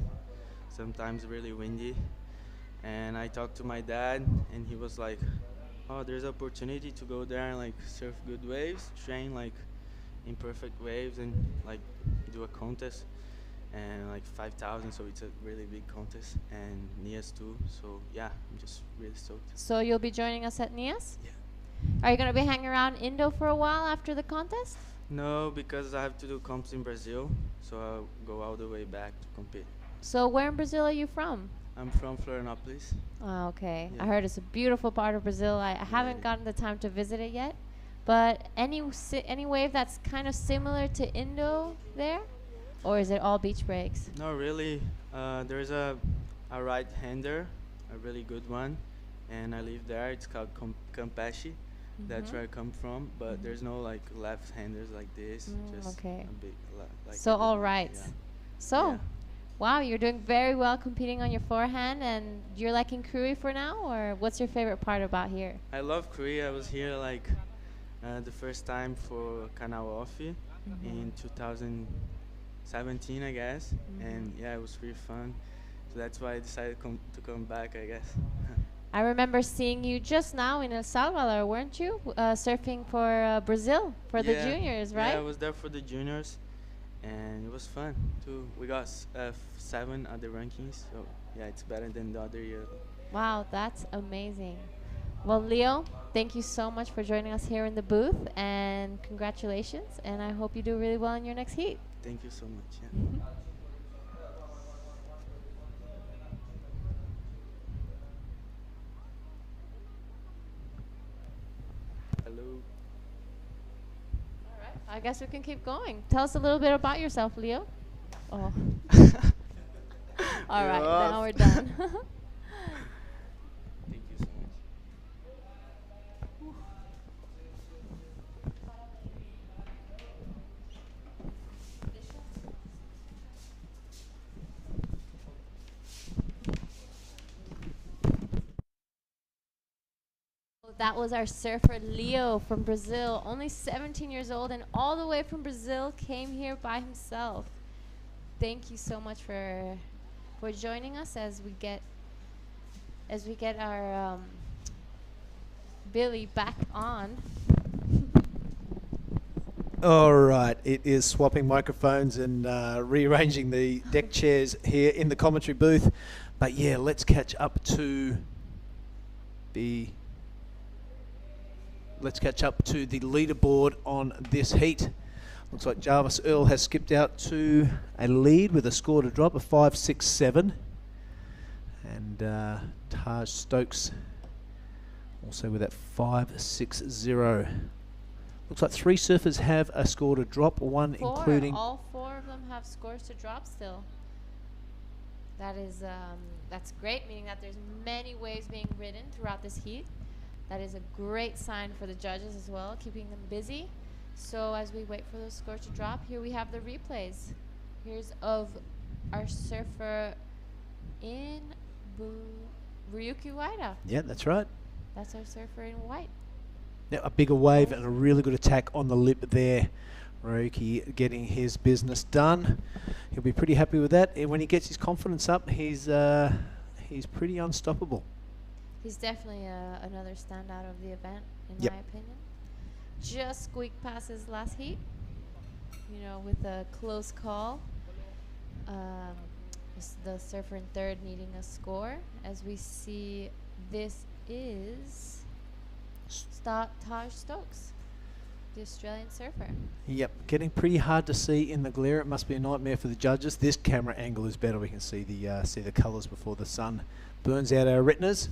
sometimes really windy. And I talked to my dad, and he was like, oh, there's opportunity to go there and like surf good waves, train like in perfect waves, and like do a contest. And like 5,000, so it's a really big contest, and NIAS too. So yeah, I'm just really stoked. So you'll be joining us at NIAS? Yeah. Are you going to be hanging around Indo for a while after the contest? No, because I have to do comps in Brazil, so I'll go all the way back to compete. So where in Brazil are you from? I'm from Florianopolis. Oh, okay. Yeah. I heard it's a beautiful part of Brazil. I haven't gotten the time to visit it yet. But any wave that's kind of similar to Indo there? Or is it all beach breaks? No, really. There's a right-hander, a really good one, and I live there. It's called Campeche. That's where I come from. But there's no like left-handers like this. Just okay. a big like. So all right. Yeah. So, Yeah. wow, you're doing very well competing on your forehand, and you're liking Krui for now, or what's your favorite part about here? I love Krui. I was here like the first time for Canal Off in 2017, I guess, and yeah, it was really fun. So that's why I decided to come back, I guess. I remember seeing you just now in El Salvador, weren't you? Surfing for Brazil for the juniors, right? Yeah, I was there for the juniors, and it was fun too. We got 7 at the rankings, so yeah, it's better than the other year. Wow, that's amazing. Well, Leo, thank you so much for joining us here in the booth, and congratulations, and I hope you do really well in your next heat. Thank you so much. Yeah. Hello. All right, I guess we can keep going. Tell us a little bit about yourself, Leo. Oh. All right, now we're done. Thank you so much. That was our surfer Leo from Brazil, only 17 years old, and all the way from Brazil came here by himself. Thank you so much for joining us as we get our Billy back on. All right, it is swapping microphones and rearranging the deck chairs here in the commentary booth. But yeah, let's catch up to the let's catch up to the leaderboard on this heat. Looks like Jarvis Earl has skipped out to a lead with a score to drop of 5.67. And Taj Stokes also with that 5.60. Looks like 3 surfers have a score to drop, one including... All 4 of them have scores to drop still. That is, that's great, meaning that there's many waves being ridden throughout this heat. That is a great sign for the judges as well, keeping them busy. So as we wait for those scores to drop, here we have the replays. Here's of our surfer in Ryuki Waida. Yeah, that's right. That's our surfer in white. Now, a bigger wave and a really good attack on the lip there. Ryuki getting his business done. He'll be pretty happy with that. And when he gets his confidence up, he's pretty unstoppable. He's definitely another standout of the event, in Yep. my opinion. Just squeaked past his last heat, you know, with a close call. The surfer in third needing a score. As we see, this is Taj Stokes, the Australian surfer. Yep, getting pretty hard to see in the glare. It must be a nightmare for the judges. This camera angle is better. We can see the colours before the sun burns out our retinas.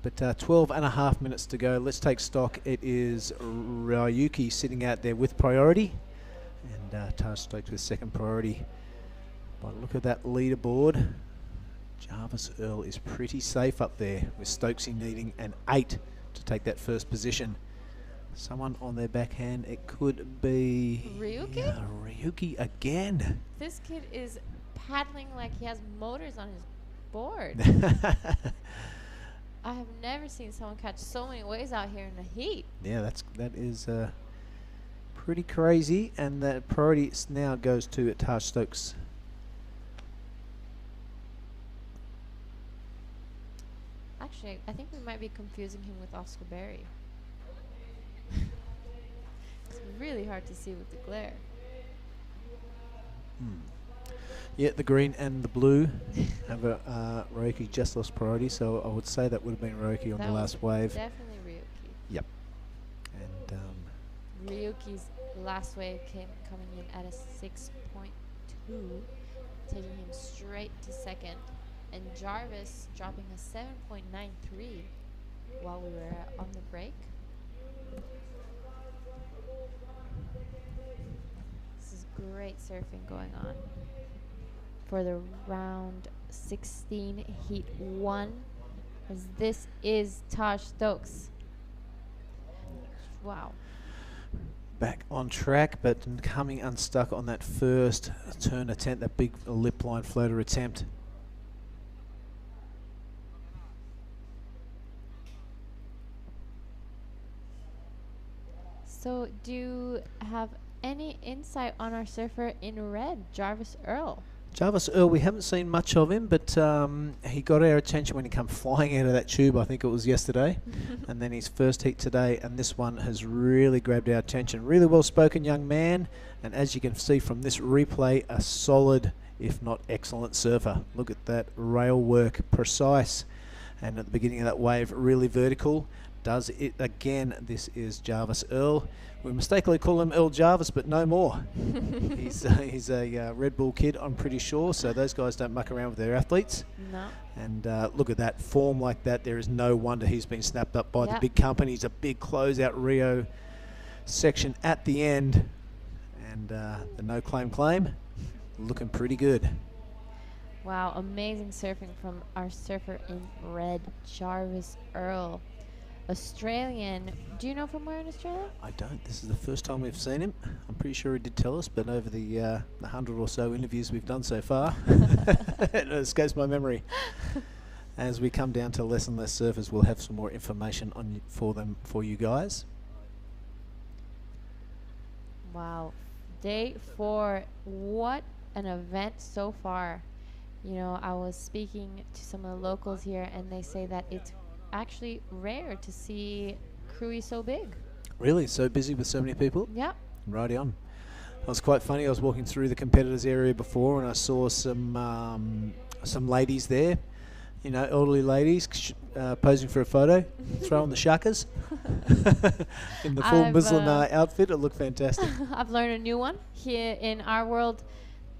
But 12 and a half minutes to go. Let's take stock. It is Ryuki sitting out there with priority, and Taj Stokes with second priority. But look at that leaderboard. Jarvis Earl is pretty safe up there, with Stokesy needing an 8 to take that first position. Someone on their backhand, it could be Ryuki? Ryuki again. This kid is paddling like he has motors on his board. I have never seen someone catch so many waves out here in the heat. Yeah, that is pretty crazy, and the priority now goes to Taj Stokes. Actually, I think we might be confusing him with Oscar Berry. It's really hard to see with the glare. Yeah, the green and the blue have Ryuki just lost priority, so I would say that would have been Ryuki on That the was last wave. Definitely Ryuki. Yep. And Ryuki's last wave coming in at a 6.2, taking him straight to second, and Jarvis dropping a 7.93 while we were on the break. This is great surfing going on for the round 16 heat 1, as this is Taj Stokes. Wow. back on track, but coming unstuck on that first turn attempt, that big lip line floater attempt. So do you have any insight on our surfer in red, Jarvis Earl? Jarvis Earl, we haven't seen much of him, but he got our attention when he came flying out of that tube, I think it was yesterday. And then his first heat today, and this one has really grabbed our attention. Really well-spoken young man, and as you can see from this replay, a solid, if not excellent surfer. Look at that rail work, precise. And at the beginning of that wave, really vertical. Does it again. This is Jarvis Earl. We mistakenly call him Earl Jarvis, but no more. He's a Red Bull kid, I'm pretty sure, so those guys don't muck around with their athletes. No. And look at that form like that. There is no wonder he's been snapped up by the big companies. A big closeout Rio section at the end. And the no claim, looking pretty good. Wow, amazing surfing from our surfer in red, Jarvis Earl. Australian. Do you know from where in Australia? I don't. This is the first time we've seen him. I'm pretty sure he did tell us, but over the 100 or so interviews we've done so far, it escapes my memory. As we come down to less and less surfers, we'll have some more information on for you guys. Wow. Day 4. What an event so far. You know, I was speaking to some of the locals here, and they say that it's actually rare to see Krui so big. Really? So busy with so many people? Yeah. Righty on. It was quite funny. I was walking through the competitors area before, and I saw some ladies there, You know, elderly ladies posing for a photo, throwing the shakas in the full I've, Muslim outfit. It looked fantastic. I've learned a new one. Here in our world,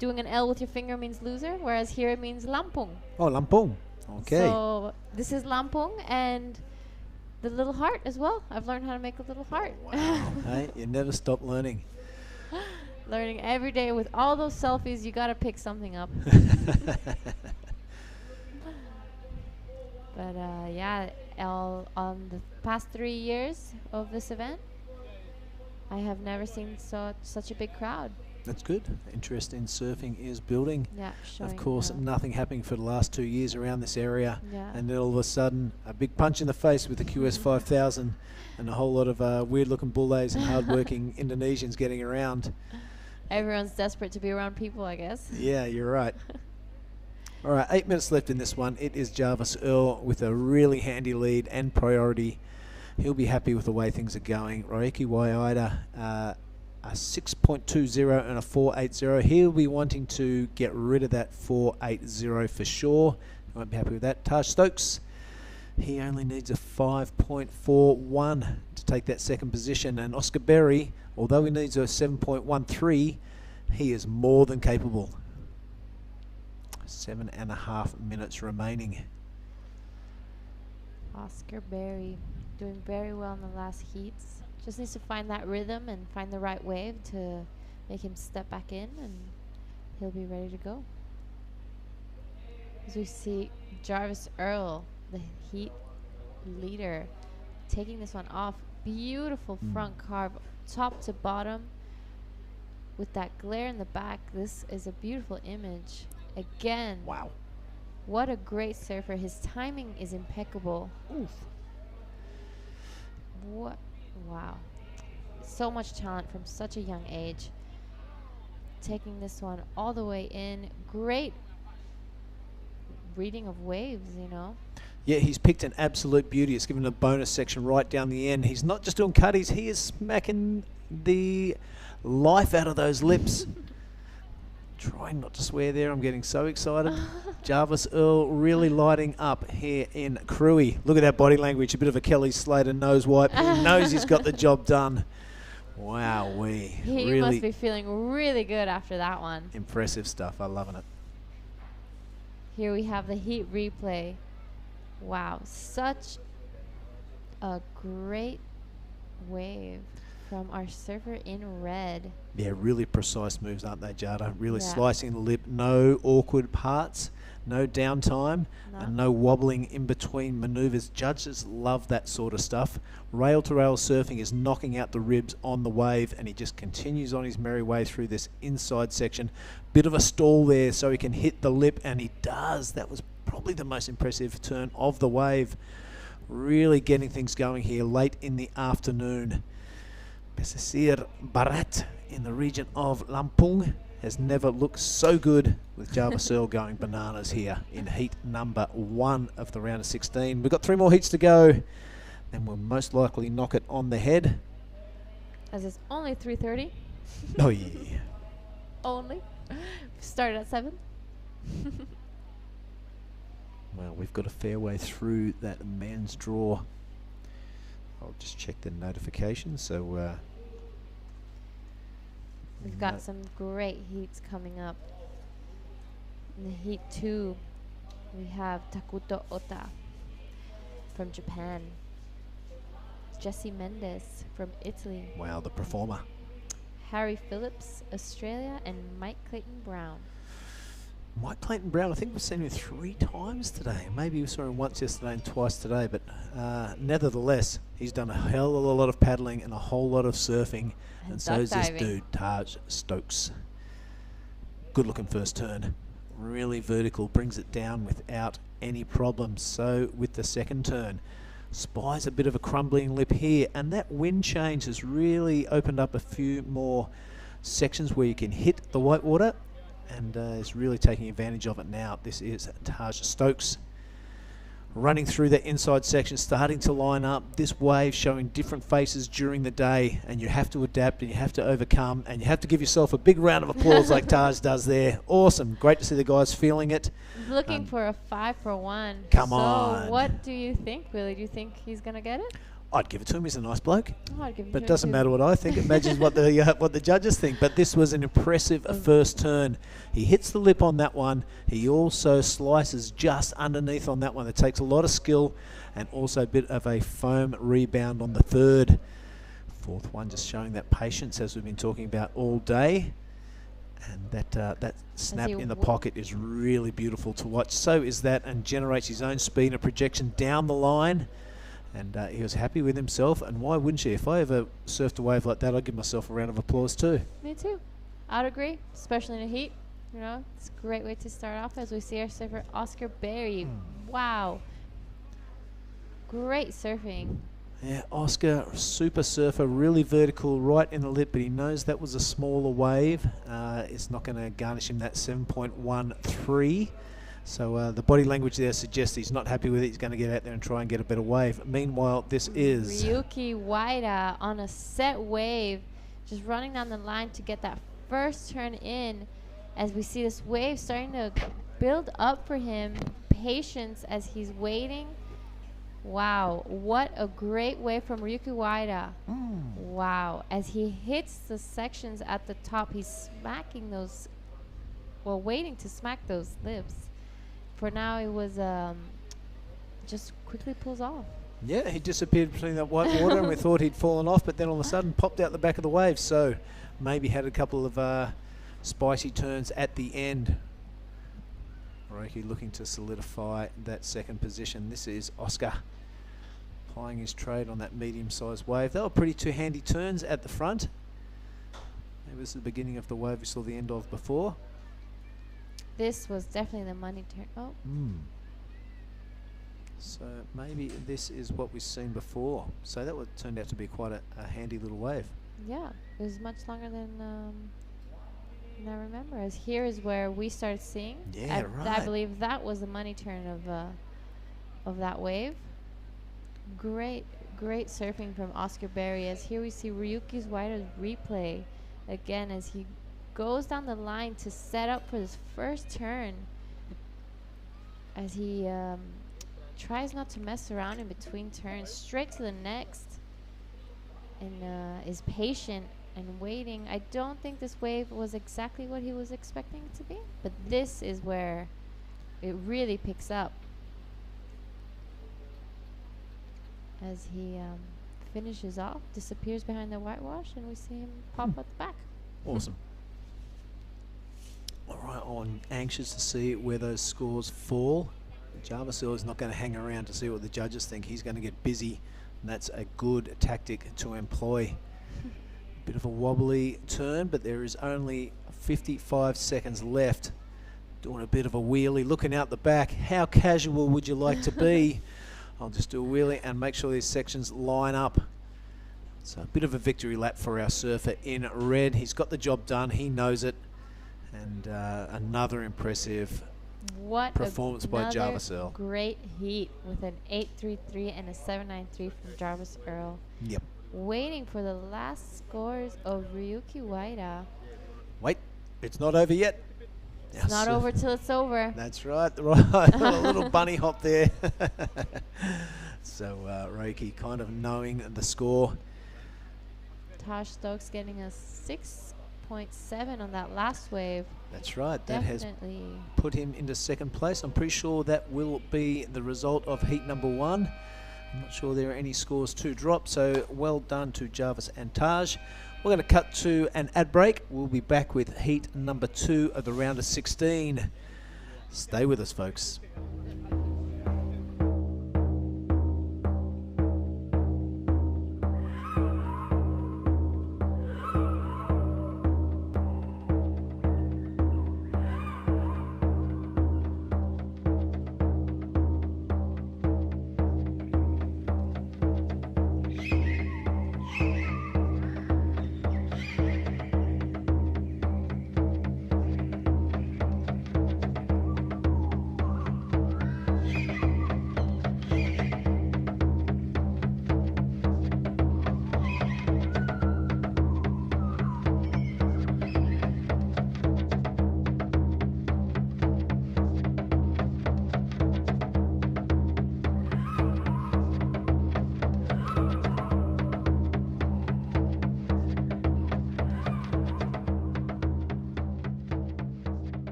doing an L with your finger means loser, whereas here it means Lampung. Oh, Lampung. Okay. So this is Lampung and the little heart as well. I've learned how to make a little heart. Hey, you never stop learning. Learning every day with all those selfies, you gotta pick something up. But yeah, on the past 3 years of this event, I have never seen such a big crowd. That's good. Interest in surfing is building. Yeah, Of course, nothing happening for the last 2 years around this area. Yeah. And then all of a sudden, a big punch in the face with the QS 5000 and a whole lot of weird-looking bullays and hard-working Indonesians getting around. Everyone's desperate to be around people, I guess. Yeah, you're right. All right, 8 minutes left in this one. It is Jarvis Earl with a really handy lead and priority. He'll be happy with the way things are going. Roeki Waiida, a 6.20 and a 4.80. He'll be wanting to get rid of that 4.80 for sure. He won't be happy with that. Taj Stokes, he only needs a 5.41 to take that second position. And Oscar Berry, although he needs a 7.13, he is more than capable. 7.5 minutes remaining. Oscar Berry doing very well in the last heats. Just needs to find that rhythm and find the right wave to make him step back in, and he'll be ready to go. As we see Jarvis Earl, the heat leader, taking this one off. Beautiful front carve, top to bottom, with that glare in the back. This is a beautiful image. Again, wow, what a great surfer. His timing is impeccable. Oof. What? Wow. So much talent from such a young age. Taking this one all the way in. Great reading of waves, you know. Yeah, he's picked an absolute beauty. It's given a bonus section right down the end. He's not just doing cutties, he is smacking the life out of those lips. Trying not to swear there, I'm getting so excited. Jarvis Earl really lighting up here in Krui. Look at that body language, a bit of a Kelly Slater nose wipe. He knows he's got the job done. Wowee. He really must be feeling really good after that one. impressive stuff. I'm loving it. Here we have the heat replay. Wow, such a great wave from our surfer in red. Yeah, really precise moves, aren't they, Jada? Really Yeah. slicing the lip, no awkward parts, no downtime, and no wobbling in between maneuvers. Judges love that sort of stuff. Rail-to-rail surfing is knocking out the ribs on the wave, and he just continues on his merry way through this inside section. Bit of a stall there so he can hit the lip, and he does. That was probably the most impressive turn of the wave. Really getting things going here late in the afternoon. Pesisir Barat in the region of Lampung has never looked so good, with Jarvis Earl going bananas here in heat number 1 of the round of 16. We've got 3 more heats to go, then we'll most likely knock it on the head. As it's only 3:30. Oh yeah. Only. Started at 7. Well, we've got a fair way through that men's draw. I'll just check the notifications. So we've got some great heats coming up. In the heat 2, we have Takuto Ota from Japan, Jesse Mendes from Italy, wow, the performer. Harry Phillips, Australia, and Mike Clayton Brown. Mike Clayton Brown, I think we've seen him 3 times today. Maybe we saw him once yesterday and twice today, but nevertheless, he's done a hell of a lot of paddling and a whole lot of surfing, and so is this dude, Taj Stokes. Good looking first turn. Really vertical, brings it down without any problems. So with the second turn, spies a bit of a crumbling lip here, and that wind change has really opened up a few more sections where you can hit the whitewater, and is really taking advantage of it now. This is Taj Stokes. running through the inside section, starting to line up. This wave showing different faces during the day, and you have to adapt and you have to overcome, and you have to give yourself a big round of applause like Taj does there. Awesome. Great to see the guys feeling it. Looking for a 5 for 1. Come so on. What do you think, Willie? Do you think he's going to get it? I'd give it to him. He's a nice bloke. Oh, I'd give it But to it him doesn't too. matter what I think. It matches what the judges think. But this was an impressive first turn. He hits the lip on that one. He also slices just underneath on that one. It takes a lot of skill and also a bit of a foam rebound on the third. Fourth one just showing that patience as we've been talking about all day. And that snap in the pocket is really beautiful to watch. So is that, and generates his own speed and projection down the line. And he was happy with himself, and why wouldn't you? If I ever surfed a wave like that, I'd give myself a round of applause too. Me too. I'd agree, especially in the heat. You know, it's a great way to start off as we see our surfer Oscar Berry. Wow. Great surfing. Yeah, Oscar, super surfer, really vertical, right in the lip, but he knows that was a smaller wave. It's not going to garnish him that 7.13. So the body language there suggests he's not happy with it. He's going to get out there and try and get a better wave. Meanwhile, this is Ryuki Waida on a set wave, just running down the line to get that first turn in. As we see this wave starting to build up for him, patience as he's waiting. Wow, what a great wave from Ryuki Waida. Wow, as he hits the sections at the top, he's smacking those, well, waiting to smack those lips. For now, it was just quickly pulls off. Yeah, he disappeared between that white water and we thought he'd fallen off, but then all of a sudden popped out the back of the wave. So maybe had a couple of spicy turns at the end. Roki looking to solidify that second position. This is Oscar plying his trade on that medium-sized wave. They were pretty two handy turns at the front. Maybe this is the beginning of the wave we saw the end of before. This was definitely the money turn. Oh. So maybe this is what we've seen before. So that turned out to be quite a handy little wave. Yeah, it was much longer than I remember. As here is where we started seeing. Yeah, right. I believe that was the money turn of that wave. Great surfing from Oscar Berry. As here we see Ryuki's Waida's replay again as he goes down the line to set up for this first turn. As he tries not to mess around in between turns, straight to the next, and is patient and waiting. I don't think this wave was exactly what he was expecting it to be, but this is where it really picks up. As he finishes off, disappears behind the whitewash, and we see him pop out the back. Awesome. All right, I'm anxious to see where those scores fall. Jarvis is not going to hang around to see what the judges think. He's going to get busy, and that's a good tactic to employ. Bit of a wobbly turn, but there is only 55 seconds left. Doing a bit of a wheelie, looking out the back. How casual would you like to be? I'll just do a wheelie and make sure these sections line up. So a bit of a victory lap for our surfer in red. He's got the job done. He knows it. And another impressive performance by Jarvis Earl. Great heat with an 8.33 and a 7.93 from Jarvis Earl. Yep. Waiting for the last scores of Ryuki Waida. Wait, it's not over yet. It's not over till it's over. That's right. Right. A little bunny hop there. So Roki kind of knowing the score. Taj Stokes getting a 6.7 on that last wave. That's right. Definitely. That has put him into second place. I'm pretty sure that will be the result of heat number 1. I'm not sure there are any scores to drop, so well done to Jarvis and Taj. We're going to cut to an ad break. We'll be back with heat number 2 of the round of 16. Stay with us, folks.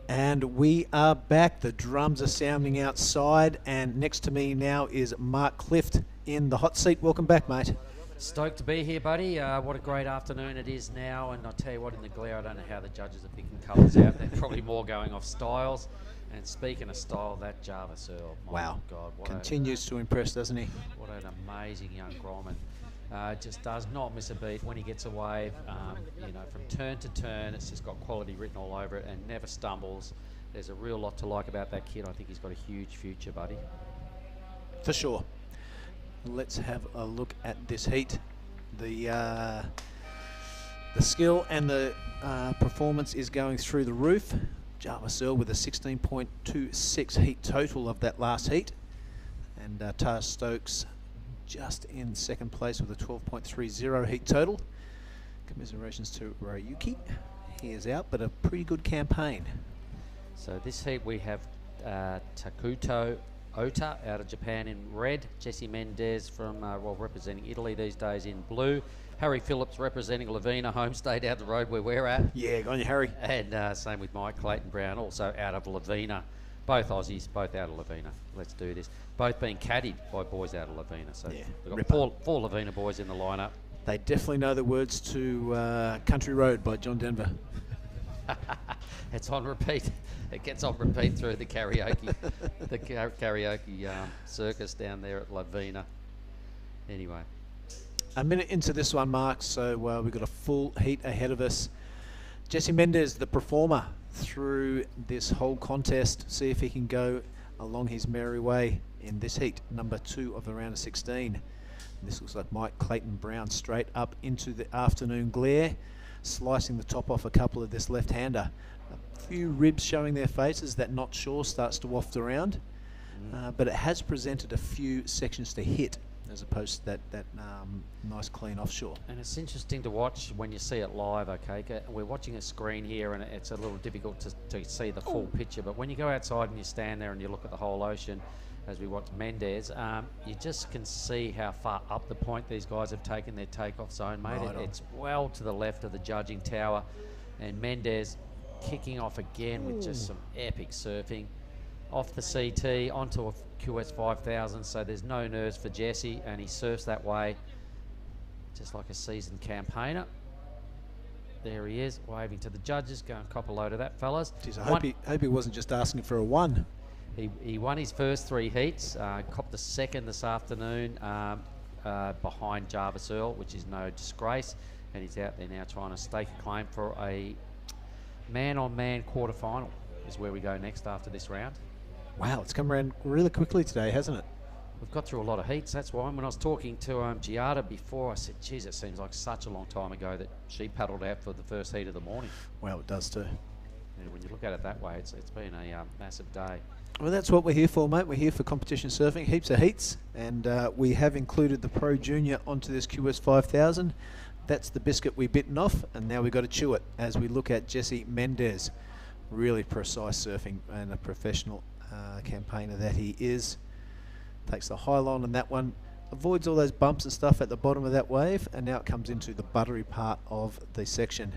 And we are back. The drums are sounding outside, and next to me now is Mark Clift in the hot seat. Welcome back, mate. Stoked to be here, buddy. What a great afternoon it is now, and I'll tell you what, in the glare, I don't know how the judges are picking colours out. They're probably more going off styles. And speaking of style, that Java Searle, my Wow. God. Continues to impress, doesn't he? What an amazing young Gromman. Just does not miss a beat when he gets a wave. From turn to turn, it's just got quality written all over it and never stumbles. There's a real lot to like about that kid. I think he's got a huge future, buddy. For sure. Let's have a look at this heat. The skill and the performance is going through the roof. Java Searle with a 16.26 heat total of that last heat. And Taj Stokes just in second place with a 12.30 heat total. Commiserations to Ryuki. He is out, but a pretty good campaign. So this heat we have Takuto Ota out of Japan in red, Jesse Mendez from representing Italy these days in blue, Harry Phillips representing Lavina, home state out the road where we're at. Yeah, go on you, Harry. And same with Mike Clayton Brown, also out of Lavina. Both Aussies, both out of Lavina. Let's do this. Both being caddied by boys out of Lavina. So yeah, we've got four Lavina boys in the lineup. They definitely know the words to Country Road by John Denver. It's on repeat. It gets on repeat through the karaoke, karaoke circus down there at Lavina. Anyway. A minute into this one, Mark, so we've got a full heat ahead of us. Jesse Mendez, the performer, through this whole contest. See if he can go along his merry way in this heat, number 2 of the round of 16. This looks like Mike Clayton Brown straight up into the afternoon glare, slicing the top off a couple of this left-hander. A few ribs showing their faces. That not sure starts to waft around, but it has presented a few sections to hit as opposed to that nice clean offshore. And it's interesting to watch when you see it live, okay? We're watching a screen here and it's a little difficult to see the full picture, but when you go outside and you stand there and you look at the whole ocean, as we watch Mendez, you just can see how far up the point these guys have taken their takeoff zone, mate. It's well to the left of the judging tower, and Mendez kicking off again with just some epic surfing. Off the CT, onto a QS 5000, so there's no nerves for Jesse, and he surfs that way just like a seasoned campaigner. There he is, waving to the judges. Go and cop a load of that, fellas. Jeez, I hope he wasn't just asking for a 1. He won his first 3 heats, copped the second this afternoon behind Java Searle, which is no disgrace, and he's out there now trying to stake a claim for a man-on-man quarterfinal is where we go next after this round. Wow, it's come around really quickly today, hasn't it? We've got through a lot of heats, that's why. When I was talking to Giada before, I said, geez, it seems like such a long time ago that she paddled out for the first heat of the morning. Well, it does too. And when you look at it that way, it's been a massive day. Well, that's what we're here for, mate. We're here for competition surfing, heaps of heats, and we have included the Pro Junior onto this QS 5000. That's the biscuit we've bitten off, and now we've got to chew it as we look at Jesse Mendez. Really precise surfing and a professional campaigner that he is. Takes the high line on that one, avoids all those bumps and stuff at the bottom of that wave, and now it comes into the buttery part of the section.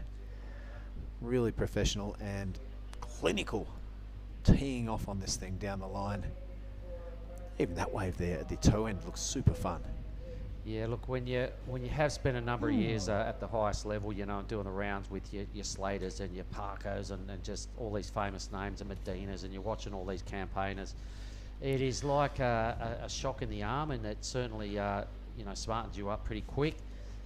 Really professional and clinical, teeing off on this thing down the line. Even that wave there at the toe end looks super fun. Yeah, look, when you have spent a number of years at the highest level, you know, doing the rounds with your Slaters and your Parkos and just all these famous names and Medinas, and you're watching all these campaigners, it is like a shock in the arm, and it certainly smartens you up pretty quick.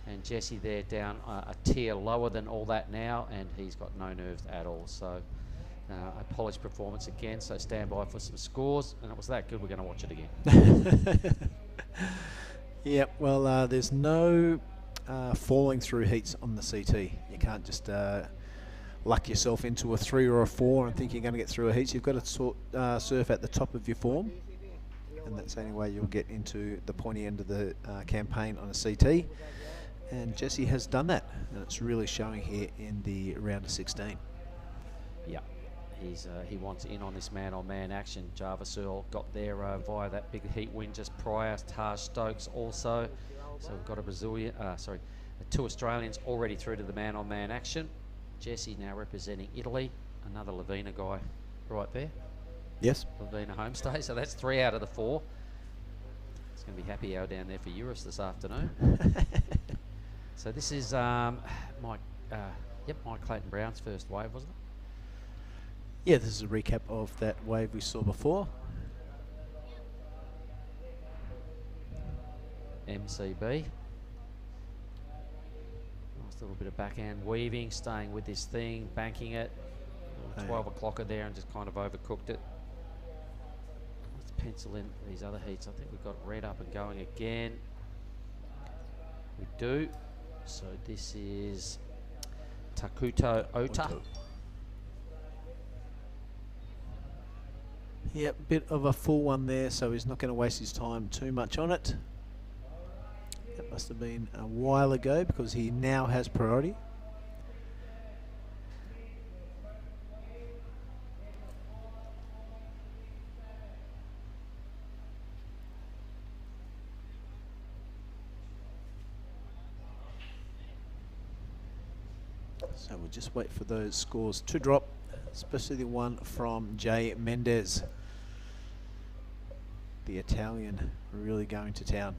And Jesse there down a tier lower than all that now, and he's got no nerves at all. So a polished performance again, so stand by for some scores, and it was that good we're going to watch it again. Yep, well, there's no falling through heats on the CT. You can't just luck yourself into a 3 or a 4 and think you're going to get through a heat. You've got to surf at the top of your form, and that's the only way you'll get into the pointy end of the campaign on a CT. And Jesse has done that, and it's really showing here in the round of 16. Yeah. He wants in on this man-on-man action. Java Searle got there via that big heat win just prior. Taj Stokes also. So we've got two Australians already through to the man-on-man action. Jesse now representing Italy. another Lavina guy right there. Yes. Lavina homestay. So that's 3 out of the 4. It's going to be happy hour down there for Eurus this afternoon. So this is Mike Clayton Brown's first wave, wasn't it? Yeah, this is a recap of that wave we saw before. MCB. Nice little bit of backhand weaving, staying with this thing, banking it. 12 o'clocker there and just kind of overcooked it. Let's pencil in these other heats. I think we've got red up and going again. We do. So this is Takuto Ota. Yep, bit of a full one there, so he's not going to waste his time too much on it. That must have been a while ago because he now has priority. So we'll just wait for those scores to drop, especially the one from Jay Mendez. The Italian really going to town.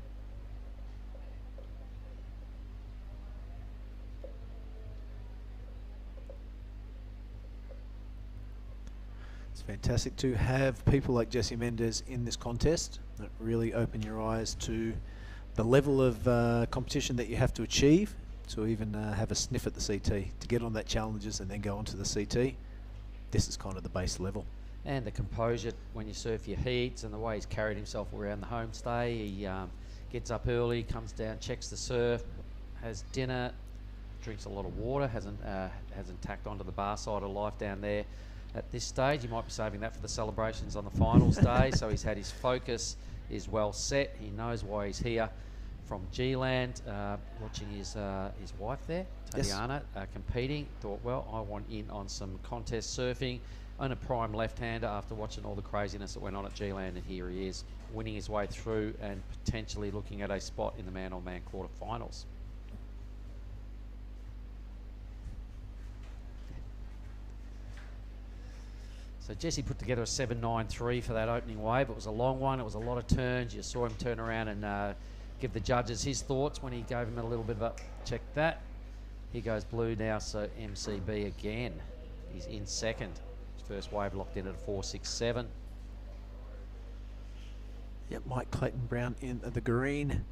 It's fantastic to have people like Jesse Mendez in this contest that really open your eyes to the level of competition that you have to achieve to even have a sniff at the CT, to get on that challenges and then go on to the CT. This is kind of the base level. And the composure when you surf your heats and the way he's carried himself around the homestay. He gets up early, comes down, checks the surf, has dinner, drinks a lot of water, hasn't tacked onto the bar side of life down there at this stage. He might be saving that for the celebrations on the finals day. So he's had his focus, is well set. He knows why he's here. From G-Land, watching his wife there, Tatiana, competing. Thought, well, I want in on some contest surfing. On a prime left-hander after watching all the craziness that went on at G-Land, and here he is, winning his way through and potentially looking at a spot in the man-on-man quarterfinals. So Jesse put together a 7.93 for that opening wave. It was a long one. It was a lot of turns. You saw him turn around and give the judges his thoughts when he gave him a little bit of a check that. He goes blue now, so MCB again. He's in second. His first wave locked in at a 4.67. Yep, Mike Clayton Brown in the green.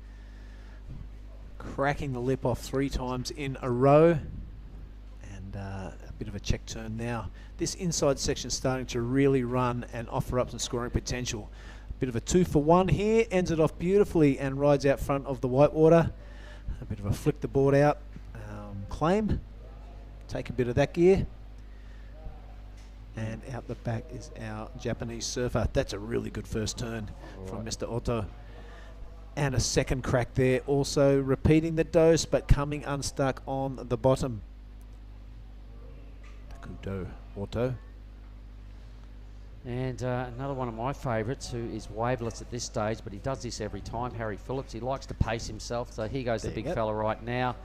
Cracking the lip off 3 times in a row. And a bit of a check turn now. This inside section starting to really run and offer up some scoring potential. Bit of a 2-for-1 here, ends it off beautifully and rides out front of the whitewater. A bit of a flick the board out claim. Take a bit of that gear. And out the back is our Japanese surfer. That's a really good first turn from Mr. Otto. And a second crack there, also repeating the dose but coming unstuck on the bottom. Takuto Otto. And another one of my favourites, who is waveless at this stage, but he does this every time, Harry Phillips. He likes to pace himself, so here goes the big fella right now.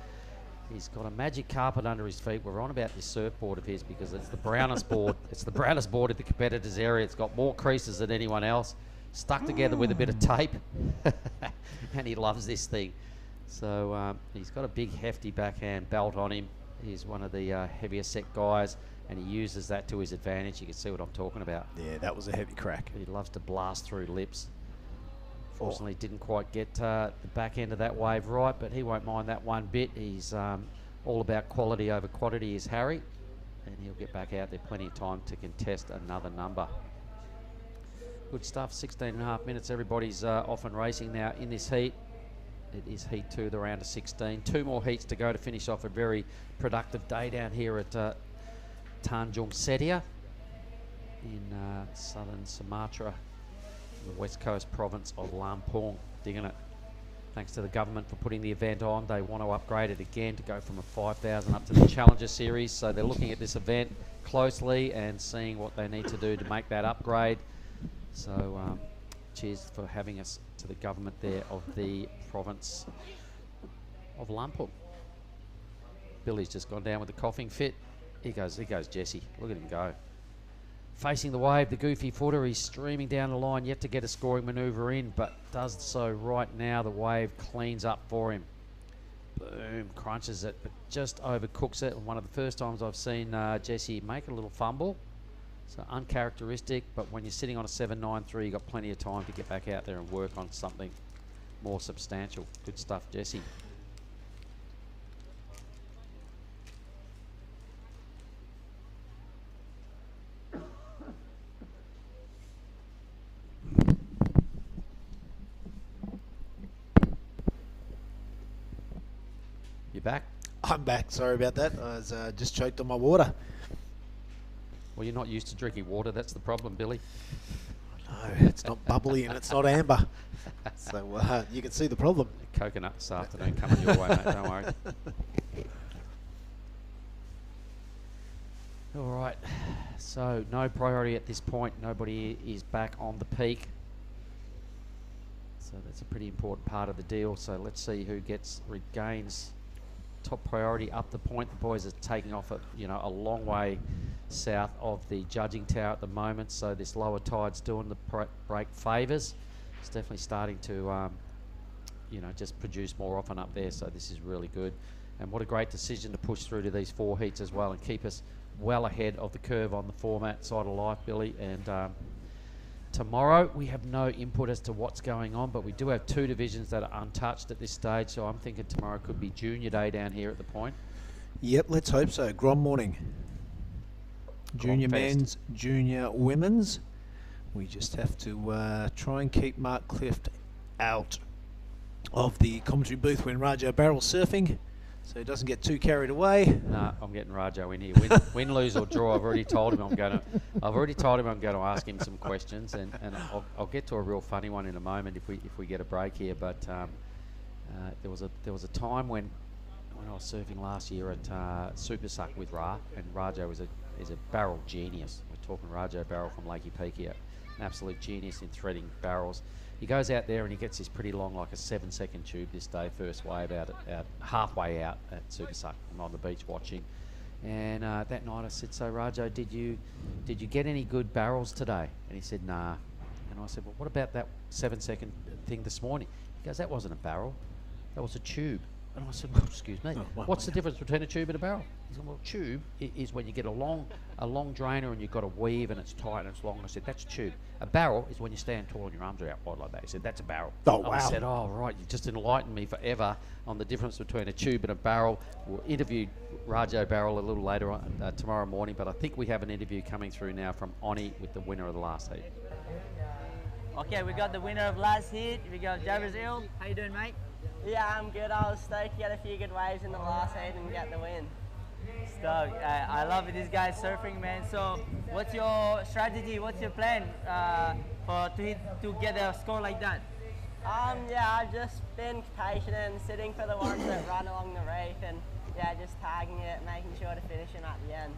He's got a magic carpet under his feet. We're on about this surfboard of his because it's the brownest board. It's the brownest board in the competitors' area. It's got more creases than anyone else, stuck together with a bit of tape, and he loves this thing. So he's got a big, hefty backhand belt on him. He's one of the heavier set guys, and he uses that to his advantage. You can see what I'm talking about. Yeah, that was a heavy crack. He loves to blast through lips. Fortunately, didn't quite get the back end of that wave right, but he won't mind that one bit. He's all about quality over quantity is Harry, and he'll get back out there plenty of time to contest another number. Good stuff, 16.5 minutes. Everybody's off and racing now in this heat. It is heat 2, the round of 16. 2 more heats to go to finish off a very productive day down here at Tanjung, Setia in southern Sumatra, the west coast province of Lampung. Digging it. Thanks to the government for putting the event on. They want to upgrade it again to go from a 5,000 up to the Challenger Series. So they're looking at this event closely and seeing what they need to do to make that upgrade. So cheers for having us to the government there of the province of Lampung. Billy's just gone down with a coughing fit. Here goes Jesse. Look at him go. Facing the wave, the goofy footer. He's streaming down the line, yet to get a scoring manoeuvre in, but does so right now. The wave cleans up for him. Boom, crunches it, but just overcooks it. One of the first times I've seen Jesse make a little fumble. So uncharacteristic, but when you're sitting on a 7.93, you've got plenty of time to get back out there and work on something more substantial. Good stuff, Jesse. You back? I'm back. Sorry about that. I was just choked on my water. Well, you're not used to drinking water. That's the problem, Billy. No, it's not bubbly and it's not amber. So you can see the problem. Coconut this afternoon coming your way, mate. Don't worry. All right. So no priority at this point. Nobody is back on the peak. So that's a pretty important part of the deal. So let's see who regains top priority up the point. The boys are taking off a long way south of the judging tower at the moment, so this lower tide's doing the break favours. It's definitely starting to just produce more often up there, so this is really good. And what a great decision to push through to these 4 heats as well and keep us well ahead of the curve on the format side of life, Billy. And tomorrow we have no input as to what's going on, but we do have 2 divisions that are untouched at this stage, so I'm thinking tomorrow could be junior day down here at the point. Yep, let's hope so. Grom morning. Junior Fest. men's, junior women's. We just have to try and keep Mark Clift out of the commentary booth when Rajo barrels surfing, so he doesn't get too carried away. No, I'm getting Rajo in here. Win, lose or draw. I've already told him I'm going to ask him some questions, and I'll get to a real funny one in a moment if we get a break here. But there was a time when I was surfing last year at Super Suck with Ra, and Rajo is a barrel genius. We're talking Rajo barrel from Lakey Peak here. An absolute genius in threading barrels. He goes out there and he gets this pretty long, like a 7-second tube this day, first wave out halfway out at Super Suck. I'm on the beach watching. And that night I said, so Rajo, did you get any good barrels today? And he said, nah. And I said, well, what about that 7-second thing this morning? He goes, that wasn't a barrel, that was a tube. And I said, well, excuse me, what's the difference between a tube and a barrel? He said, well, tube is when you get a long drainer and you've got a weave and it's tight and it's long. I said, that's a tube. A barrel is when you stand tall and your arms are out wide like that. He said, that's a barrel. Oh, wow. I said, oh, right, you just enlightened me forever on the difference between a tube and a barrel. We'll interview Rajo Barrel a little later on tomorrow morning, but I think we have an interview coming through now from Oni with the winner of the last heat. Okay, we got the winner of last heat. We got Pesisir. How you doing, mate? Yeah, I'm good. I was stoked to get a few good waves in the last heat and get the win. Stoked. I love this guy surfing, man. So, what's your strategy? What's your plan to get a score like that? Yeah, I've just been patient and sitting for the ones that run along the reef and just tagging it, making sure to finish them at the end.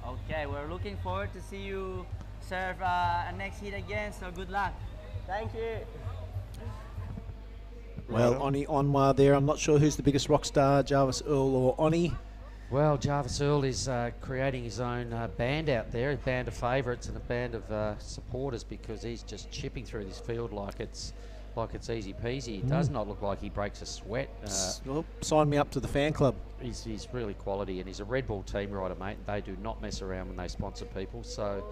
Okay, we're looking forward to see you surf a next heat again. So good luck. Thank you. Well, Oni Onwa there. I'm not sure who's the biggest rock star, Jarvis Earl or Oni. Well, Jarvis Earl is creating his own band out there, a band of favourites and a band of supporters, because he's just chipping through this field like it's easy peasy. It does not look like he breaks a sweat. Well, sign me up to the fan club. He's really quality, and he's a Red Bull team rider, mate. They do not mess around when they sponsor people. So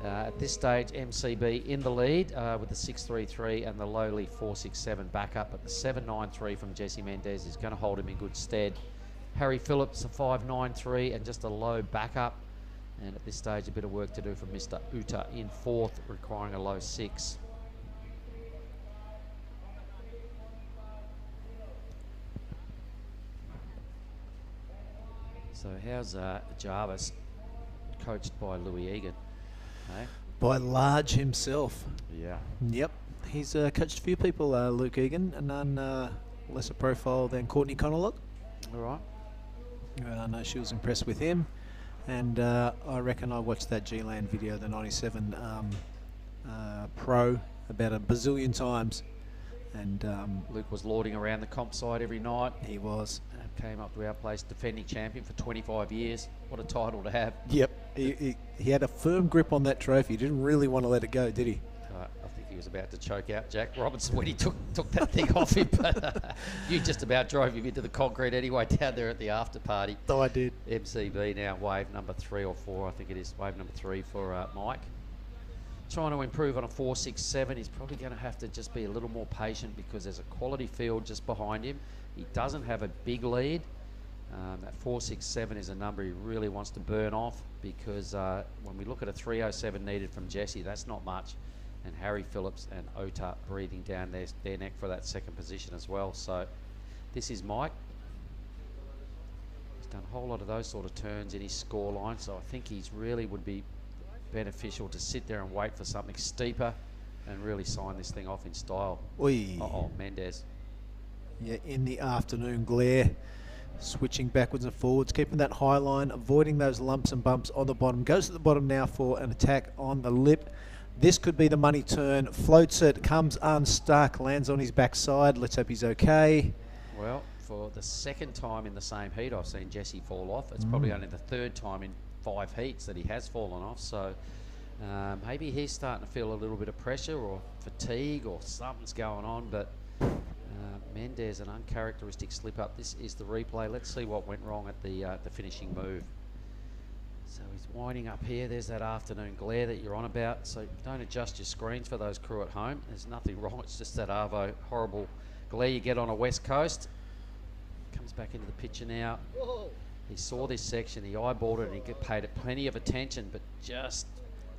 at this stage, MCB in the lead with the 6.33 and the lowly 4.67 backup, but the 7.93 from Jesse Mendez is going to hold him in good stead. Harry Phillips, a 5.93 and just a low backup. And at this stage, a bit of work to do for Mr. Uta in fourth, requiring a low 6. So how's Jarvis, coached by Louis Egan? Hey? By Large himself. Yeah. Yep. He's coached a few people, Luke Egan, and none lesser profile than Courtney Connolly. All right. I know she was impressed with him, and I reckon I watched that G-Land video, the 97 Pro, about a bazillion times, And Luke was lording around the comp side every night. he was. Came up to our place, defending champion for 25 years. What a title to have. Yep. He had a firm grip on that trophy. He didn't really want to let it go, did he? I think he was about to choke out Jack Robinson when he took that thing off him. But you just about drove him into the concrete anyway down there at the after party. Oh, I did. MCB now, wave number 3 or 4, I think it is. Wave number 3 for Mike. Trying to improve on a 4.67. He's probably going to have to just be a little more patient because there's a quality field just behind him. He doesn't have a big lead. That 4.67 is a number he really wants to burn off because when we look at a 3.07 needed from Jesse, that's not much. And Harry Phillips and Ota breathing down their neck for that second position as well. So this is Mike. He's done a whole lot of those sort of turns in his score line, so I think he's really would be beneficial to sit there and wait for something steeper and really sign this thing off in style. Oi. Uh-oh, Mendez. Yeah, in the afternoon glare, switching backwards and forwards, keeping that high line, avoiding those lumps and bumps on the bottom. Goes to the bottom now for an attack on the lip. This could be the money turn. Floats it, comes unstuck, lands on his backside. Let's hope he's okay. Well, for the second time in the same heat, I've seen Jesse fall off. It's probably only the third time in 5 heats that he has fallen off. So maybe he's starting to feel a little bit of pressure or fatigue or something's going on. But Mendez, an uncharacteristic slip up. This is the replay. Let's see what went wrong at the finishing move. So he's winding up here. There's that afternoon glare that you're on about. So don't adjust your screens for those crew at home. There's nothing wrong. It's just that Arvo horrible glare you get on a west coast. Comes back into the picture now. He saw this section. He eyeballed it and he paid it plenty of attention, but just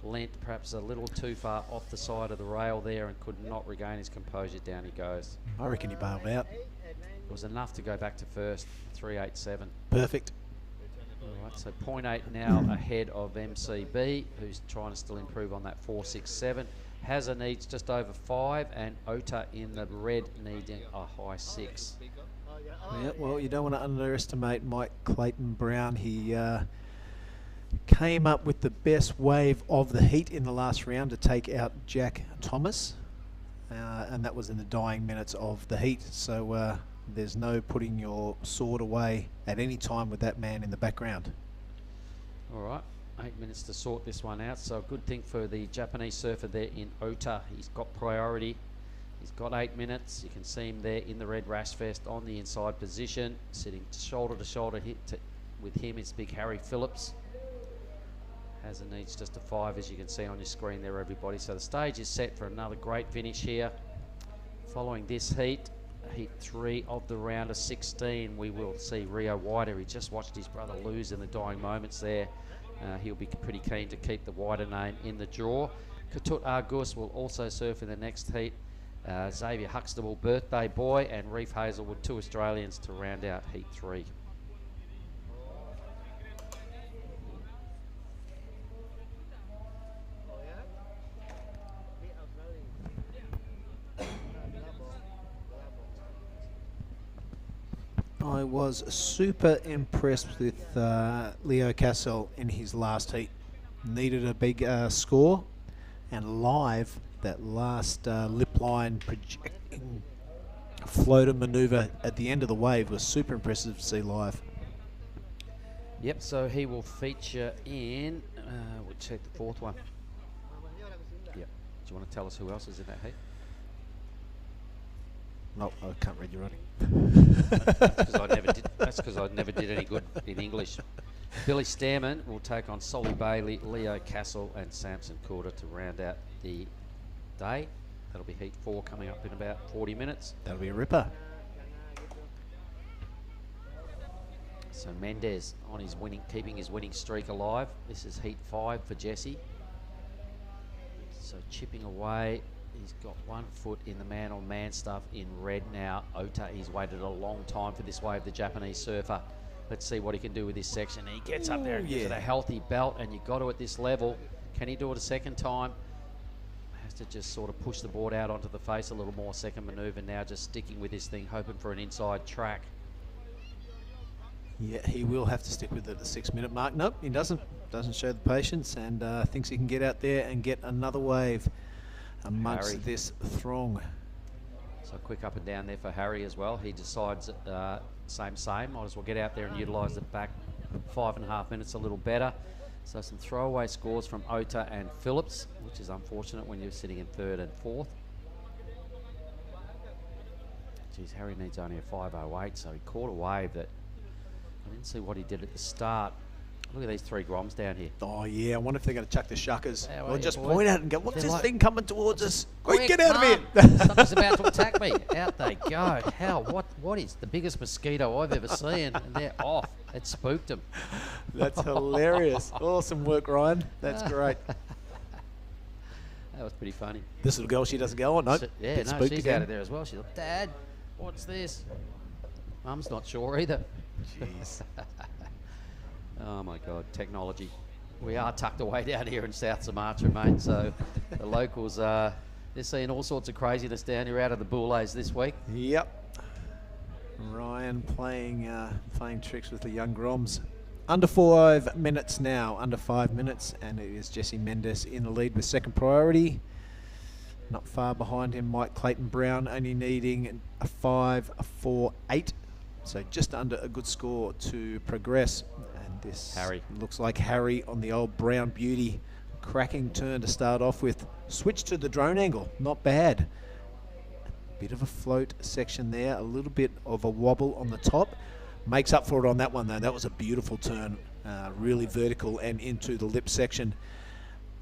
leant perhaps a little too far off the side of the rail there and could not regain his composure. Down he goes. I reckon he bailed out. It was enough to go back to first. 3.87. Perfect. All right, so 0.8 now ahead of MCB, who's trying to still improve on that 4.67. Hazza needs just over 5, and Ota in the red needing a high 6. Yeah, well, you don't want to underestimate Mike Clayton Brown. He came up with the best wave of the heat in the last round to take out Jack Thomas, and that was in the dying minutes of the heat. So there's no putting your sword away at any time with that man in the background. All right, 8 minutes to sort this one out. So a good thing for the Japanese surfer there in Ota. He's got priority. He's got 8 minutes. You can see him there in the red rash vest on the inside position, sitting shoulder to shoulder with him is big Harry Phillips. Hazza needs just a 5, as you can see on your screen there, everybody. So the stage is set for another great finish here. Following this heat, heat 3 of the round of 16, we will see Rio Wider. He just watched his brother lose in the dying moments there. He'll be pretty keen to keep the Wider name in the draw. Katut Argus will also surf in the next heat. Xavier Huxtable, birthday boy, and Reef Hazelwood, 2 Australians to round out heat 3. I was super impressed with Leo Cassel in his last heat. Needed a big score, and live, that last lip line projecting floater manoeuvre at the end of the wave was super impressive to see live. Yep, so he will feature in, we'll check the 4th one. Yep, do you want to tell us who else is in that heat? No, I can't read your writing. That's because I never did any good in English. Billy Stairman will take on Solly Bailey, Leo Castle, and Samson Corder to round out the day. That'll be heat 4 coming up in about 40 minutes. That'll be a ripper. So Mendez on his keeping his winning streak alive. This is heat 5 for Jesse. So chipping away. He's got 1 foot in the man-on-man stuff in red now. Ota, he's waited a long time for this wave, the Japanese surfer. Let's see what he can do with this section. He gets up there and gives it a healthy belt, and you've got to at this level. Can he do it a second time? Has to just sort of push the board out onto the face a little more. Second manoeuvre now, just sticking with this thing, hoping for an inside track. Yeah, he will have to stick with it at the 6-minute mark. Nope, he doesn't. Doesn't show the patience, and thinks he can get out there and get another wave amongst this throng. So quick up and down there for Harry as well. He decides same. Might as well get out there and utilise it back 5.5 minutes a little better. So some throwaway scores from Ota and Phillips, which is unfortunate when you're sitting in 3rd and 4th. Geez, Harry needs only a 5.08, so he caught a wave that I didn't see what he did at the start. Look at these 3 groms down here. Oh, yeah. I wonder if they're going to chuck the shuckers. How Or are just you, point boys? at it and go, what's They're this like, thing coming towards us? Quick, get out of calm. here. Something's about to attack me. Out they go. Hell, what is the biggest mosquito I've ever seen? And they're off. It spooked them. That's hilarious. Awesome work, Ryan. That's great. That was pretty funny. This little girl, she doesn't go on. Nope. Yeah, Bit no, spooked she's again. out of there as well. She's like, Dad, what's this? Mum's not sure either. Jeez. Oh my God, technology. We are tucked away down here in South Sumatra, mate. So the locals, they're seeing all sorts of craziness down here out of the bullays this week. Yep. Ryan playing tricks with the young groms. Under 5 minutes now, under 5 minutes, and it is Jesse Mendes in the lead with second priority. Not far behind him, Mike Clayton Brown, only needing a 5.48, so just under a good score to progress. And this Harry looks like Harry on the old Brown Beauty. Cracking turn to start off with. Switch to the drone angle, not bad. Bit of a float section there, a little bit of a wobble on the top. Makes up for it on that one though. That was a beautiful turn, really vertical and into the lip section.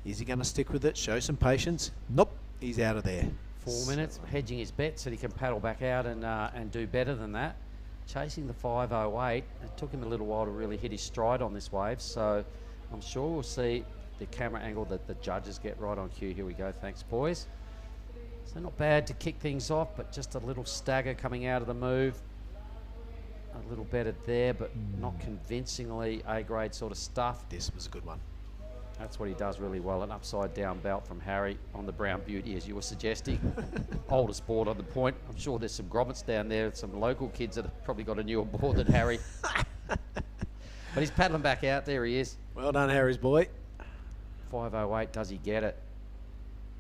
Is he going to stick with it? Show some patience. Nope, he's out of there. 4 minutes, hedging his bet so he can paddle back out and do better than that. Chasing the 5.08, it took him a little while to really hit his stride on this wave, so I'm sure we'll see the camera angle that the judges get right on cue. Here we go, thanks boys. So not bad to kick things off, but just a little stagger coming out of the move. A little better there, but not convincingly A-grade sort of stuff. This was a good one. That's what he does really well. An upside down belt from Harry on the Brown Beauty, as you were suggesting. Oldest board on the point. I'm sure there's some grommets down there, some local kids that have probably got a newer board than Harry. But he's paddling back out. There he is. Well done, Harry's boy. 5.08, does he get it?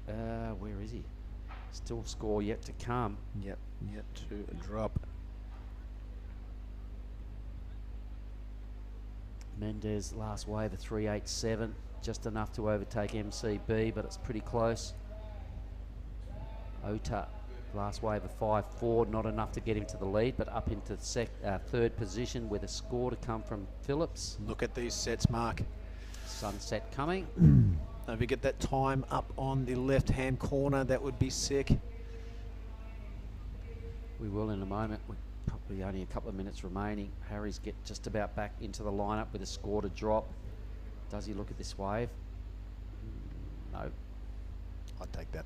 Where is he? Still score yet to come. Yep, yet to drop. Mendes last wave, a 3.87, just enough to overtake MCB, but it's pretty close. Ota, last wave, a 5.4, not enough to get him to the lead, but up into third position with a score to come from Phillips. Look at these sets, Mark. Sunset coming. If we get that time up on the left-hand corner, that would be sick. We will in a moment. We're probably only a couple of minutes remaining. Harry's get just about back into the lineup with a score to drop. Does he look at this wave? No. I'd take that.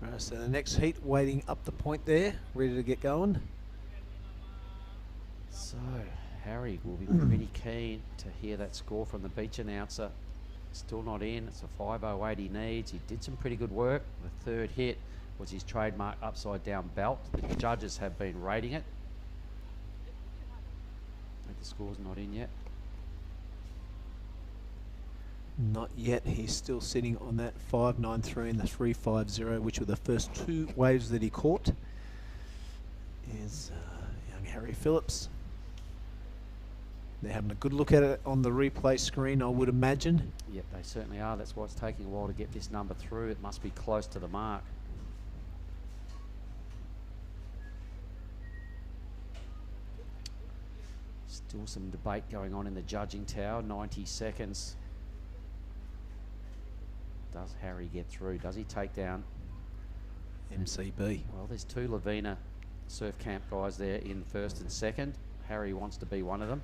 Right, so the next heat waiting up the point there, ready to get going. So Harry will be pretty keen to hear that score from the beach announcer. Still not in. It's a 5.08 he needs. He did some pretty good work. The third hit was his trademark upside down belt. The judges have been rating it. The score's not in yet. Not yet. He's still sitting on that 5.93 and the 3.50, which were the first 2 waves that he caught. Is young Harry Phillips. They're having a good look at it on the replay screen, I would imagine. Yep, they certainly are. That's why it's taking a while to get this number through. It must be close to the mark. Still some debate going on in the judging tower. 90 seconds. Does Harry get through? Does he take down MCB? Well, there's 2 Lavina surf camp guys there in first and second. Harry wants to be one of them.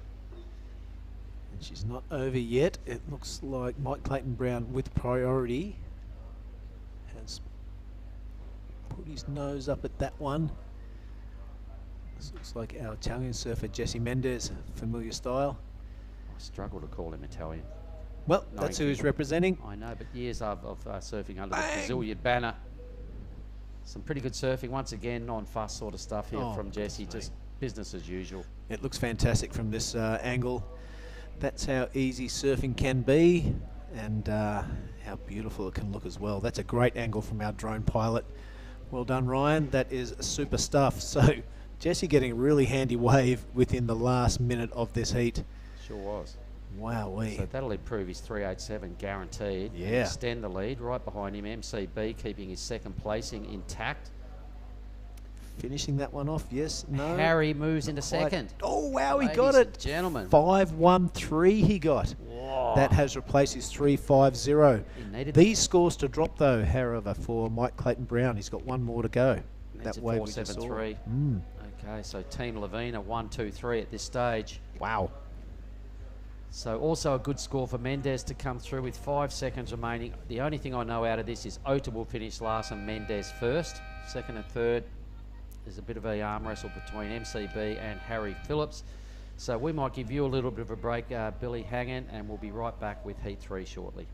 And she's not over yet. It looks like Mike Clayton Brown with priority has put his nose up at that one. This looks like our Italian surfer Jesse Mendes, familiar style. I struggle to call him Italian. Well, that's who he's representing. I know, but years of surfing under the Brazilian banner. Some pretty good surfing once again, non-fuss sort of stuff here from Jesse. Just business as usual. It looks fantastic from this angle. That's how easy surfing can be, and how beautiful it can look as well. That's a great angle from our drone pilot. Well done, Ryan. That is super stuff. So Jesse getting a really handy wave within the last minute of this heat. Sure was. Wowee. So that'll improve his 387 guaranteed. Yeah. And extend the lead. Right behind him, MCB keeping his second placing intact. Finishing that one off, yes, no. Harry moves into Quite. second. Oh, wow, he Ladies got and it. gentlemen. 5-1-3 he got. Whoa. That has replaced his 3-5-0. He needed These scores to drop, though, however, for Mike Clayton Brown. He's got one more to go. Needs That a wave we just saw. 4-7-3. Okay, so Team Lavina 1-2-3 at this stage. Wow. So also a good score for Mendez to come through with 5 seconds remaining. The only thing I know out of this is Ota will finish last and Mendez first. Second and third. There's a bit of a arm wrestle between MCB and Harry Phillips. So we might give you a little bit of a break, Billy Hangen, and we'll be right back with Heat 3 shortly.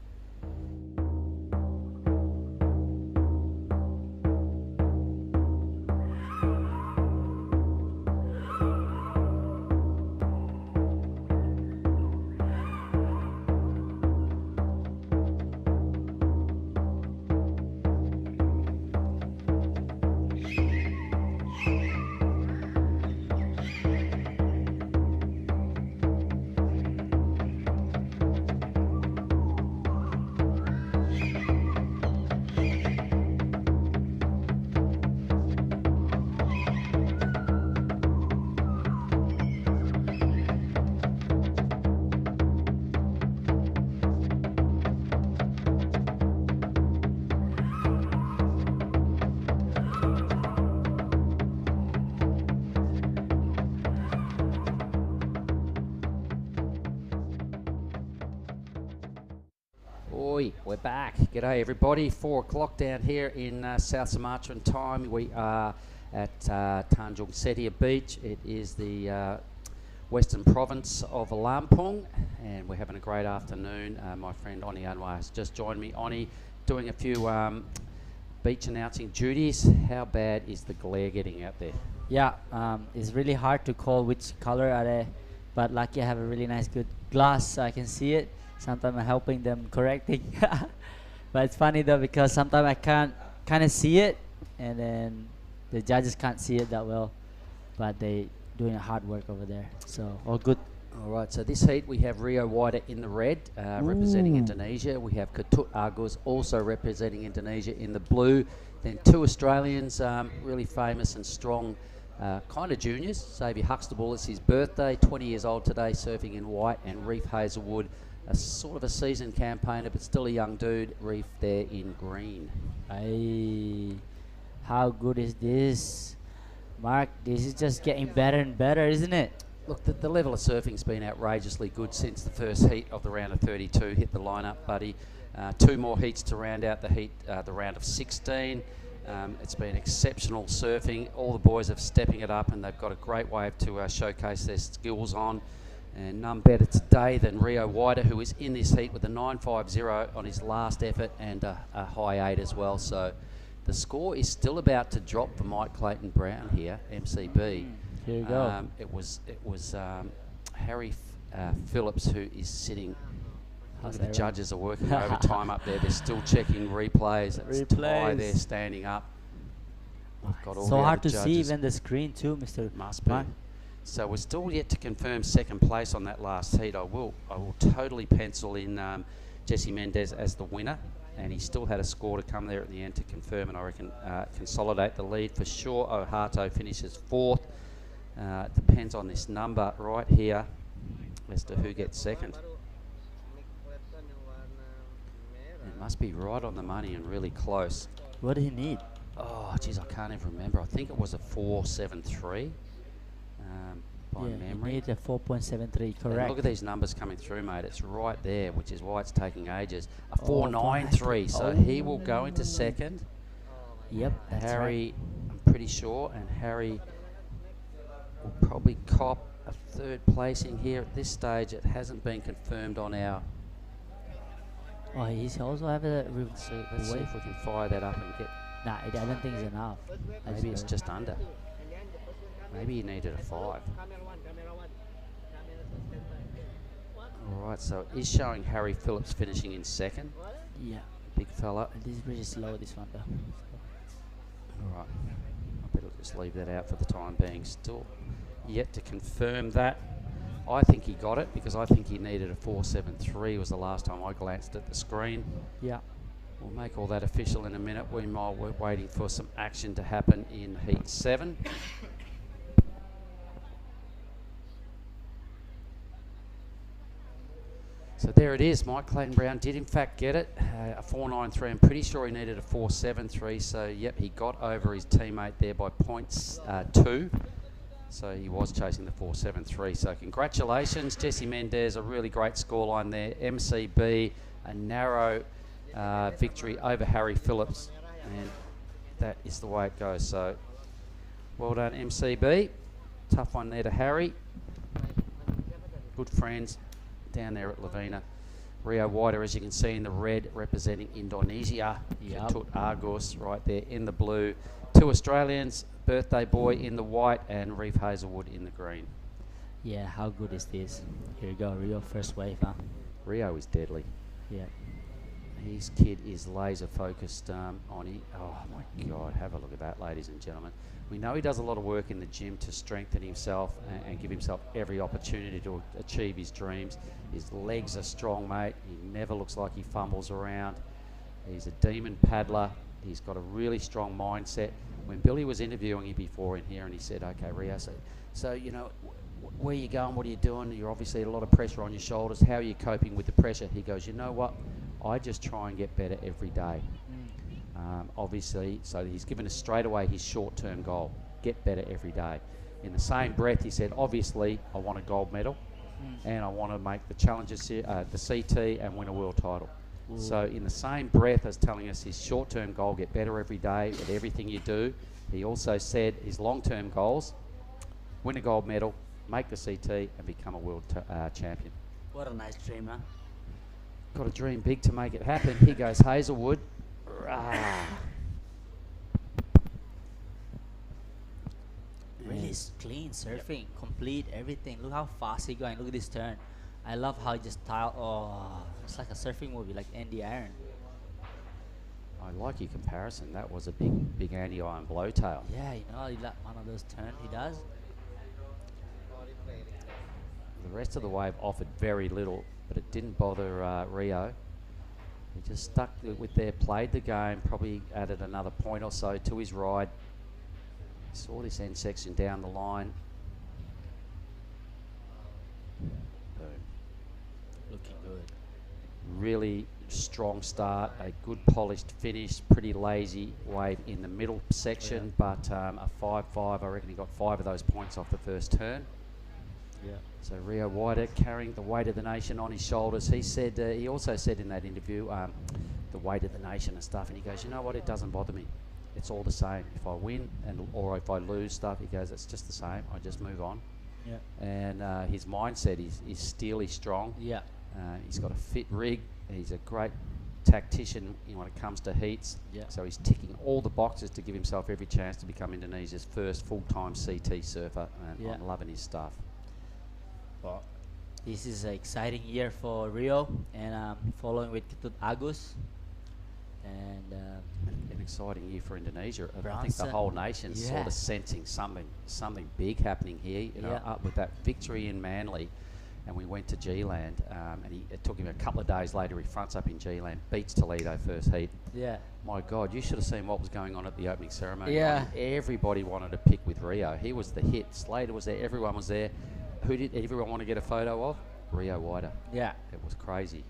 Oi, we're back. G'day everybody. 4 o'clock down here in South Sumatran time. We are at Tanjung Setia Beach. It is the western province of Lampung, and we're having a great afternoon. My friend Oni Anwar has just joined me. Oni, doing a few beach announcing duties. How bad is the glare getting out there? Yeah, it's really hard to call which color are they, but lucky I have a really nice good glass so I can see it. Sometimes I'm helping them correcting. But it's funny though, because sometimes I can't kind of see it, and then the judges can't see it that well, but they doing hard work over there. So all good. All right, so this heat we have Rio Wider in the red, representing Indonesia. We have Ketut Agus also representing Indonesia in the blue. Then 2 Australians, really famous and strong, kind of juniors. Xavier Huxtable, it's his birthday, 20 years old today, surfing in white, and Reef Hazelwood, a sort of a seasoned campaigner, but still a young dude. Reef there in green. Hey, how good is this? Mark, this is just getting better and better, isn't it? Look, the level of surfing's been outrageously good since the first heat of the round of 32 hit the lineup, buddy. 2 more heats to round out the round of 16. It's been exceptional surfing. All the boys are stepping it up, and they've got a great wave to showcase their skills on. And none better today than Rio Wider, who is in this heat with a 9.50 on his last effort and a high 8 as well. So the score is still about to drop for Mike Clayton Brown here, MCB. Here you go. It was Harry Phillips who is sitting. The judges are working overtime up there. They're still checking replays. It's Ty there standing up. We've got all so the hard to judges. see even the screen too, Mr. Must be. Mark. So we're still yet to confirm second place on that last heat. I will totally pencil in Jesse Mendez as the winner, and he still had a score to come there at the end to confirm, and I reckon consolidate the lead for sure. Ohato finishes 4th. Depends on this number right here as to who gets second. It must be right on the money and really close. What do you need? Oh, geez, I can't even remember. I think it was a 4.73 by memory. You need a 4.73, correct. And look at these numbers coming through, mate. It's right there, which is why it's taking ages. A 4.93, so he will go into second. Yep, that's Harry, I'm pretty sure, and Harry will probably cop a 3rd placing here at this stage. It hasn't been confirmed on our... Oh, he's also have a... Let's see if we can fire that up and get... Nah, I don't think it's enough. Maybe it's just under. Maybe he needed a 5. All right, so it is showing Harry Phillips finishing in second. Yeah. Big fella. This is pretty slow, this one, though. All right. I better just leave that out for the time being. Still yet to confirm that. I think he got it because I think he needed a 4.73 was the last time I glanced at the screen. Yeah. We'll make all that official in a minute. We're waiting for some action to happen in Heat 7. So there it is. Mike Clayton Brown did in fact get it, a 4.93. I'm pretty sure he needed a 4.73. So yep, he got over his teammate there by points 2. So he was chasing the 4.73. So congratulations, Jesse Mendez, a really great scoreline there. MCB, a narrow victory over Harry Phillips, and that is the way it goes. So well done, MCB. Tough one there to Harry. Good friends down there at Lavina. Rio Wider, as you can see in the red, representing Indonesia. Ketut Agus right there in the blue. 2 Australians, Birthday Boy in the white and Reeve Hazelwood in the green. Yeah, how good is this? Here you go, Rio first wave, huh? Rio is deadly. Yeah. His kid is laser focused on it. Oh my God, have a look at that, ladies and gentlemen. We know he does a lot of work in the gym to strengthen himself and give himself every opportunity to achieve his dreams. His legs are strong, mate. He never looks like he fumbles around. He's a demon paddler. He's got a really strong mindset. When Billy was interviewing him before in here and he said, okay, Rio, so you know, where are you going? What are you doing? You're obviously a lot of pressure on your shoulders. How are you coping with the pressure? He goes, you know what? I just try and get better every day. Obviously, so he's given us straight away his short-term goal, get better every day. In the same breath, he said, obviously, I want a gold medal and I want to make the challenges, the CT and win a world title. Ooh. So in the same breath as telling us his short-term goal, get better every day at everything you do, he also said his long-term goals, win a gold medal, make the CT and become a world champion. What a nice dream, huh? Got to dream big to make it happen. Here goes Hazelwood. Really clean surfing, complete everything. Look how fast he's going. Look at this turn. I love how he just tile. Oh, it's like a surfing movie, like Andy Iron. I like your comparison. That was a big Andy Iron blowtail. Yeah, you know, one of those turns he does. The rest of the wave offered very little, but it didn't bother Rio. He just stuck with there, played the game, probably added another point or so to his ride. Saw this end section down the line. Boom. Looking good. Really strong start, a good polished finish, pretty lazy wave in the middle section, but a 5.5, I reckon he got 5 of those points off the first turn. Yeah. So Rio Wider carrying the weight of the nation on his shoulders. He said, he also said in that interview, the weight of the nation and stuff, and he goes, you know what, it doesn't bother me. It's all the same. If I win or if I lose stuff, he goes, it's just the same. I just move on. Yeah. And his mindset is steely strong. Yeah. He's got a fit rig. He's a great tactician when it comes to heats. Yeah. So he's ticking all the boxes to give himself every chance to become Indonesia's first full-time CT surfer. And I'm loving his stuff. Well, this is an exciting year for Rio, and following with Ketut Agus. And an exciting year for Indonesia. I think Bronson. the whole nation's sort of sensing something big happening here. You know, up with that victory in Manly, and we went to G-Land, and it took him a couple of days later. He fronts up in G-Land, beats Toledo first heat. Yeah. My God, you should have seen what was going on at the opening ceremony. Yeah. I mean, everybody wanted to pick with Rio. He was the hit. Slater was there. Everyone was there. Who did everyone want to get a photo of? Rio Wider. Yeah. It was crazy.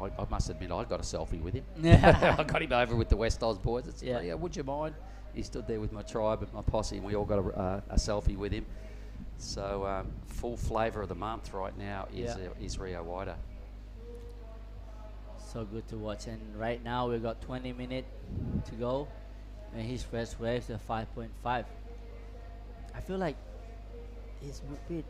I must admit, I got a selfie with him. Yeah. I got him over with the West Oz boys. I said, yeah, would you mind? He stood there with my tribe and my posse, and we all got a selfie with him. So full flavour of the month right now is Rio Wider. So good to watch. And right now we've got 20 minutes to go, and his first wave's a 5.5. I feel like it's a bit.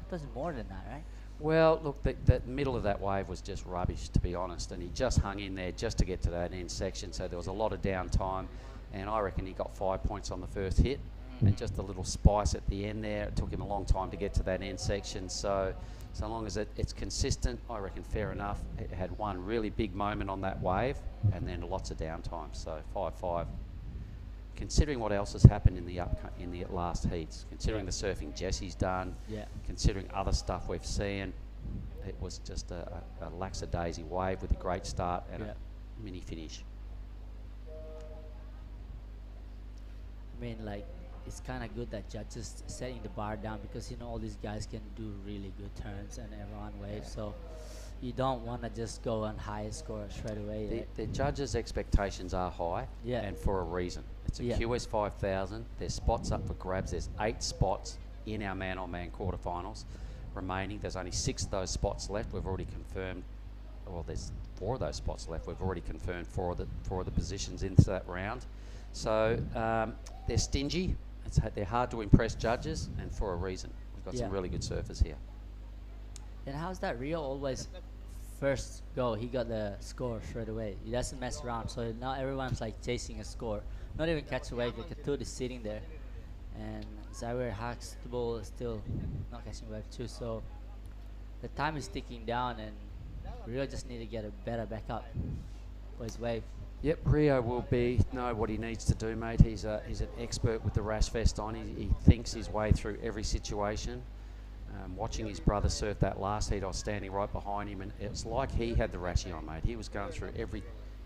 I thought it's more than that, right? Well, look, the middle of that wave was just rubbish, to be honest, and he just hung in there just to get to that end section, so there was a lot of downtime, and I reckon he got 5 points on the first hit. and just a little spice at the end there. It took him a long time to get to that end section, so long as it's consistent, I reckon fair enough. It had one really big moment on that wave, and then lots of downtime, so 5-5. Considering what else has happened in the last heats, considering the surfing Jesse's done, considering other stuff we've seen, it was just a lackadaisy wave with a great start and a mini finish. I mean, like, it's kind of good that judges setting the bar down, because you know all these guys can do really good turns and everyone waves, so you don't want to just go on highest score straight away. The judges' expectations are high, and for a reason. It's a QS 5000. There's spots up for grabs. There's 8 spots in our man-on-man quarterfinals remaining. There's only 6 of those spots left. We've already confirmed, well, there's 4 of those spots left. We've already confirmed 4 of the positions into that round. So they're stingy. They're hard to impress judges, and for a reason. We've got some really good surfers here. And how's that? Rio always first go, he got the score straight away. He doesn't mess around, so now everyone's like chasing a score. Not even catch a wave, like a toot is sitting there. And Zaire Huxtable is still not catching a wave too, so the time is ticking down, and Rio just need to get a better backup for his wave. Yep, Rio will know what he needs to do, mate. He's an expert with the rash vest on. He thinks his way through every situation. Watching his brother surf that last heat, I was standing right behind him, and it's like he had the rashy on, mate. He was going through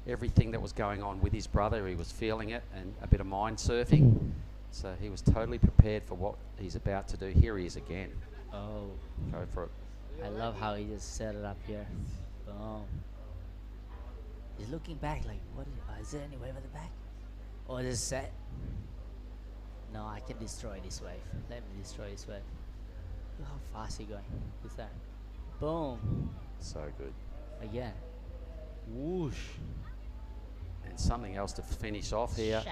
everything that was going on with his brother. He was feeling it, and a bit of mind surfing. So he was totally prepared for what he's about to do. Here he is again. Oh. Go for it. I love how he just set it up here. Boom. He's looking back like, what is there any wave at the back? Or is it set? No, I can destroy this wave. Let me destroy this wave. Look how fast he's going. Who's that? Boom. So good. Again. Whoosh. And something else to finish off here.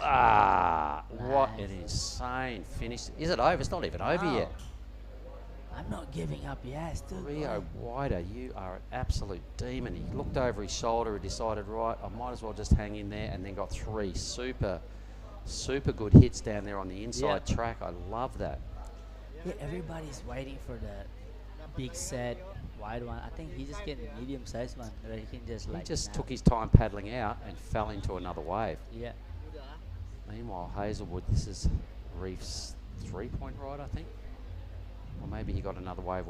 Nice. What an insane finish. Is it over? It's not even over yet. I'm not giving up yet. Still Rio Wider, you are an absolute demon. He looked over his shoulder and decided, right, I might as well just hang in there, and then got 3 super good hits down there on the inside track. I love that. Yeah, everybody's waiting for the big set, wide one. I think he's just getting a medium-sized one where he can just He just took his time paddling out and fell into another wave. Yeah. Meanwhile, Hazelwood, this is Reef's 3-point ride, I think. Or maybe he got another wave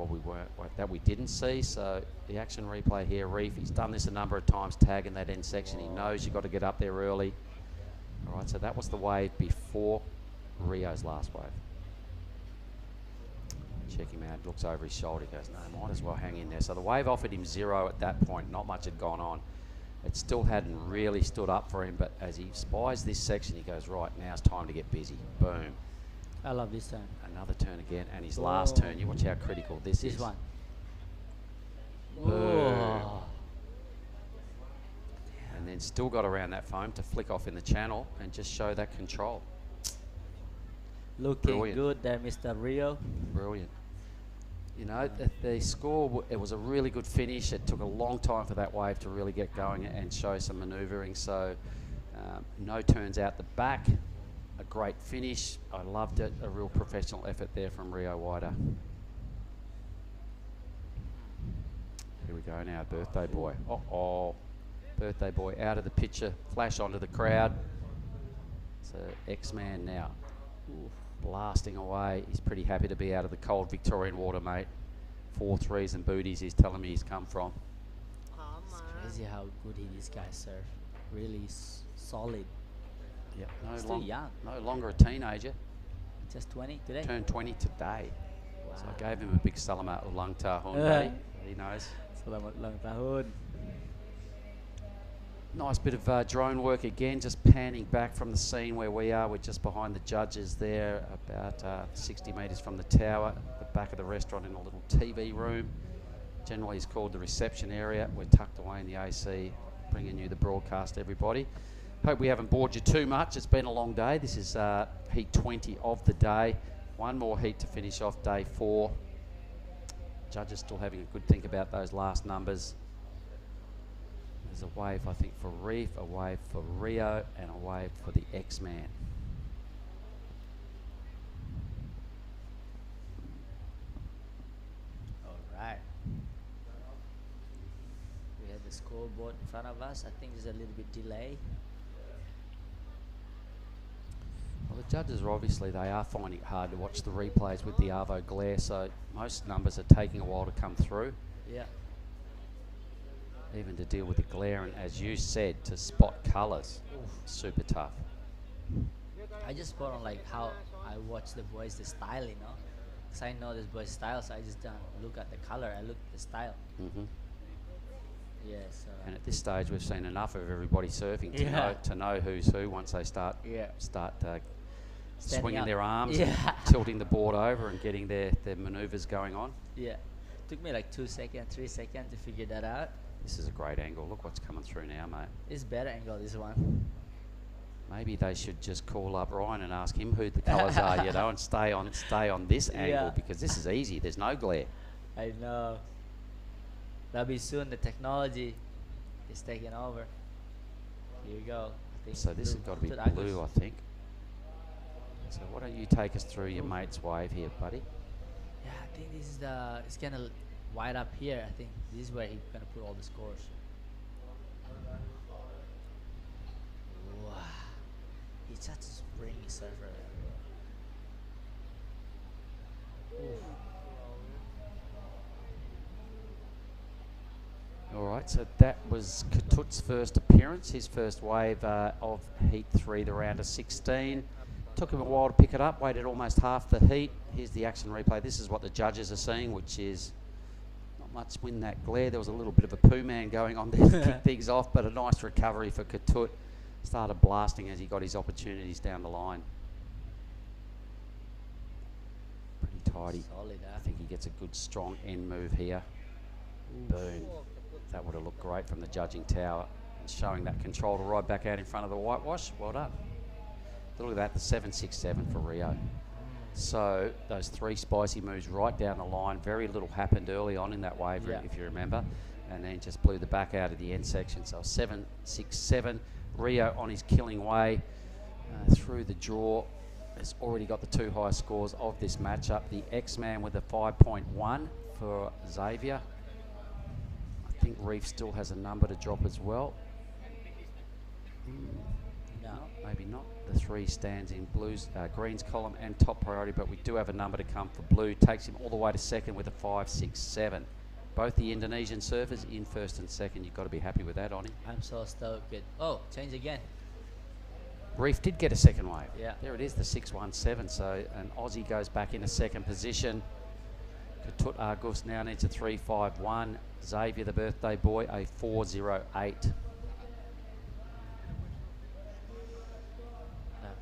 that we didn't see. So the action replay here, Reef, he's done this a number of times, tagging that end section. He knows you've got to get up there early. All right, so that was the wave before Rio's last wave. Check him out, looks over his shoulder, goes, no, might as well hang in there. So the wave offered him 0 at that point, not much had gone on. It still hadn't really stood up for him, but as he spies this section, he goes, right, now's time to get busy. Boom. I love this turn. Another turn again, and his last turn. You watch how critical this is. This one. Boom. And then still got around that foam to flick off in the channel and just show that control. Looking good there, Mr. Rio. Brilliant. You know, the score, it was a really good finish. It took a long time for that wave to really get going and show some manoeuvring. So no turns out the back. A great finish. I loved it. A real professional effort there from Rio Wider. Here we go now, birthday boy. Uh-oh. Birthday boy out of the picture. Flash onto the crowd. So X-Man now. Ooh, blasting away. He's pretty happy to be out of the cold Victorian water, mate. 4 threes and booties he's telling me he's come from. It's crazy how good these guys surf. Really solid. Yep. Still young. No longer a teenager. Just 20 today? Turned 20 today. Wow. So I gave him a big salamat ulang tahun, buddy. He knows. Salamat ulang tahun. Nice bit of drone work again, just panning back from the scene where we are. We're just behind the judges there, about 60 metres from the tower, the back of the restaurant in a little TV room. Generally it's called the reception area. We're tucked away in the AC, bringing you the broadcast, everybody. Hope we haven't bored you too much. It's been a long day. This is heat 20 of the day. One more heat to finish off day 4. Judges still having a good think about those last numbers. There's a wave, I think, for Reef, a wave for Rio, and a wave for the X-Man. scoreboard in front of us. I think there's a little bit delay. Well, the judges are obviously, they are finding it hard to watch the replays with the Arvo glare, so most numbers are taking a while to come through. Yeah. Even to deal with the glare, and as you said, to spot colours, super tough. I just spot on like how I watch the boys, the style, you know. Because I know this boy's style, so I just don't look at the color, I look at the style. Mm-hmm. Yeah, so. And at this stage, we've seen enough of everybody surfing to know who's who once they start swinging their arms, and tilting the board over and getting their manoeuvres going on. Yeah. Took me like 2 seconds, 3 seconds to figure that out. This is a great angle. Look what's coming through now, mate. It's better angle, this one. Maybe they should just call up Ryan and ask him who the colours are, you know, and stay on this angle, because this is easy. There's no glare. I know. That'll be soon. The technology is taking over. Here you go. I think So this has got to be blue, I think. So why don't you take us through your mate's wave here, buddy? Yeah, I think this is it's kind of wide up here. I think this is where he's gonna put all the scores. Wow, he's such a springy surfer. All right, so that was Katut's first appearance, his first wave of Heat 3, the round of 16. Took him a while to pick it up, waited almost half the heat. Here's the action replay. This is what the judges are seeing, which is not much wind, that glare. There was a little bit of a poo man going on there to kick things off, but a nice recovery for Katut. Started blasting as he got his opportunities down the line. Pretty tidy. Solid, I think he gets a good strong end move here. Boom. That would have looked great from the judging tower, and showing that control to ride back out in front of the whitewash. Well done. Look at that, the 767 for Rio. So those three spicy moves right down the line. Very little happened early on in that wave, if you remember, and then just blew the back out of the end section. So 767, Rio on his killing way through the draw. Has already got the two highest scores of this matchup. The X-Man with a 5.1 for Xavier. I think Reef still has a number to drop as well. No, maybe not. The 3 stands in Green's column and top priority, but we do have a number to come for Blue. Takes him all the way to second with a 5.67. Both the Indonesian surfers in first and second. You've got to be happy with that, Oni. I'm so stoked. Oh, change again. Reef did get a second wave. Yeah. There it is, the 617. So an Aussie goes back into second position. Katut Argus now needs a 351. Xavier, the birthday boy, a 408.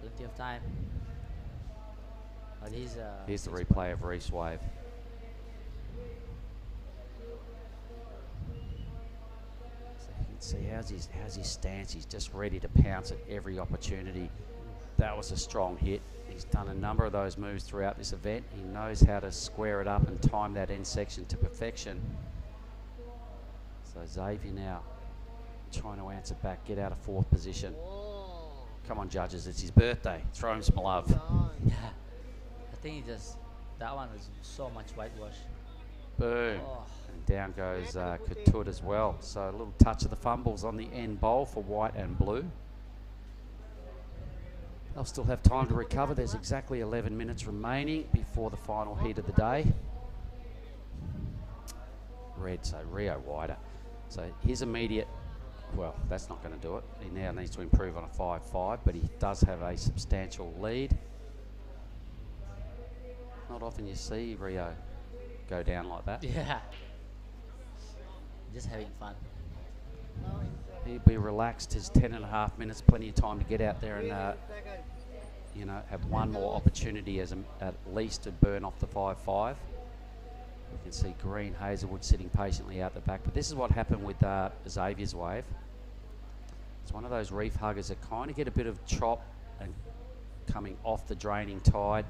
Plenty of time. But here's the replay of Reef's wave. So you can see how's his stance. He's just ready to pounce at every opportunity. That was a strong hit. He's done a number of those moves throughout this event. He knows how to square it up and time that end section to perfection. So Xavier now trying to answer back, get out of fourth position. Come on, judges, it's his birthday. Throw him some love. Yeah, I think that one was so much whitewash. Boom. Oh. And down goes Katut as well. So a little touch of the fumbles on the end bowl for white and blue. They'll still have time to recover. There's exactly 11 minutes remaining before the final heat of the day. Red, so Rio wider. So his immediate, well, that's not going to do it. He now needs to improve on a 5.5, but he does have a substantial lead. Not often you see Rio go down like that. Yeah. Just having fun. He'll be relaxed. His 10.5 minutes, plenty of time to get out there and, have one more opportunity at least to burn off the 5.5. You can see Green Hazelwood sitting patiently out the back. But this is what happened with Xavier's wave. It's one of those reef huggers that kind of get a bit of chop and coming off the draining tide.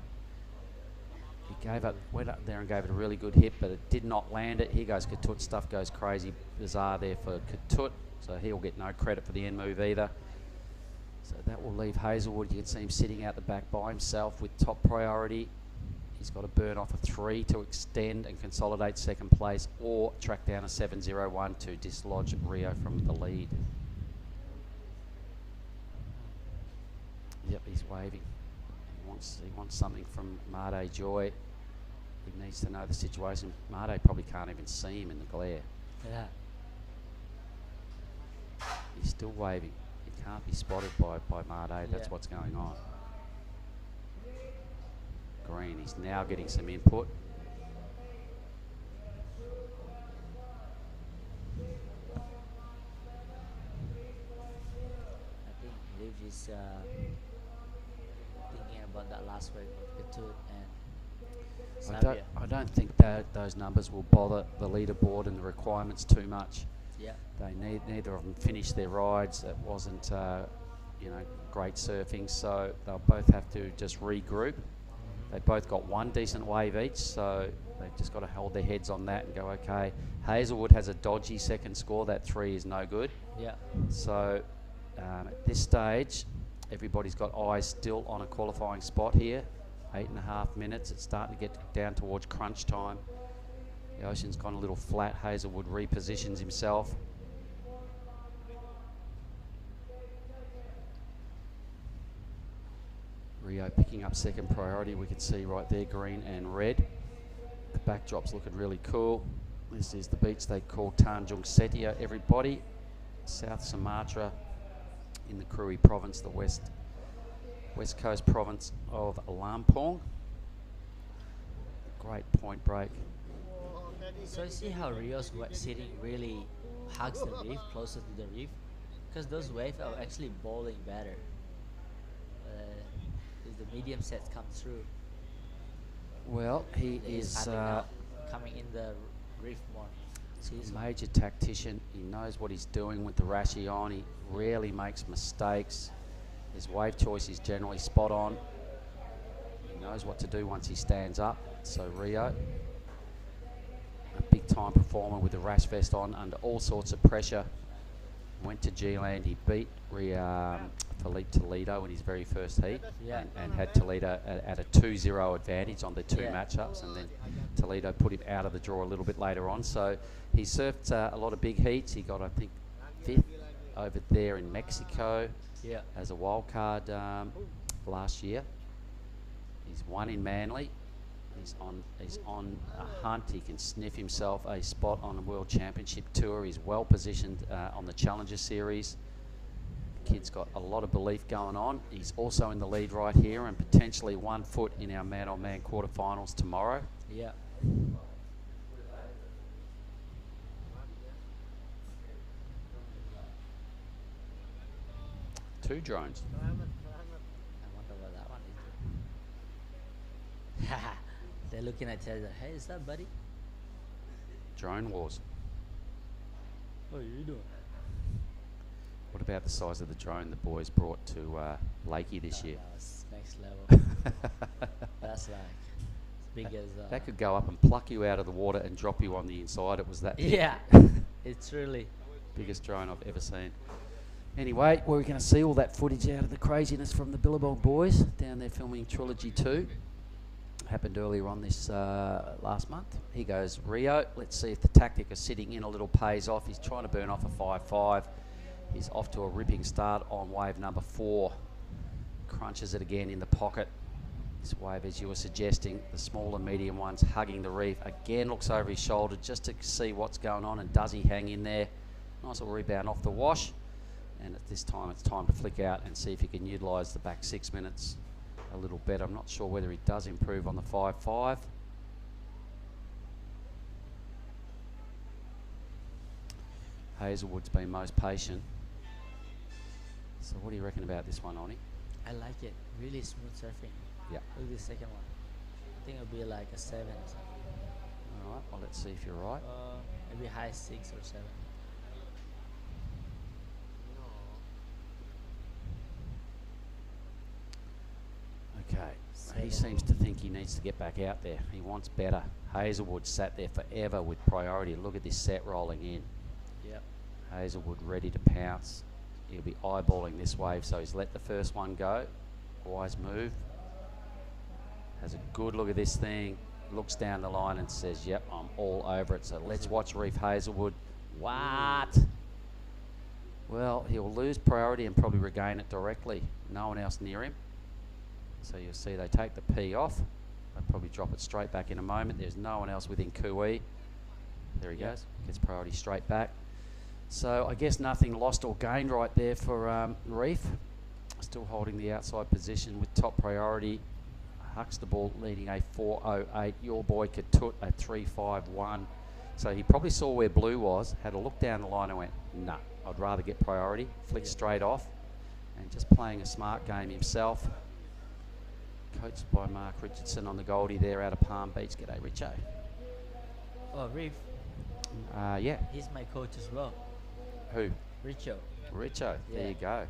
He went up there and gave it a really good hit, but it did not land it. Here goes Katut. Stuff goes crazy bizarre there for Katut. So he'll get no credit for the end move either. So that will leave Hazelwood. You can see him sitting out the back by himself with top priority. He's got to burn off a 3 to extend and consolidate second place, or track down a 7.01 to dislodge Rio from the lead. Yep, he's waving. He wants something from Made Joy. He needs to know the situation. Made probably can't even see him in the glare. Yeah. He's still waving. He can't be spotted by Made. That's what's going on. Green, he's now getting some input. I think Liv is thinking about that last wave with Petut and Setia. I don't think that those numbers will bother the leaderboard and the requirements too much. Yeah. Neither of them finished their rides. It wasn't, great surfing, so they'll both have to just regroup. They both got one decent wave each, so they've just got to hold their heads on that and go, okay. Hazelwood has a dodgy second score. That 3 is no good. Yeah. So at this stage, everybody's got eyes still on a qualifying spot here. 8.5 minutes. It's starting to get down towards crunch time. The ocean's gone a little flat. Hazelwood repositions himself. Rio picking up second priority. We can see right there, green and red. The backdrop's looking really cool. This is the beach they call Tanjung Setia, everybody. South Sumatra in the Krui province, the west coast province of Lampung. Great point break. So you see how Rio's sitting really hugs the reef, closer to the reef, because those waves are actually bowling better. If the medium sets come through. Well, he is coming in the reef more. He's a major tactician. He knows what he's doing with the rashi on. He rarely makes mistakes. His wave choice is generally spot on. He knows what to do once he stands up. So Rio, a big time performer with the rash vest on under all sorts of pressure. Went to G-Land. He beat Felipe Toledo in his very first heat, and had Toledo at a 2-0 advantage on the two matchups, and then Toledo put him out of the draw a little bit later on. So he surfed a lot of big heats. He got, I think, 5th over there in Mexico as a wild card last year. He's won in Manly. He's on a hunt. He can sniff himself a spot on the World Championship Tour. He's well positioned on the Challenger Series. Kid's got a lot of belief going on. He's also in the lead right here and potentially 1 foot in our man-on-man quarterfinals tomorrow. Yeah. 2 drones. I wonder what that one is. They're looking at each other. Hey, is that buddy? Drone wars. What are you doing? What about the size of the drone the boys brought to Lakey this year? That was next level. That's like as big as... that could go up and pluck you out of the water and drop you on the inside. It was that big. Yeah, it's really... biggest drone I've ever seen. Anyway, we're going to see all that footage out of the craziness from the Billabong boys down there filming Trilogy 2. Happened earlier on this last month. Here goes Rio. Let's see if the tactic of sitting in a little pays off. He's trying to burn off a 5.5. He's off to a ripping start on wave number 4. Crunches it again in the pocket. This wave, as you were suggesting, the small and medium ones hugging the reef. Again, looks over his shoulder just to see what's going on, and does he hang in there? Nice little rebound off the wash. And at this time, it's time to flick out and see if he can utilise the back 6 minutes a little better. I'm not sure whether he does improve on the 5.5. Hazelwood's been most patient. So what do you reckon about this one, Oni? I like it. Really smooth surfing. Yeah. Look at the second one. I think it'll be like a 7 or something. All right, well, let's see if you're right. Maybe high 6 or 7. Okay, he seems to think he needs to get back out there. He wants better. Hazelwood sat there forever with priority. Look at this set rolling in. Yep. Hazelwood ready to pounce. He'll be eyeballing this wave, so he's let the first one go. Wise move. has a good look at this thing, looks down the line and says, yep, I'm all over it. So let's watch Reef Hazelwood. What? Well, he'll lose priority and probably regain it directly. No one else near him. So you'll see they take the P off. They'll probably drop it straight back in a moment. There's no one else within Krui. There he goes. Gets priority straight back. So I guess nothing lost or gained right there for Reef. Still holding the outside position with top priority. Huxtable leading a 4.08. Your boy Katut a 3.51. So he probably saw where blue was, had a look down the line and went, nah, I'd rather get priority. Flicked straight off. And just playing a smart game himself. Coached by Mark Richardson on the Goldie there out of Palm Beach. G'day, Richo. Oh, Reef. Yeah. He's my coach as well. Who? Richo. Richo. Yeah. There you go.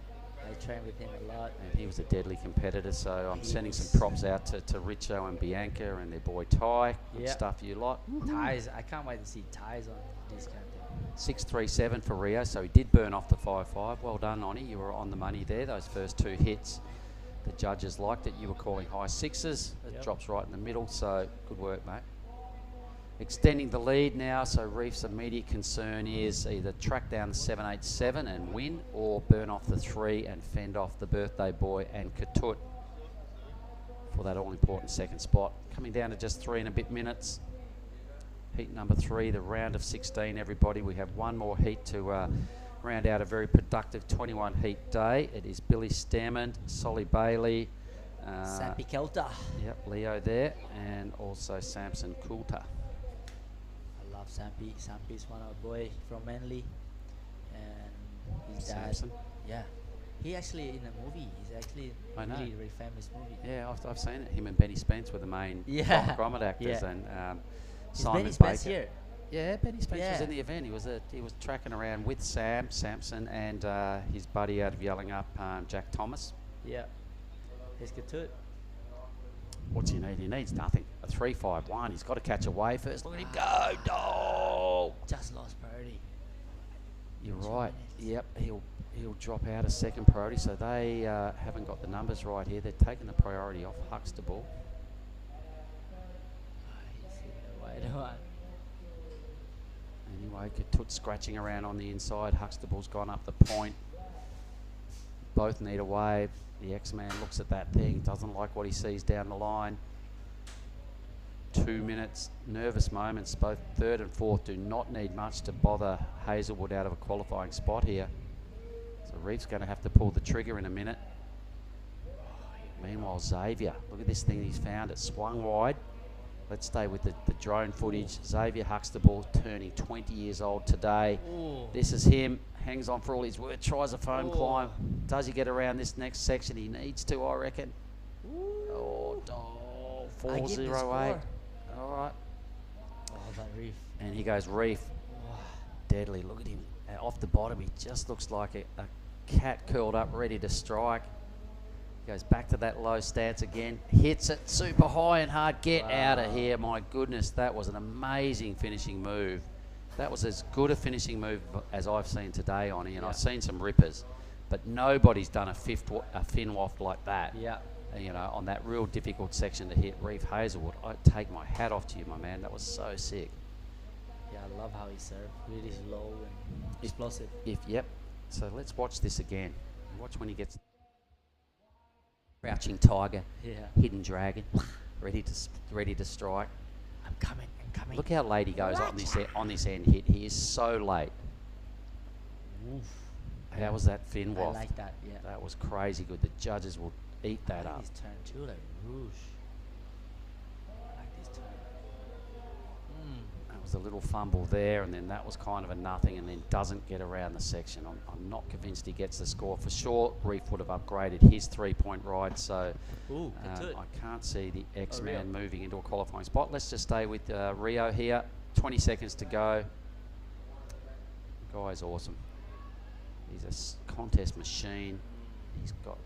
I train with him a lot. And he was a deadly competitor, so I'm sending some props out to Richo and Bianca and their boy Ty. Good stuff you lot. Ties. I can't wait to see ties on this kind of thing. 6.37 for Rio, so he did burn off the 5.5. Well done, Oni. You were on the money there. Those first two hits, the judges liked it. You were calling high sixes. It drops right in the middle, so good work, mate. Extending the lead now, so Reef's immediate concern is either track down the 787 and win, or burn off the 3 and fend off the birthday boy and Katut for that all-important second spot. Coming down to just 3 and a bit minutes. Heat number 3, the round of 16, everybody. We have one more heat to round out a very productive 21 heat day. It is Billy Stamond, Solly Bailey, Sampi Kelta. Yep, Leo there, and also Samson Coulter. Sampi. Sampi's one of our boy from Manly, and his dad. Samson? Yeah, he actually in a movie. He's actually I know. really very famous movie. Yeah, I've seen it. Him and Benny Spence were the main grommet actors, and Simon Benny Spence Baker. here? Yeah, Benny Spence was in the event. He was tracking around with Samson, and his buddy out of Yelling Up, Jack Thomas. Yeah, he's good too. What's he need? He needs nothing. A 3.51. He's got to catch a wave first. Look at him go. Oh. Just lost priority. You're right. Yep, he'll drop out a second priority. So they haven't got the numbers right here. They're taking the priority off Huxtable. Anyway, Katut scratching around on the inside. Huxtable's gone up the point. Both need a wave. The X-Man looks at that thing, doesn't like what he sees down the line. 2 minutes, nervous moments. Both third and fourth do not need much to bother Hazelwood out of a qualifying spot here. So Reef's going to have to pull the trigger in a minute. Meanwhile, Xavier, look at this thing he's found. It swung wide. Let's stay with the drone footage. Xavier Huxtable turning 20 years old today. Ooh. This is him. Hangs on for all his worth. Tries a foam climb. Does he get around this next section? He needs to, I reckon. Oh, 4.08. All right. Oh, that Reef. And he goes Reef. Deadly. Look at him. Off the bottom, he just looks like a cat curled up, ready to strike. Goes back to that low stance again. Hits it super high and hard. Get out of here. My goodness, that was an amazing finishing move. That was as good a finishing move as I've seen today, Oni, and I've seen some rippers, but nobody's done a fin waft like that. Yeah. You know, on that real difficult section to hit. Reef Hazelwood, I take my hat off to you, my man. That was so sick. Yeah, I love how he served. Really slow and explosive. Yep. So let's watch this again. Watch when he gets crouching tiger, hidden dragon, ready to strike. I'm coming. Look how late he goes on this end hit. He is so late. Oof. How was that fin waft? I like that, yeah. That was crazy good. The judges will eat that up. His turn too, like whoosh. I like this turn. That was a little fumble there, and then that was kind of a nothing, and then doesn't get around the section. I'm not convinced he gets the score. For sure, Reef would have upgraded his 3-point ride, so I can't see the X-Man moving into a qualifying spot. Let's just stay with Rio here. 20 seconds to go. The guy's awesome. He's a contest machine. He's got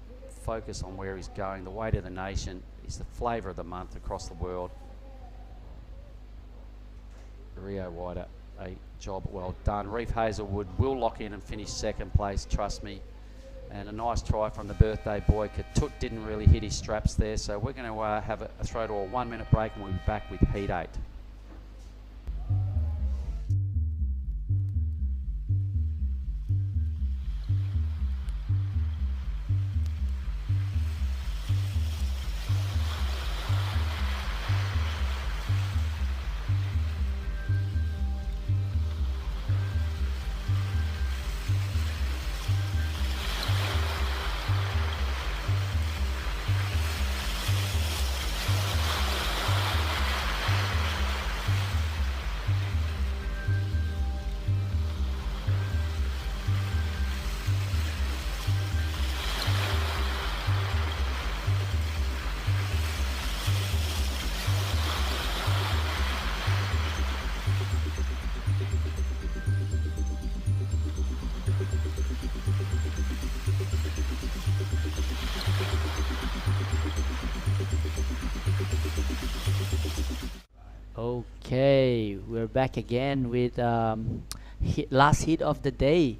focus on where he's going, the weight of the nation. He's the flavour of the month across the world. Rio Wider, a job well done. Reef Hazelwood will lock in and finish second place, trust me. And a nice try from the birthday boy. Katut didn't really hit his straps there, so we're going to have a throw to a 1 minute break, and we'll be back with heat 8. Okay, we're back again with last hit of the day.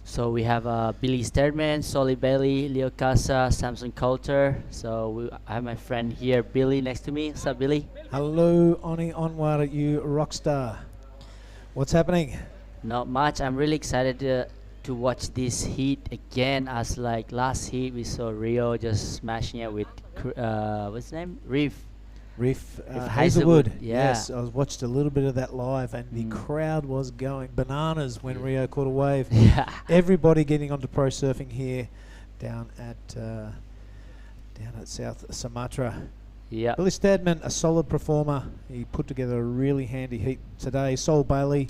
So we have Billy Steadman, Solly Bailey, Leo Casa, Samson Coulter. So I have my friend here, Billy, next to me. What's up, Billy? Hello, Oni Onwar, you rock star. What's happening? Not much. I'm really excited to watch this heat again. As like last heat, we saw Rio just smashing it with what's his name? Riff Hazelwood. Yeah. Yes, I watched a little bit of that live, and the crowd was going bananas when Rio caught a wave. Yeah. Everybody getting onto pro surfing here down at South Sumatra. Yeah. Billy Steadman, a solid performer. He put together a really handy heat today. Sol Bailey,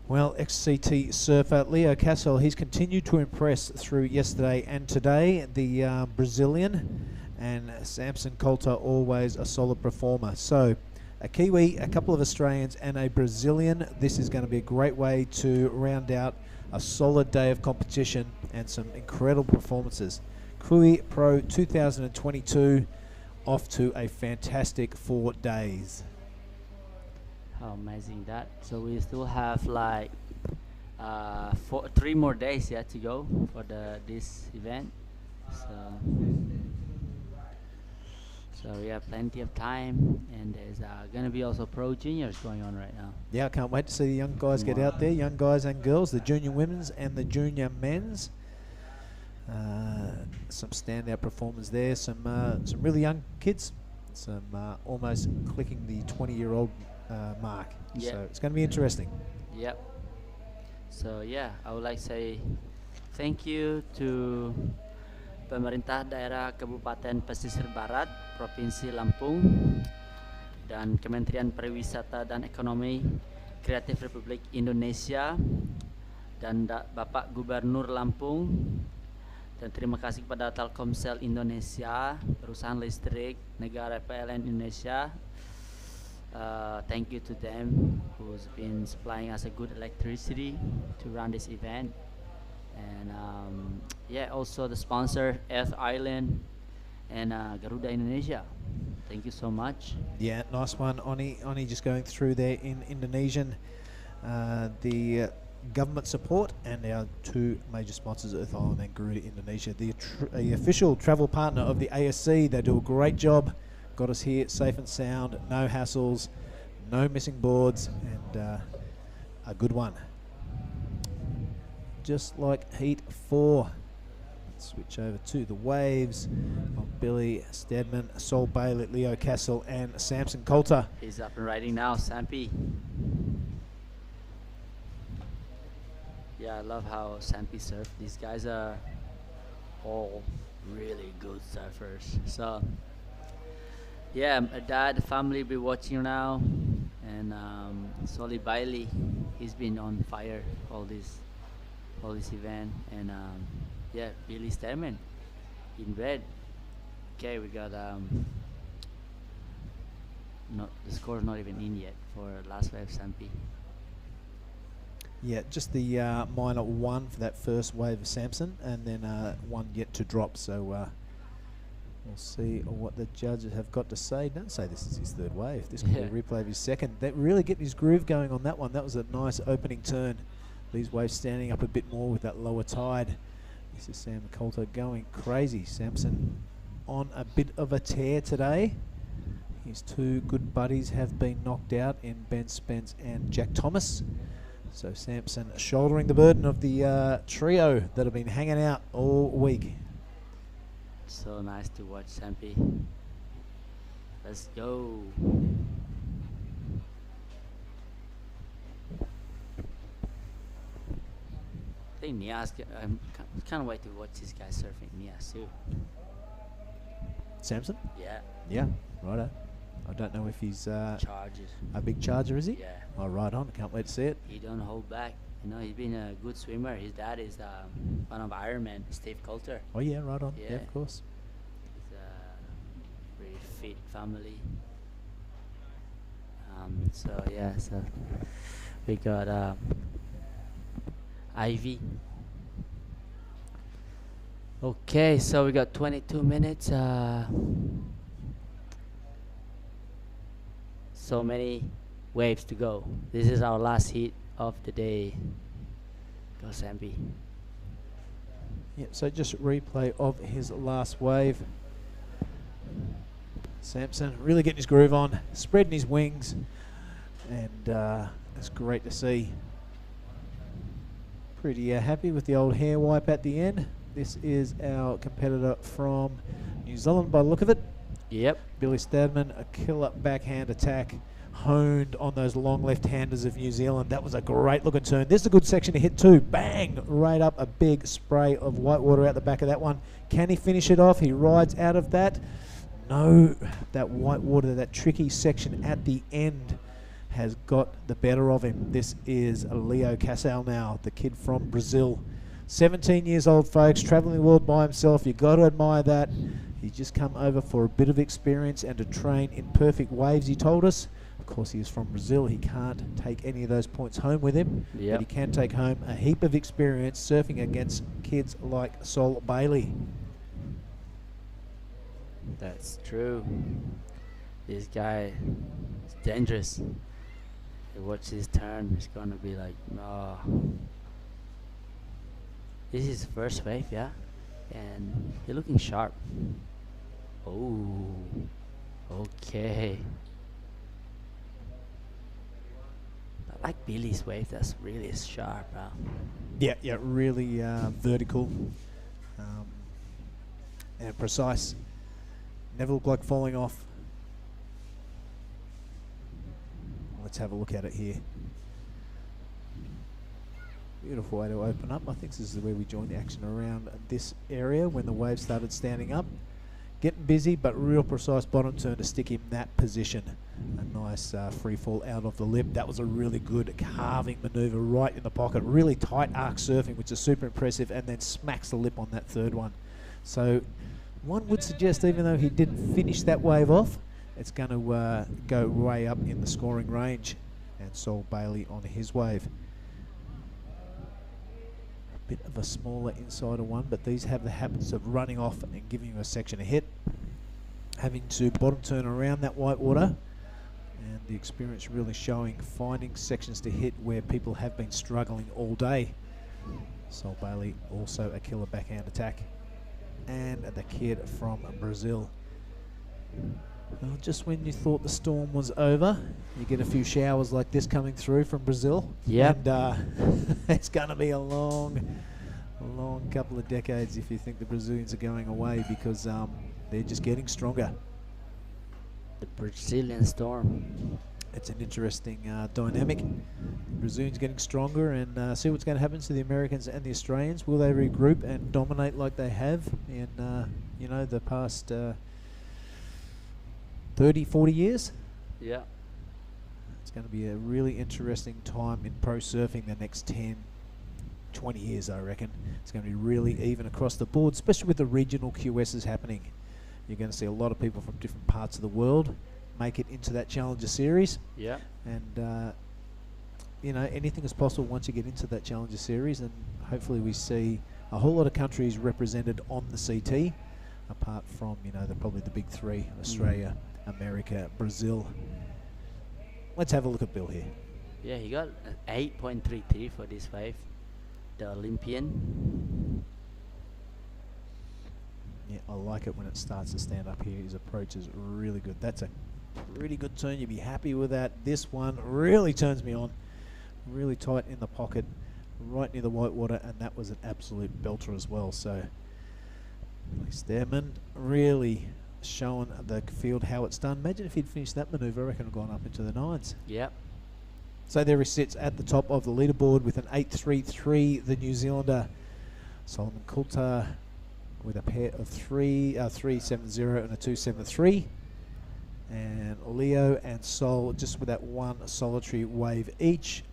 well, ex-CT surfer. Leo Castle, he's continued to impress through yesterday and today. The Brazilian. And Samson Coulter, always a solid performer. So a Kiwi, a couple of Australians, and a Brazilian. This is going to be a great way to round out a solid day of competition and some incredible performances. Krui Pro 2022 off to a fantastic 4 days. How amazing that. So we still have like 3 more days yet to go for this event. So we have plenty of time, and there's going to be also Pro Juniors going on right now. Yeah, I can't wait to see the young guys get out there, young guys and girls, the junior women's and the junior men's. Some standout performers there, some really young kids, some almost clicking the 20-year-old mark. Yep. So it's going to be interesting. Yep. So yeah, I would like to say thank you to Pemerintah Daerah Kabupaten Pesisir Barat, Provinsi Lampung, dan Kementerian Pariwisata dan Ekonomi Kreatif Republik Indonesia, dan Bapak Gubernur Lampung, dan terima kasih kepada Telkomsel Indonesia, perusahaan listrik negara PLN Indonesia. Thank you to them who's been supplying us a good electricity to run this event. And yeah, also the sponsor Earth Island and Garuda Indonesia. Thank you so much. Yeah, nice one, Oni just going through there in Indonesian. The government support and our 2 major sponsors, Earth Island and Garuda Indonesia. The official travel partner of the ASC. They do a great job. Got us here safe and sound, no hassles, no missing boards, and a good one. Just like heat 4. Let's switch over to the waves of Billy Steadman, Sol Bailey, Leo Castle, and Samson Coulter. He's up and riding now, Sampy. Yeah, I love how Sampy surf. These guys are all really good surfers. So yeah, my dad, family be watching now, and Solly Bailey, he's been on fire all this event, and yeah, Billy Steadman in red. Okay, we got the score's not even in yet for last wave Sampy. Yeah, just the minor 1 for that first wave of Samson, and then 1 yet to drop. So we'll see what the judges have got to say. Don't say this is his 3rd wave. This could be a replay of his 2nd. That really getting his groove going on that one. That was a nice opening turn These waves standing up a bit more with that lower tide. This is Sam Coulter going crazy. Samson on a bit of a tear today. His two good buddies have been knocked out in Ben Spence and Jack Thomas. So Samson shouldering the burden of the trio that have been hanging out all week. So nice to watch, Sampy. Let's go. I think Nias, I'm kind of wait to watch this guy surfing Nias too. Samson? Yeah. Yeah, righto. I don't know if he's Charges. a big charger, is he? Yeah. Oh, right on. Can't wait to see it. He don't hold back. You know, he's been a good swimmer. His dad is one of Ironman, Steve Coulter. Oh, yeah, right on. Yeah. Yeah, of course. He's a very fit family. So yeah, so we got Ivy. Okay, so we got 22 minutes. So many waves to go. This is our last heat of the day. Go Sambi. Yeah, so just replay of his last wave. Samson really getting his groove on, spreading his wings, and it's great to see. Pretty happy with the old hair wipe at the end. This is our competitor from New Zealand by the look of it. Yep. Billy Stadman, a killer backhand attack, honed on those long left-handers of New Zealand. That was a great looking turn. This is a good section to hit too. Bang! Right up, a big spray of white water out the back of that one. Can he finish it off? He rides out of that. No, that white water, that tricky section at the end has got the better of him. This is Leo Casal now, the kid from Brazil. 17 years old, folks, traveling the world by himself. You've got to admire that. He's just come over for a bit of experience and to train in perfect waves, he told us. Of course, he is from Brazil. He can't take any of those points home with him. Yep. But he can take home a heap of experience surfing against kids like Sol Bailey. That's true. This guy is dangerous. You watch his turn, it's gonna be like, oh. This is his first wave, yeah? And you're looking sharp. Oh, okay. I like Billy's wave, that's really sharp, huh? Yeah, really vertical and precise. Never looked like falling off. Let's have a look at it here. Beautiful way to open up. I think this is where we joined the action around this area when the waves started standing up. Getting busy, but real precise bottom turn to stick in that position. A nice free fall out of the lip. That was a really good carving maneuver right in the pocket. Really tight arc surfing, which is super impressive, and then smacks the lip on that third one. So one would suggest, even though he didn't finish that wave off, it's going to go way up in the scoring range. And Sol Bailey on his wave. Bit of a smaller insider one, but these have the habits of running off and giving you a section to hit. Having to bottom turn around that white water, and the experience really showing, finding sections to hit where people have been struggling all day. Sol Bailey also a killer backhand attack, and the kid from Brazil. Well, just when you thought the storm was over, you get a few showers like this coming through from Brazil. Yep. And it's going to be a long couple of decades if you think the Brazilians are going away, because they're just getting stronger. The Brazilian storm. It's an interesting dynamic. The Brazilians getting stronger, and see what's going to happen to the Americans and the Australians. Will they regroup and dominate like they have in the past 30, 40 years? Yeah. It's going to be a really interesting time in pro surfing the next 10, 20 years, I reckon. It's going to be really even across the board, especially with the regional QSs happening. You're going to see a lot of people from different parts of the world make it into that Challenger Series. Yeah. And, anything is possible once you get into that Challenger Series, and hopefully we see a whole lot of countries represented on the CT, apart from, probably the big three, Australia, America, Brazil. Let's have a look at Bill here. Yeah, he got 8.33 for this wave. The Olympian. Yeah, I like it when it starts to stand up here. His approach is really good. That's a pretty good turn. You'd be happy with that. This one really turns me on. Really tight in the pocket, right near the whitewater, and that was an absolute belter as well. So, Stearman really showing the field how it's done. Imagine if he'd finished that manoeuvre, I reckon, gone up into the 9s. Yep. So there he sits at the top of the leaderboard with an 8.33. The New Zealander Solomon Coulter with a pair of 3.70 and a 2.73. And Leo and Sol just with that one solitary wave each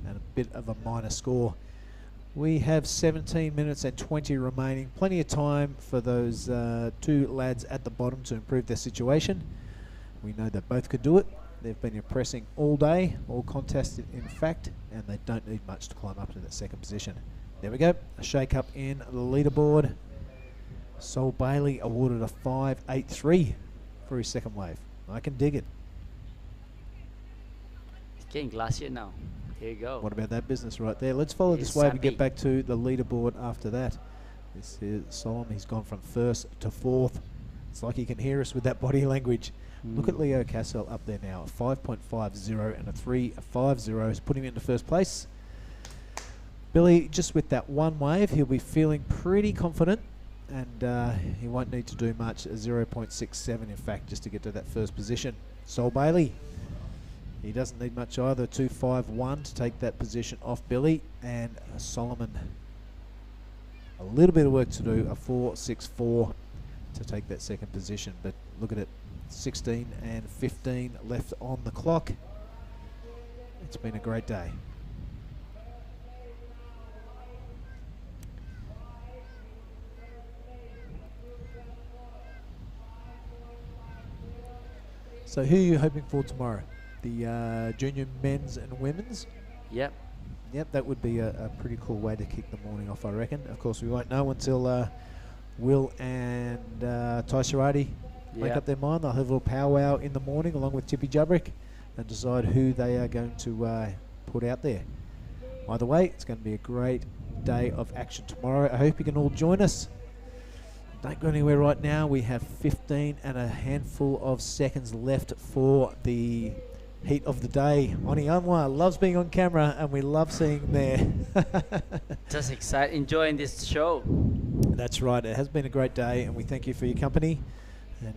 and a bit of a minor score. We have 17 minutes and 20 remaining. Plenty of time for those two lads at the bottom to improve their situation. We know that both could do it. They've been impressing all day, all contested in fact, and they don't need much to climb up to that second position. There we go, a shake up in the leaderboard. Sol Bailey awarded a 5.83 for his second wave. I can dig it. It's getting glacier now. Here you go. What about that business right there? Let's follow this wave and get back to the leaderboard after that. This is Solomon. He's gone from first to fourth. It's like he can hear us with that body language. Look at Leo Cassell up there now, a 5.50 and a 3.50 has put him into first place. Billy, just with that one wave, he'll be feeling pretty confident, and he won't need to do much, a 0.67 in fact, just to get to that first position. Sol Bailey, he doesn't need much either, 2.51 to take that position off Billy, and Solomon, a little bit of work to do, a 4.64 to take that second position, but look at it. 16 and 15 left on the clock. It's been a great day. So who are you hoping for tomorrow? The junior men's and women's? Yep. Yep, that would be a pretty cool way to kick the morning off, I reckon. Of course, we won't know until Will and Ty Sharadi make up their mind. They'll have a little powwow in the morning along with Tippy Jubrick and decide who they are going to put out there. Either way, it's going to be a great day of action tomorrow. I hope you can all join us. Don't go anywhere right now. We have 15 and a handful of seconds left for the heat of the day. Oni Anwar loves being on camera, and we love seeing him there. Just excited, enjoying this show. That's right. It has been a great day, and we thank you for your company.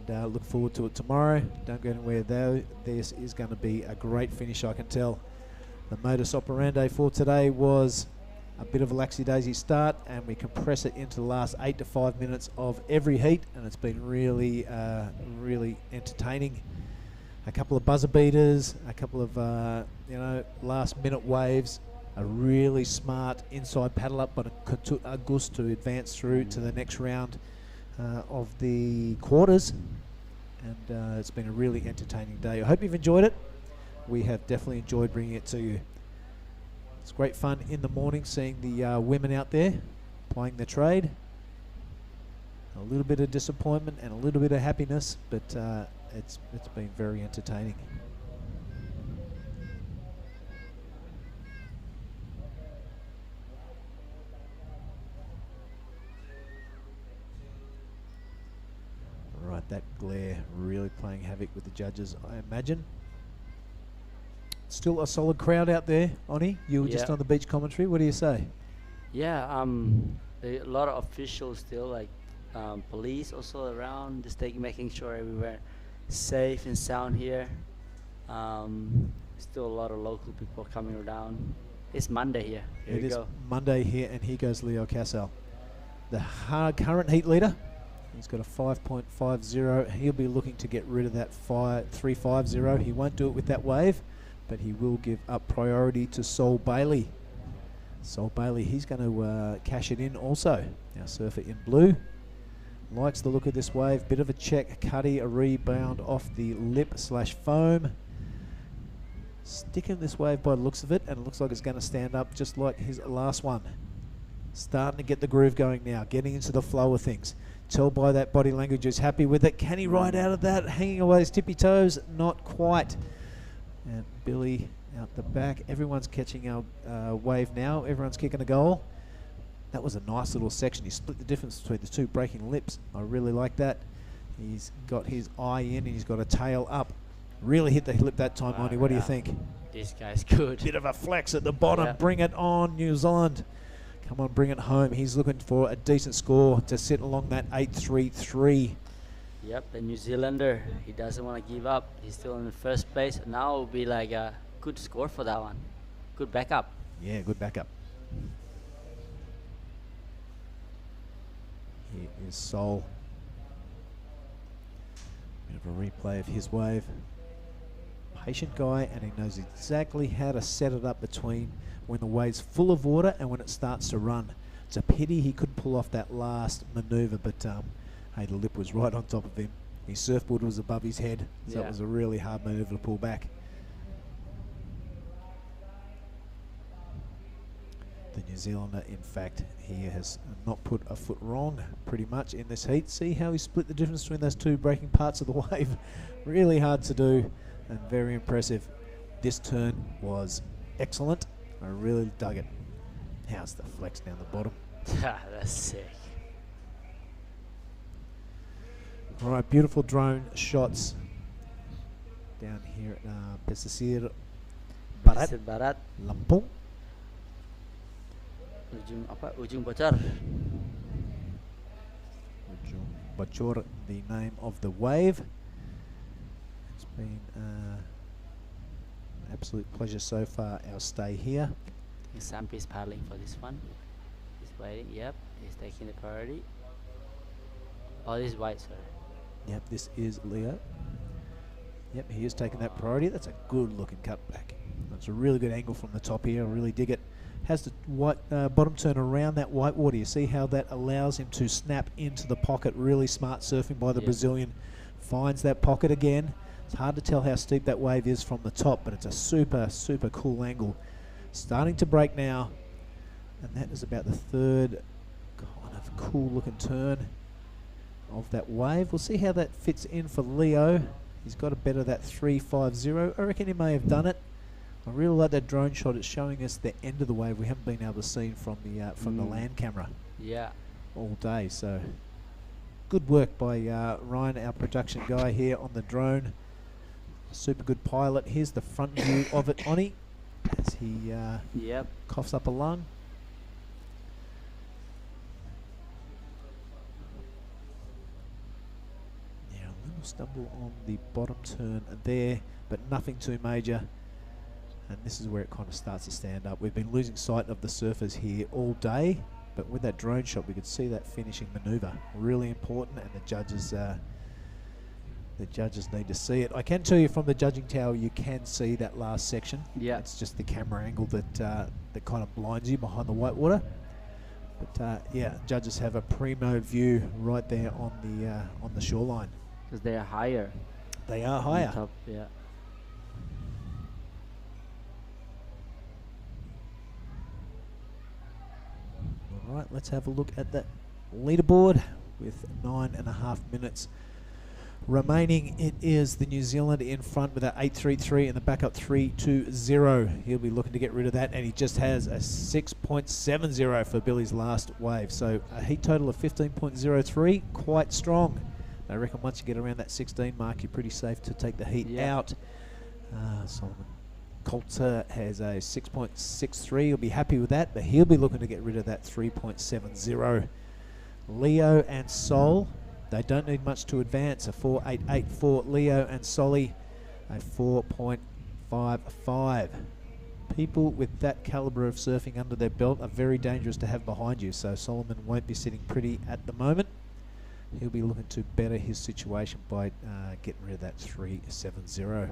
And look forward to it tomorrow. Don't go anywhere though. This is going to be a great finish, I can tell. The modus operandi for today was a bit of a laxy-daisy start, and we compress it into the last 8 to 5 minutes of every heat, and it's been really, really entertaining. A couple of buzzer beaters, a couple of last-minute waves, a really smart inside paddle up, but a goose to advance through to the next round of the quarters, and it's been a really entertaining day. I hope you've enjoyed it. We have definitely enjoyed bringing it to you. It's great fun in the morning seeing the women out there playing their trade. A little bit of disappointment and a little bit of happiness, but it's been very entertaining. Right, that glare really playing havoc with the judges, I imagine. Still a solid crowd out there, Oni. You were just on the beach commentary. What do you say? Yeah, a lot of officials still, like police also around, just making sure everywhere safe and sound here. Still a lot of local people coming around. It's Monday here. Here we go. Monday here, and here goes Leo Cassell, the current heat leader. He's got a 5.50. He'll be looking to get rid of that 3.50. He won't do it with that wave, but he will give up priority to Sol Bailey. Sol Bailey, he's going to cash it in also. Now surfer in blue. Likes the look of this wave. Bit of a check. Cuddy, a rebound off the lip/foam. Sticking this wave by the looks of it, and it looks like it's going to stand up just like his last one. Starting to get the groove going now, getting into the flow of things. Tell by that body language he's happy with it. Can he ride out of that? Hanging away his tippy toes? Not quite. And Billy out the back. Everyone's catching our wave now. Everyone's kicking a goal. That was a nice little section. He split the difference between the two breaking lips. I really like that. He's got his eye in and he's got a tail up. Really hit the lip that time, Monty. What do you think? This guy's good. Bit of a flex at the bottom. Yeah. Bring it on, New Zealand. Come on, bring it home. He's looking for a decent score to sit along that 8-3-3. Yep, the New Zealander, he doesn't want to give up. He's still in the first place. Now it will be like a good score for that one. Good backup. Yeah, good backup. Here is Sol. Bit of a replay of his wave. Patient guy, and he knows exactly how to set it up between when the wave's full of water and when it starts to run. It's a pity he couldn't pull off that last maneuver, but hey, the lip was right on top of him. His surfboard was above his head, so it was a really hard maneuver to pull back. The New Zealander, in fact, he has not put a foot wrong pretty much in this heat. See how he split the difference between those two breaking parts of the wave? Really hard to do and very impressive. This turn was excellent. I really dug it. How's the flex down the bottom? That's sick. All right, beautiful drone shots down here at Pesisir, Barat. Lampung. Ujung Bocor. Ujung Bocor, the name of the wave. It's been an absolute pleasure so far, our stay here. Sampi is paddling for this one. He's waiting. Yep, he's taking the priority. Oh, this is white, sorry. Yep, this is Leo. Yep, he is taking that priority. That's a good looking cutback. That's a really good angle from the top here. I really dig it. Has the white bottom turn around that white water. You see how that allows him to snap into the pocket. Really smart surfing by the Brazilian. Finds that pocket again. It's hard to tell how steep that wave is from the top, but it's a super, super cool angle. Starting to break now, and that is about the third kind of cool looking turn of that wave. We'll see how that fits in for Leo. He's got a better that 350. I reckon he may have done it. I really like that drone shot. It's showing us the end of the wave. We haven't been able to see from the land camera all day. So good work by Ryan, our production guy here on the drone. Super good pilot. Here's the front view of it, Oni, as he coughs up a lung. Now a little stumble on the bottom turn there, but nothing too major. And this is where it kind of starts to stand up. We've been losing sight of the surfers here all day, but with that drone shot, we could see that finishing maneuver. Really important, and the judges need to see it. I can tell you from the judging tower, you can see that last section. Yeah. It's just the camera angle that that kind of blinds you behind the white water. But yeah, judges have a primo view right there on the shoreline. Because they are higher. They are higher. Top, yeah. All right, let's have a look at that leaderboard with 9.5 minutes remaining. It is the New Zealand in front with an 8.33 and the backup 3.20. He'll be looking to get rid of that, and he just has a 6.70 for Billy's last wave. So a heat total of 15.03, quite strong. I reckon once you get around that 16 mark, you're pretty safe to take the heat out. Solomon Coulter has a 6.63. He'll be happy with that, but he'll be looking to get rid of that 3.70. Leo and Sol, they don't need much to advance. A 4.88 for Leo and Solly, a 4.55. People with that caliber of surfing under their belt are very dangerous to have behind you, so Solomon won't be sitting pretty at the moment. He'll be looking to better his situation by getting rid of that 3.70.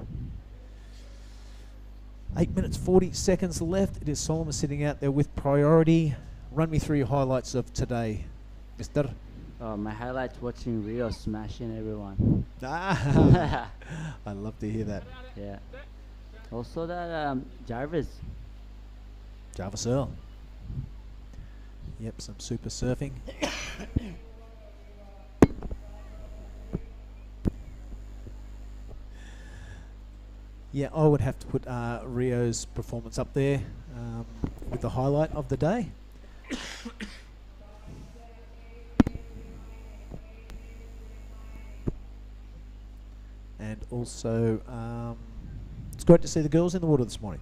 8 minutes 40 seconds left. It is Solomon sitting out there with priority. Run me through your highlights of today, Mister. My highlights watching Rio smashing everyone. I love to hear that. Yeah. Also that Jarvis Earl. Yep, some super surfing. Yeah, I would have to put Rio's performance up there with the highlight of the day. And also, it's great to see the girls in the water this morning.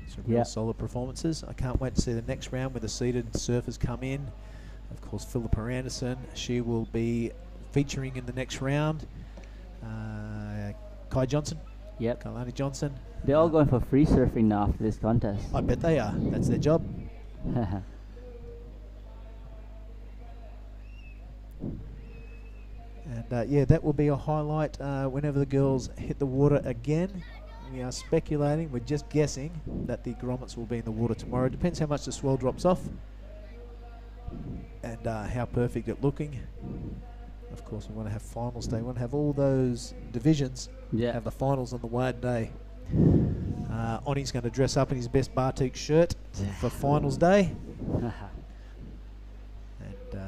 Some real solid performances. I can't wait to see the next round where the seeded surfers come in. Of course, Philippa Anderson, she will be featuring in the next round. Kai Johnson. Yep. Kalani Johnson. They're all going for free surfing now after this contest. I bet they are. That's their job. And yeah, that will be a highlight whenever the girls hit the water again. We are speculating, we're just guessing that the grommets will be in the water tomorrow. Depends how much the swell drops off and how perfect it's looking. Of course, we want to have finals day. We want to have all those divisions have the finals on the wide day. Oni's going to dress up in his best batik shirt for finals day. And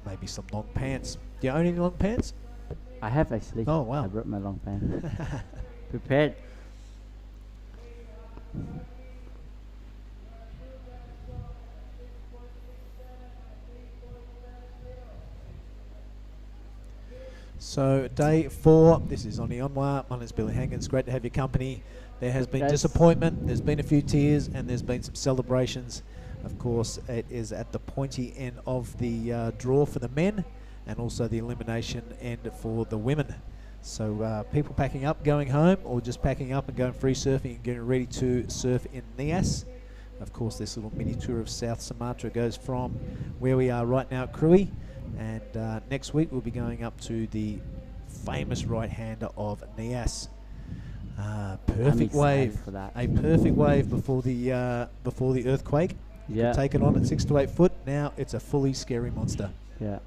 maybe some long pants. Do you own any long pants? I have actually. Oh, wow. I brought my long pants. Prepared. So day 4, this is Oni Onwa. My name's Billy Hankins. Great to have your company. There has been disappointment, there's been a few tears, and there's been some celebrations. Of course, it is at the pointy end of the draw for the men, and also the elimination end for the women. So people packing up, going home, or just packing up and going free surfing and getting ready to surf in Nias. Of course, this little mini tour of South Sumatra goes from where we are right now at Krui, and next week we'll be going up to the famous right-hander of Nias. Perfect wave, a perfect wave before the earthquake. You could take it on at 6 to 8 foot. Now it's a fully scary monster. Yeah.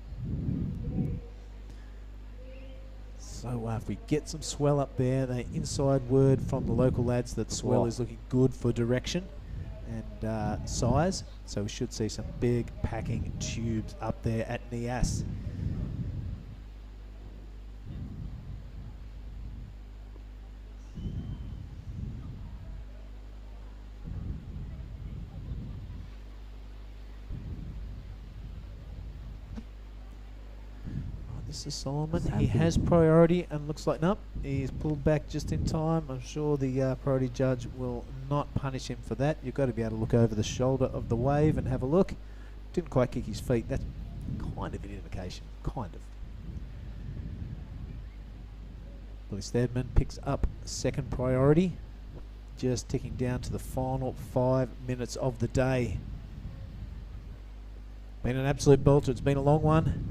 So if we get some swell up there, the inside word from the local lads that swell is looking good for direction and size. So we should see some big packing tubes up there at Nias. This is Solomon. He has priority and looks like, nope, he's pulled back just in time. I'm sure the priority judge will not punish him for that. You've got to be able to look over the shoulder of the wave and have a look. Didn't quite kick his feet. That's kind of an indication. Kind of. Billy Steadman picks up second priority. Just ticking down to the final 5 minutes of the day. Been an absolute belter. It's been a long one.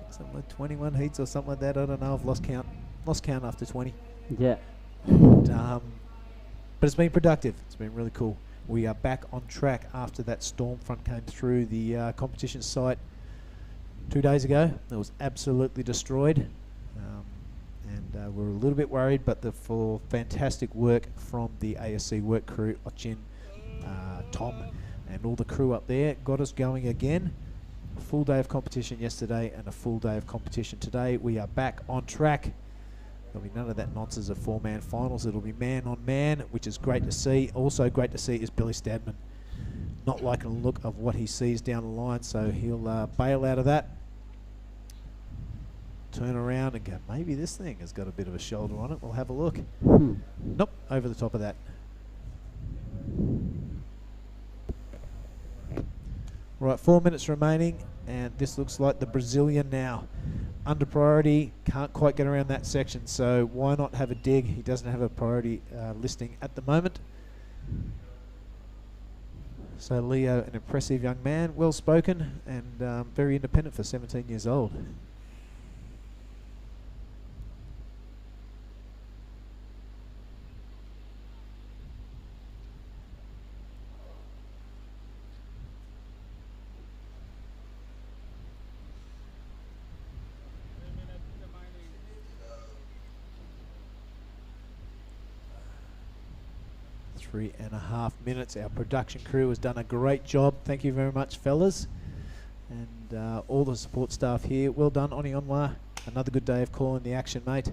Something like 21 heats or something like that. I don't know. I've lost count. Lost count after 20. Yeah. And, but it's been productive. It's been really cool. We are back on track after that storm front came through the competition site 2 days ago. It was absolutely destroyed. And we're a little bit worried, but for fantastic work from the ASC work crew, Ochin, Tom, and all the crew up there, got us going again. A full day of competition yesterday and a full day of competition today. We are back on track. There'll be none of that nonsense of 4-man finals. It'll be man on man, which is great to see. Also great to see is Billy Stadman not liking the look of what he sees down the line, so he'll bail out of that, turn around and go, maybe this thing has got a bit of a shoulder on it. We'll have a look. Nope, over the top of that. Right, 4 minutes remaining, and this looks like the Brazilian now. Under priority, can't quite get around that section, so why not have a dig? He doesn't have a priority listing at the moment. So Leo, an impressive young man, well spoken, and very independent for 17 years old. Three and a half minutes. Our production crew has done a great job. Thank you very much, fellas. And all the support staff here. Well done, Oni Onwa. Another good day of calling the action, mate.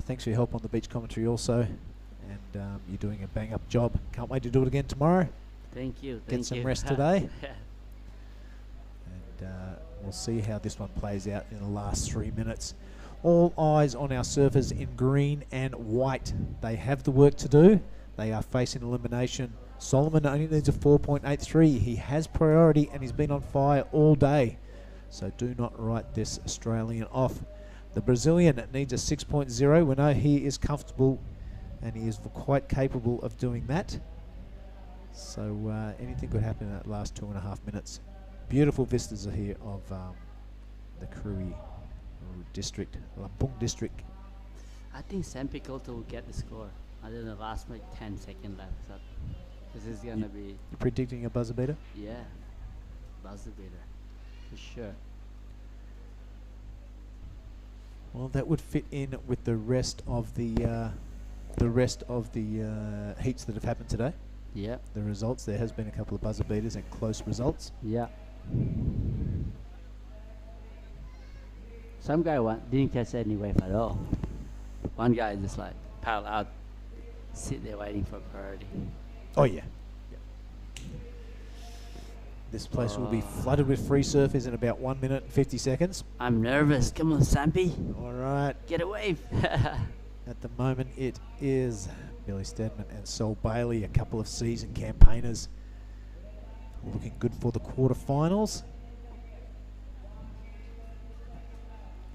Thanks for your help on the beach commentary also. And you're doing a bang-up job. Can't wait to do it again tomorrow. Thank you. Get some rest today. And we'll see how this one plays out in the last 3 minutes. All eyes on our surfers in green and white. They have the work to do. They are facing elimination. Solomon only needs a 4.83. He has priority and he's been on fire all day. So do not write this Australian off. The Brazilian needs a 6.0. We know he is comfortable and he is quite capable of doing that. So anything could happen in that last 2.5 minutes. Beautiful vistas are here of the Krui district, Lampung district. I think Sampi Coulter will get the score. I don't know, last like 10 seconds left. So this is gonna be. You're predicting a buzzer beater? Yeah, buzzer beater, for sure. Well, that would fit in with the rest of the heats that have happened today. Yeah. The results. There has been a couple of buzzer beaters and close results. Yeah. Some guy didn't catch any wave at all. One guy just like paddle out, sit there waiting for priority. Oh yeah. This place will be flooded with free surfers in about 1 minute and 50 seconds. I'm nervous. Come on, Sampi. All right. Get a wave. At the moment, it is Billy Stedman and Sol Bailey, a couple of seasoned campaigners, looking good for the quarterfinals.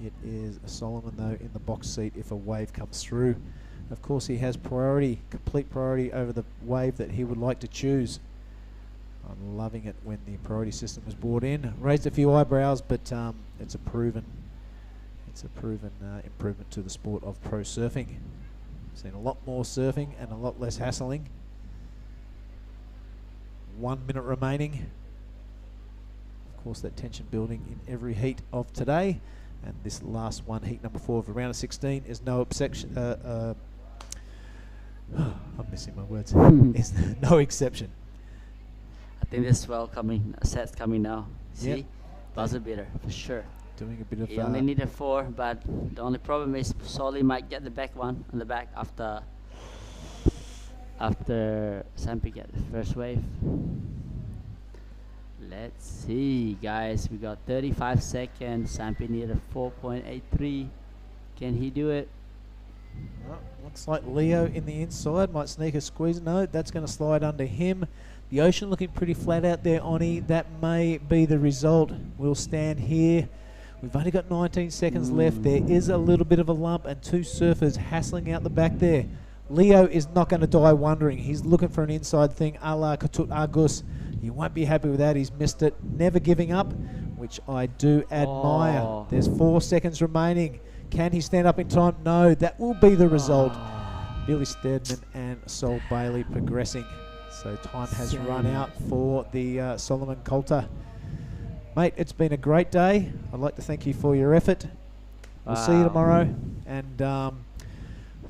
It is Solomon, though, in the box seat if a wave comes through. Of course, he has priority, complete priority over the wave that he would like to choose. I'm loving it when the priority system was brought in. Raised a few eyebrows, but it's a proven improvement to the sport of pro surfing. Seen a lot more surfing and a lot less hassling. 1 minute remaining. Of course, that tension building in every heat of today. And this last one, heat number 4 of the round of 16, is no exception. I'm missing my words. Is no exception. I think this set's coming now. See? Yep. Buzzer beater, for sure. Doing a bit of... He only needed 4, but the only problem is Solly might get the back one on the back after Sampi get the first wave. Let's see, guys. We got 35 seconds. Sampi needed a 4.83. Can he do it? Well, looks like Leo in the inside might sneak a squeeze. No, that's going to slide under him. The ocean looking pretty flat out there, Oni. That may be the result. We'll stand here. We've only got 19 seconds left. There is a little bit of a lump and 2 surfers hassling out the back there. Leo is not going to die wondering. He's looking for an inside thing a la Katut Agus. You won't be happy with that. He's missed it. Never giving up, which I do admire. Oh. There's 4 seconds remaining. Can he stand up in time? No, that will be the result. Billy Stedman and Sol Bailey progressing. So time has run out for the Solomon Coulter. Mate, it's been a great day. I'd like to thank you for your effort. We'll see you tomorrow. And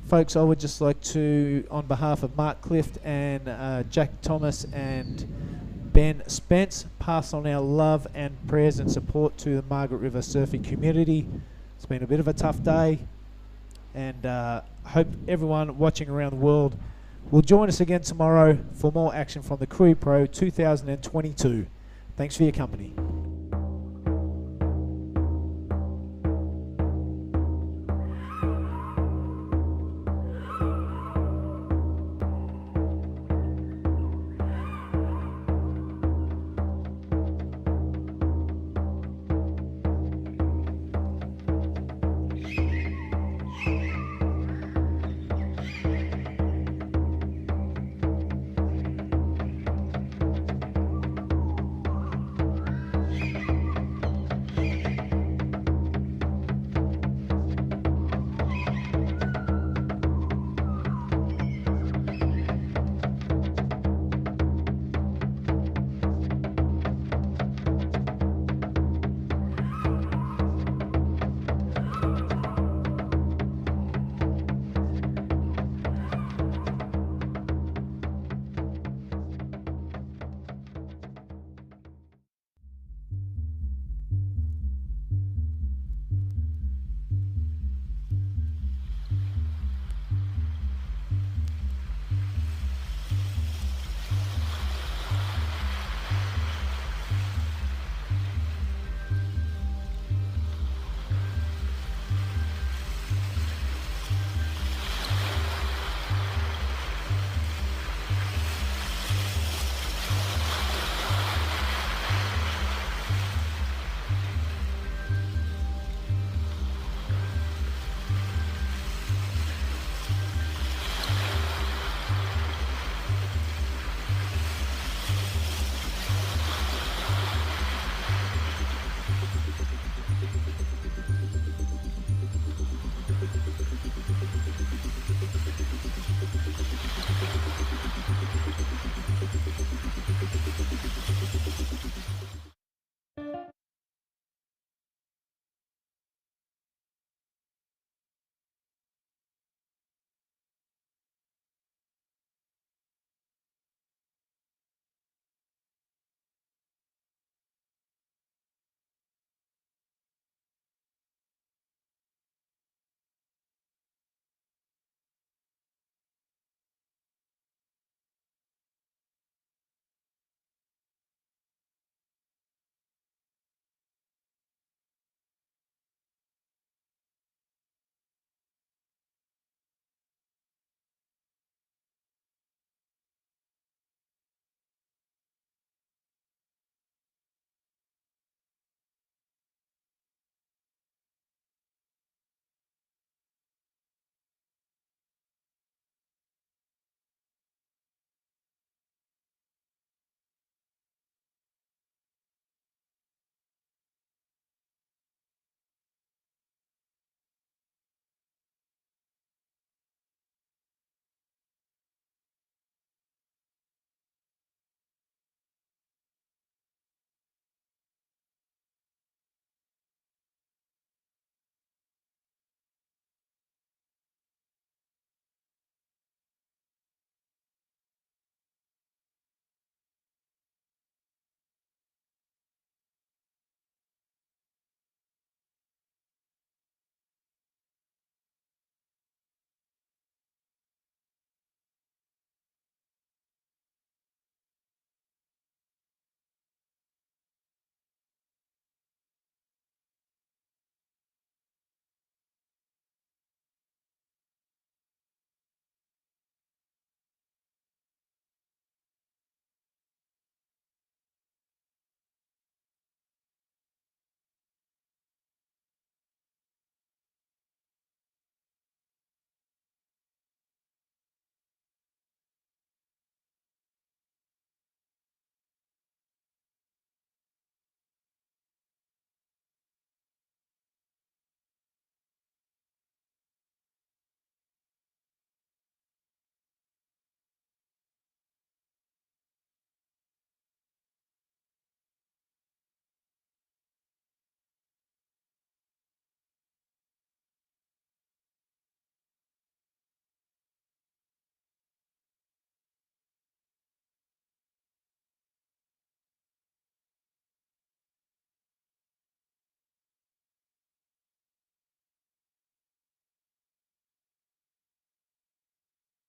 folks, I would just like to, on behalf of Mark Clift and Jack Thomas and Ben Spence, pass on our love and prayers and support to the Margaret River surfing community. It's been a bit of a tough day, and hope everyone watching around the world will join us again tomorrow for more action from the Krui Pro 2022. Thanks for your company.